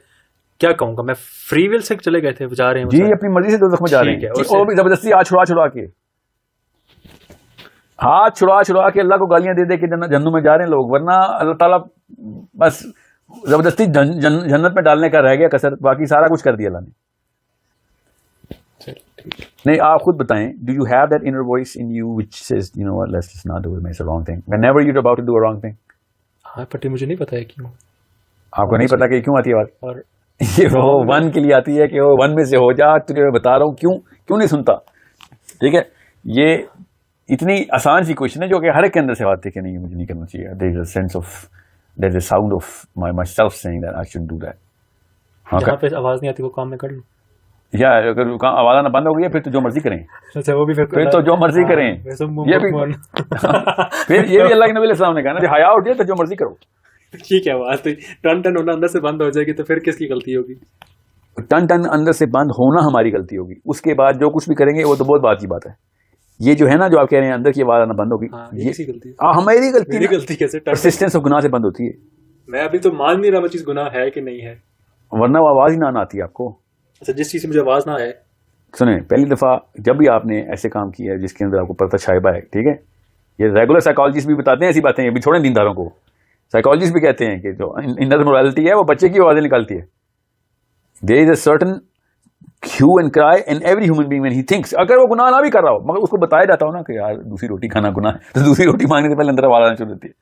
کیا کہوں گا میں, فری ول سے چلے گئے تھے, جا رہے ہیں جی اپنی مرضی سے دوزخ میں جا رہے ہیں, اور بھی زبردستی ہاتھ چھڑا کے. ہاتھ چھڑا کے اللہ کو گالیاں دے دے کے جہنم میں جا رہے ہیں لوگ, ورنہ اللہ تعالیٰ بس زبردستی جنت میں ڈالنے کا رہ گیا کسر, باقی سارا کچھ کر دیا اللہ نے. نہیں, آپ خود بتائیں, do you have that inner voice in you which says you know let's just not do it, it's a wrong thing whenever you're about to do a wrong thing. ہاں پٹی مجھے نہیں پتا ہے کیوں, آپ کو نہیں پتا کہ کیوں آتی ہے بات, اور یہ وہ ون کے لیے آتی ہے کہ وہ ون میں سے ہو جا, تجھے میں بتا رہا ہوں کیوں نہیں سنتا. ٹھیک ہے, یہ اتنی آسان سی کوشچن ہے جو کہ ہر ایک کے اندر سے بات ہے کہ نہیں مجھے نہیں کرنا چاہیے. there is a sense of there is a sound of myself saying that I shouldn't do that. جہاں پہ آواز نہیں آتی وہ کام میں کر لوں, یا اگر آواز آنا بند ہو گئی پھر تو جو مرضی کریں, وہ بھی پھر تو جو مرضی کریں. یہ بھی پھر یہ بھی اللہ کے نبی علیہ السلام نے کہا نا, حیا اٹھے تو جو مرضی کرو. ٹھیک ہے, بات ٹن ہونا اندر سے بند ہو جائے گی تو پھر کس کی غلطی ہوگی؟ ٹن اندر سے بند ہونا ہماری غلطی ہوگی, اس کے بعد جو کچھ بھی کریں گے وہ تو بہت بات کی بات ہے. یہ جو ہے نا جو آپ کہہ رہے ہیں اندر کی آواز آنا بند ہوگی, یہ غلطی ہماری غلطی. میری غلطی کیسے؟ پرسسٹنس آف گناہ سے بند ہوتی ہے. میں ابھی تو مان نہیں رہا وہ چیز گناہ ہے کہ نہیں ہے, ورنہ وہ آواز ہی نہ آتی ہے آپ کو. اچھا, جس چیز سے مجھے آواز نہ آئے. سنیں, پہلی دفعہ جب بھی آپ نے ایسے کام کیا ہے جس کے اندر آپ کو پتہ شائبہ ہے, ٹھیک ہے, یہ ریگولر سائیکالوجسٹ بھی بتاتے ہیں ایسی باتیں, یہ بھی چھوڑیں دینداروں کو. سائیکالوجسٹ بھی کہتے ہیں کہ جو انر مورالٹی ہے وہ بچے کی آوازیں نکالتی ہے. دیر is a certain have and کرائی in every human being when he thinks, اگر وہ گناہ نہ بھی کر رہا ہو مگر اس کو بتایا جاتا ہو نا کہ یار دوسری روٹی کھانا گناہ ہے, تو دوسری روٹی مانگنے سے پہلے اندر آواز آنا شروع ہوتی ہے.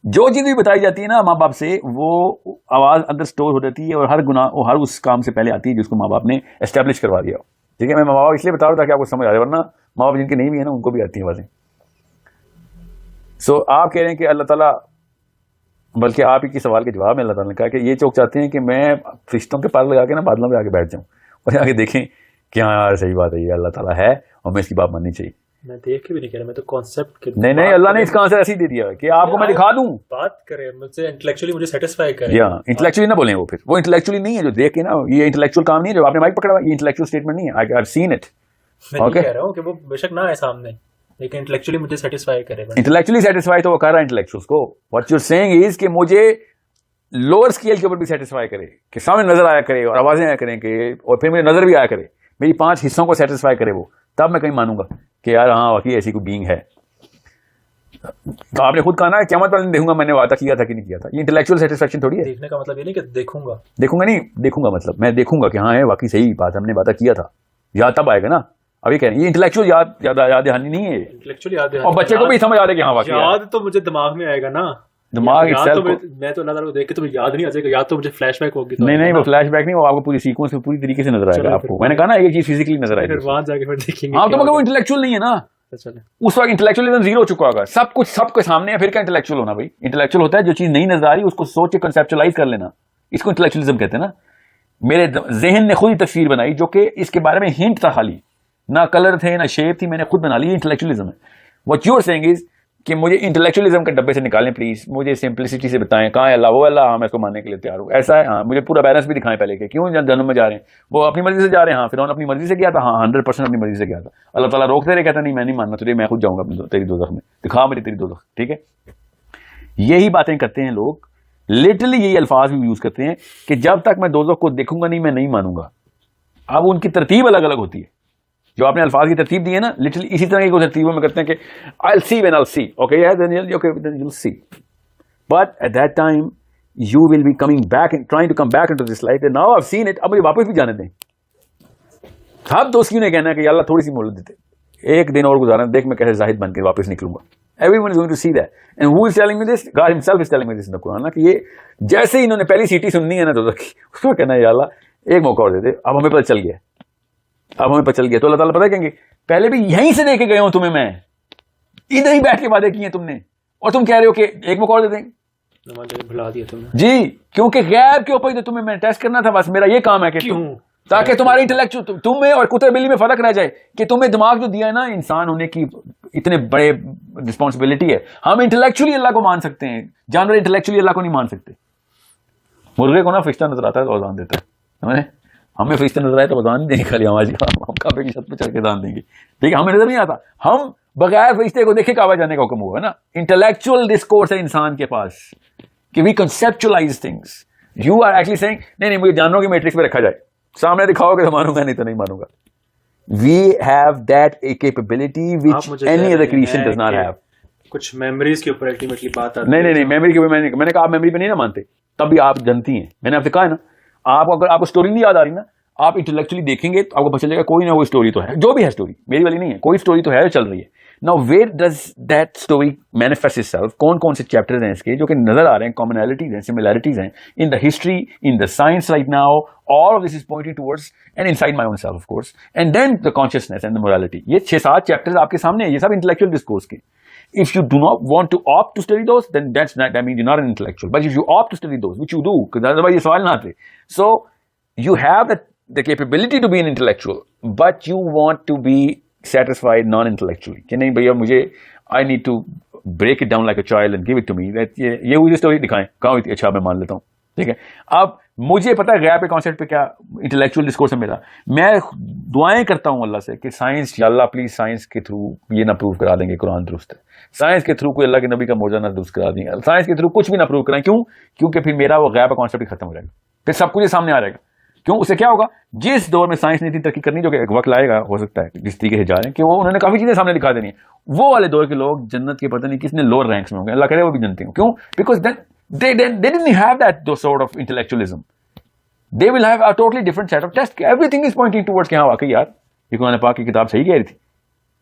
جو چیز بھی بتائی جاتی ہے نا ماں باپ سے, وہ آواز اندر سٹور ہو جاتی ہے, اور ہر گناہ وہ ہر اس کام سے پہلے آتی ہے جس کو ماں باپ نے اسٹیبلش کروا دیا ہو. ٹھیک ہے, میں ماں باپ اس لیے بتا رہا ہوں تاکہ آپ کو سمجھ آ جائے, ورنہ ماں باپ جن کے نہیں بھی ہیں نا ان کو بھی آتی ہیں آوازیں. سو آپ کہہ رہے ہیں کہ اللہ تعالیٰ, بلکہ آپ ہی کے سوال کے جواب میں اللہ تعالیٰ نے کہا کہ یہ چوک چاہتے ہیں کہ میں فرشتوں کے پار لگا کے نا بادلوں میں آ کے بیٹھ جاؤں اور آگے دیکھیں کہ ہاں یار صحیح بات ہے, یہ اللہ تعالیٰ ہے اور میں اس کی بات ماننی چاہیے. میں دیکھ کے بھی نہیں کہہ رہا, میں تو کانسیپٹ نہیں, اللہ نے اس کا آنسر ایسے ہی دے دیا کہ آپ کو میں دکھا دوں. بات کرے مجھ سے انٹلیکچولی, مجھے سیٹسفائی کرے. یا انٹلیکچولی نہ بولیں, وہ پھر وہ انٹلیکچولی نہیں ہے جو دیکھ کے نا, یہ انٹلیکچوئل کام نہیں ہے جو آپ نے مائک پکڑا, یہ انٹلیکچوئل اسٹیٹمنٹ نہیں ہے. I have seen it. میں کہہ رہا ہوں کہ وہ بے شک نہ ہے سامنے, لیکن انٹلیکچولی مجھے سیٹسفائی کرے. انٹلیکچولی سیٹسفائی تو وہ کر رہا ہے انٹلیکچوئلس کو. واٹ یو سیئنگ از کہ مجھے لوور اسکیل کے اوپر بھی سیٹسفائی کرے, کہ سامنے نظر آیا کرے اور آوازیں آیا کریں کہ, اور پھر مجھے نظر بھی آیا کرے, میری 5 حصوں کو سیٹسفائی کرے وہ, تب میں کہیں مانوں گا کہ یار ہاں واقعی ایسی کوئی بینگ ہے. تو آپ نے خود کہا نا قیامت والے دیکھوں گا میں نے وعدہ کیا تھا کہ نہیں کیا تھا. یہ انٹلیکچوئل سیٹسفیکشن تھوڑی ہے. دیکھنے کا مطلب یہ نہیں کہ دیکھوں گا نہیں, دیکھوں گا مطلب میں دیکھوں گا کہ ہاں ہے واقعی صحیح بات, ہم نے وعدہ کیا تھا, یاد تب آئے گا نا. ابھی کہہ رہے ہیں یہ انٹلیکچوئل یاد دہانی نہیں ہے, انٹلیکچولی یاد ہے, اور بچے کو بھی سمجھ آ رہا ہے کہ ہاں واقعی یاد تو مجھے دماغ میں آئے گا نا. دماغ میں تو اللہ تعالیٰ کو دیکھ کے تمہیں یاد نہیں آ جائے گا, یاد تو مجھے فلیش بیک ہوگی. نہیں, وہ فلیش بیک نہیں, وہ آپ کو پوری سیکوینس میں پوری طریقے سے نظر آئے گا آپ کو. میں نے کہا نا ایک چیز فزیکلی نظر آئے گی, وہاں جا کے پھر دیکھیں گے. ہاں تو مگر وہ انٹلیکچوئل نہیں ہے نا. اس وقت انٹلیکچوئلزم زیرو ہو چکا ہوگا, سب کچھ سب کے سامنے ہے, پھر کیا انٹلیکچوئل ہونا بھائی. انٹلیکچوئل ہوتا ہے جو چیز نہیں نظر آ رہی اس کو سوچ کے کنسیپچولائز کر لینا, اس کو انٹلیکچوئلزم کہتے ہیں نا. میرے ذہن نے خود ہی تصویر بنائی جو کہ اس کے بارے میں ہنٹ تھا, خالی نہ کلر تھے نہ شیپ تھی, میں نے خود بنا لی. انٹلیکچوئلزم ہے. What you are saying is کہ مجھے انٹلیکچوئلزم کے ڈبے سے نکالیں پلیز, مجھے سمپلسٹی سے بتائیں کہاں ہے اللہ, وہ اللہ, ہاں میں اس کو ماننے کے لیے تیار ہوں, ایسا ہے ہاں, مجھے پورا بیلنس بھی دکھائیں پہلے کہ کیوں جنم میں جا رہے ہیں. وہ اپنی مرضی سے جا رہے ہیں, ہاں فرعون اپنی مرضی سے گیا تھا, ہاں 100% اپنی مرضی سے گیا تھا. اللہ تعالیٰ روکتے رہے, کہتا نہیں میں نہیں ماننا تجھے, میں خود جاؤں گا تیری دوزخ میں, دکھا مجھے تیری دوزخ. ٹھیک ہے, یہی باتیں کرتے ہیں لوگ, لٹرلی یہی الفاظ بھی یوز کرتے ہیں کہ جب تک میں دوزخ کو دیکھوں گا نہیں میں نہیں مانوں گا. اب ان کی ترتیب الگ الگ ہوتی ہے, جو آپ نے الفاظ کی ترتیب دی ہے نا, لٹرلی اسی طرح کی ترتیبوں میں کرتے ہیں کہ I'll see when I'll see, okay, yeah, then you'll see, but at that time you will be coming back and trying to come back into this light, and now I've seen it, اب مجھے واپس بھی جانے دیں. اب دوستیوں نے کہنا ہے کہ یا اللہ تھوڑی سی مہلت دیتے, ایک دن اور گزارنا, دیکھ میں کیسے زاہد بن کے واپس نکلوں گا. Everyone is going to see that, and who is telling me this? God himself is telling me this in the Quran, کہ یہ جیسے ہی انہوں نے پہلی سیٹی سننی ہے نا دوزخ کی, اس کو کہنا ہے یا اللہ ایک موقع اور دے دے, اب ہمیں پتہ چل گیا, اب ہمیں پتہ چل گیا. تو اللہ تعالیٰ پتہ کہیں گے پہلے بھی یہیں سے دے کے گئے ہوں تمہیں, میں ادھر ہی بیٹھ کے وعدے کیے تم نے, اور تم کہہ رہے ہو کہ ایک موقع اور دے دیں. بھلا دیا تم نے جی, کیونکہ غیب کے اوپر تمہیں میں ٹیسٹ کرنا تھا, بس میرا یہ کام ہے کہ تاکہ تمہارے انٹلیکچوئل تمہیں اور کتے بلی میں فرق رہ جائے, کہ تمہیں دماغ جو دیا ہے نا انسان ہونے کی اتنے بڑے رسپانسبلٹی ہے. ہم انٹلیکچولی اللہ کو مان سکتے ہیں, جانور انٹلیکچولی اللہ کو نہیں مان سکتے. مرغے کو نا فرشتہ نظر آتا ہے تو اذان دیتا ہے, ہمیں فرشتہ نظر آئے تو اذان نہیں دیں گے, خالی ہم کعبے کی چھت پہ چڑھ کے اذان دیں گے. ٹھیک ہے, ہمیں نظر نہیں آتا, ہم بغیر فرشتے کو دیکھے کعبہ جانے کا حکم ہوا ہے نا. انٹلیکچوئل ڈسکورس ہے انسان کے پاس کہ we conceptualise things. You are actually saying نہیں مجھے جانوروں کی میٹرکس میں رکھا جائے, سامنے دکھاؤ گے تو مانوں گا, نہیں تو نہیں مانوں گا. We have that a capability which any other creation does not have. کچھ میموریز کے اوپر الٹیمیٹلی بات آتی نہیں میموری کے اوپر میں نے کہا آپ میموری پہ نہیں نا مانتے, تب بھی آپ جانتی ہیں, میں نے آپ سے کہا ہے نا, آپ اگر آپ کو اسٹوری نہیں یاد آ رہی نا, آپ انٹلیکچولی دیکھیں گے تو آپ کو پتہ چلے گا کوئی نہ کوئی اسٹوری تو ہے, جو بھی ہے اسٹوری میری والی نہیں ہے, کوئی اسٹوری تو ہے جو چل رہی ہے. Now where does that story manifest itself? کون سے چیپٹرز ہیں اس کے جو کہ نظر آ رہے ہیں, commonalities ہیں, similarities ہیں in the history, in the science right now, all of this is pointing towards and inside my own self of course, and then the consciousness and the morality. یہ 6-7 چیپٹرز آپ کے سامنے ہیں, یہ سب intellectual discourse کے. If you do not want to opt to study those, then that means you're not an intellectual. But if you opt to study those, which you do, because otherwise یہ سوال نہ آتے. So you have the capability to be an intellectual, but you want to be satisfied non-intellectually. کہ نہیں بھیا مجھے I need to break it down like a child and give it to me. یہ ہوئی اسٹوری دکھائیں, کہاں ہوئی تھی, اچھا میں مان لیتا ہوں, ٹھیک ہے. اب مجھے پتا ہے غیب کے کانسیپٹ پہ کیا انٹلیکچوئل ڈسکورس ہے میرا, میں دعائیں کرتا ہوں اللہ سے کہ سائنس, یا اللہ پلیز سائنس کے تھرو یہ نہ پروو کرا دیں گے قرآن درست ہے, سائنس کے تھرو کوئی اللہ کے نبی کا معجزہ نہ درست کرا دیں گے, سائنس کے تھرو کچھ بھی نہ پروو کرائیں. کیوں؟ کیونکہ پھر میرا وہ غیب کا کانسیپٹ ہی ختم ہو جائے گا, پھر سب کچھ سامنے آ جائے گا. کیوں؟ اس سے کیا ہوگا, جس دور میں سائنس نے اتنی ترقی کرنی, جو کہ ایک وقت لائے گا, ہو سکتا ہے جس طریقے سے جا رہے ہیں کہ وہ انہوں نے کافی چیزیں سامنے دکھا دینی ہیں, وہ والے دور کے لوگ جنت کے پتہ نہیں کس نے لوور رینکس میں ہوں گے, اللہ کرے وہ بھی جنتے ہوں. کیوں؟ Because they didn't have that sort of intellectualism. They will have a totally different set of tests. Everything is pointing towards کہ ہاں واقعی یار یہ قرآن پاک کی کتاب صحیح کہہ رہی تھی.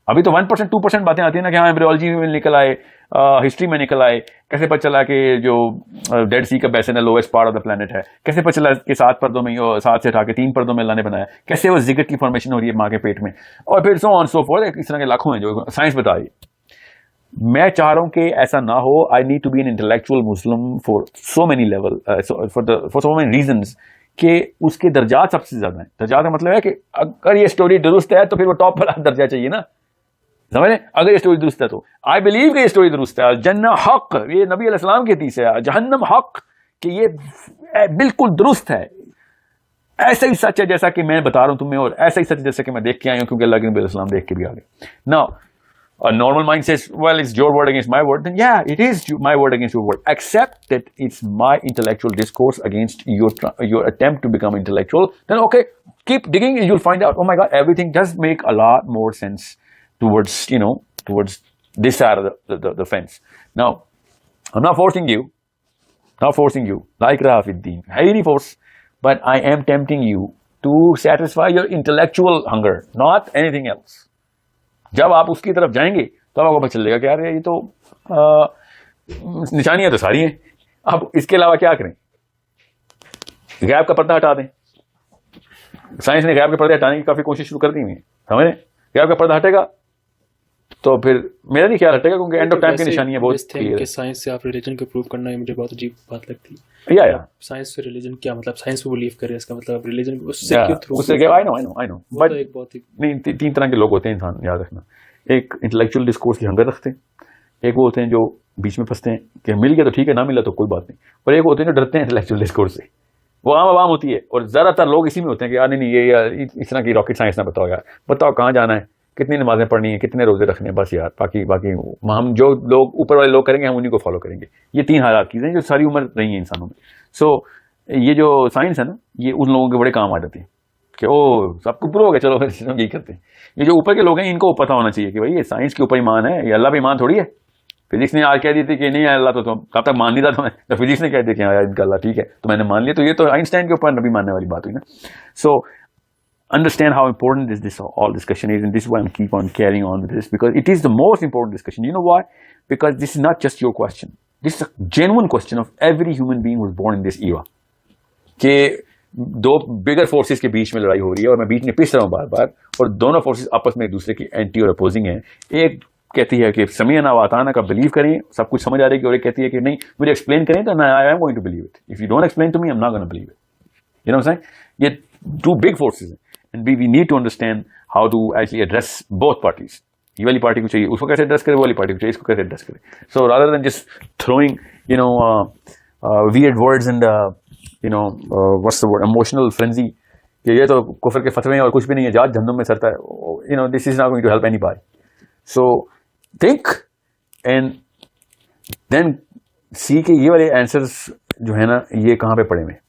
ابھی تو 1% 2% باتیں آتی ہیں نا کہ ہاں ایمبریولوجی میں نکل آئے, ہسٹری میں نکل آئے, کیسے پتہ چلا کہ جو ڈیڈ سی کا بیسن ہے lowest part of the plant ہے, کیسے پتہ چلا کہ 7 پردوں میں 7 سے اٹھا کے 3 پردوں میں اللہ نے بنایا, کیسے وہ ذکر کی فارمیشن ہو رہی ہے ماں کے پیٹ میں, اور پھر سو آن سو فورتھ, اس طرح کے لاکھوں ہیں جو سائنس بتا رہی ہے. میں چاہ رہا ہوں کہ ایسا نہ ہو. I need to be an intellectual Muslim for so many level, for so many reasons, کہ اس کے درجات سب سے زیادہ ہیں. درجات کا مطلب ہے کہ اگر یہ اسٹوری درست ہے تو پھر وہ ٹاپ پر درجہ چاہیے نا, سمجھ لیں. اگر یہ اسٹوری درست ہے تو آئی بلیو کہ یہ اسٹوری درست ہے. جنہ حق, یہ نبی علیہ السلام کی حدیث ہے. جہنم حق, کہ یہ بالکل درست ہے, ایسا ہی سچ ہے جیسا کہ میں بتا رہا ہوں تمہیں, اور ایسا ہی سچ جیسا کہ میں دیکھ کے آئی ہوں, کیونکہ اللہ کے نبی علیہ السلام دیکھ کے بھی آ گئے. Now a normal mind says, well, it's your word against my word. Then yeah, it is my word against your word, except that it's my intellectual discourse against your attempt to become intellectual. Then okay, keep digging and you'll find out, oh my God, everything does make a lot more sense towards this side of the fence. Now I'm not forcing you, la ikraha fi ddin, any force, but I am tempting you to satisfy your intellectual hunger, not anything else. جب آپ اس کی طرف جائیں گے تو آپ کو پتہ چلے گا کہ یار یہ تو نشانیاں تو ساری ہیں, اب اس کے علاوہ کیا کریں. غیب کا پردہ ہٹا دیں. سائنس نے غیب کے پردے ہٹانے کی کافی کوشش شروع کر دی ہوئی ہے, سمجھ رہے ہیں. غیب کا پردہ ہٹے گا تو پھر میرا نہیں خیال ہٹے گا, کیونکہ اینڈ آف ٹائم کی نشانیاں بہت کلیئر ہے. سائنس سے آپ ریلیجن کو پروو کرنا ہے, مجھے بہت عجیب بات لگتی ہے. یا سائنس سے ریلیجن کیا مطلب, سائنس پہ بلیو کرے, اس کا مطلب ریلیجن اس سے I know بٹ نہیں, 3 طرح کے لوگ ہوتے ہیں انسان, یاد رکھنا. ایک انٹلیکچوئل ڈسکورس کی ہنگر رکھتے ہیں, ایک وہ ہوتے ہیں جو بیچ میں پھنستے ہیں کہ مل گیا تو ٹھیک ہے, نہ ملا تو کوئی بات نہیں, اور ایک ہوتے ہیں جو ڈرتے ہیں انٹلیکچوئل ڈسکورس سے. وہ عام ہوتی ہے, اور زیادہ تر لوگ اسی میں ہوتے ہیں کہ یار نہیں یہ اس طرح کی راکٹ سائنس نہ بتاؤ, یار بتاؤ کہاں جانا ہے, کتنی نمازیں پڑھنی ہیں, کتنے روزے رکھنے ہیں, بس یار باقی ہم جو لوگ اوپر والے لوگ کریں گے ہم انہیں کو فالو کریں گے. یہ 3 حالات چیزیں جو ساری عمر رہی ہیں انسانوں میں. سو یہ جو سائنس ہے نا, یہ ان لوگوں کے بڑے کام آ جاتی ہے کہ او سب کو پرو ہو گیا, چلو یہی کرتے ہیں. یہ جو اوپر کے لوگ ہیں ان کو پتہ ہونا چاہیے کہ بھائی یہ سائنس کے اوپر ایمان ہے, یہ اللہ پہ ایمان تھوڑی ہے. فزکس نے آج کہہ دی تھی کہ نہیں اللہ, تو کب تک مان نہیں تھا تمہیں, تو فزکس نے کہہ دیا کہ ہاں ان کا اللہ ٹھیک ہے تو میں نے مان لیا. تو یہ تو آئنسٹائن کے اوپر نبی ماننے والی بات ہوئی نا. سو understand how important this all discussion is, and this is why I keep on carrying on with this, because it is the most important discussion. You know why? Because this is not just your question. This is a genuine question of every human being who was born in this era. کہ 2 bigger forces کے بیچ میں لڑائی ہو رہی ہے, اور میں بیچ میں پس رہا ہوں بار بار, اور دونوں فورسز آپس میں ایک دوسرے کی اینٹی اور اپوزنگ ہیں. ایک کہتی ہے کہ سمیعنا و اطعنا کا بلیو کریں, سب کچھ سمجھ آ رہی ہے, اور ایک کہتی ہے کہ نہیں مجھے ایکسپلین کریں تو I am going to believe it. If you don't explain to me, I'm not going to believe it. You know what I'm saying? یہ 2 big forces ہیں. And we need to understand how to actually address both parties. یہ والی party کو چاہیے اس کو کیسے address کرے, وہ والی پارٹی کو چاہیے اس کو کیسے ایڈریس کرے. So rather than just throwing weird words and what's the word, emotional frenzy, کہ یہ تو کفر کے فتوے ہیں اور کچھ بھی نہیں ہے, جہاز جہنم میں سرتا ہے, this is not going to help anybody. So think and then see کہ یہ والے answers جو ہے نا یہ کہاں پہ پڑے ہوئے.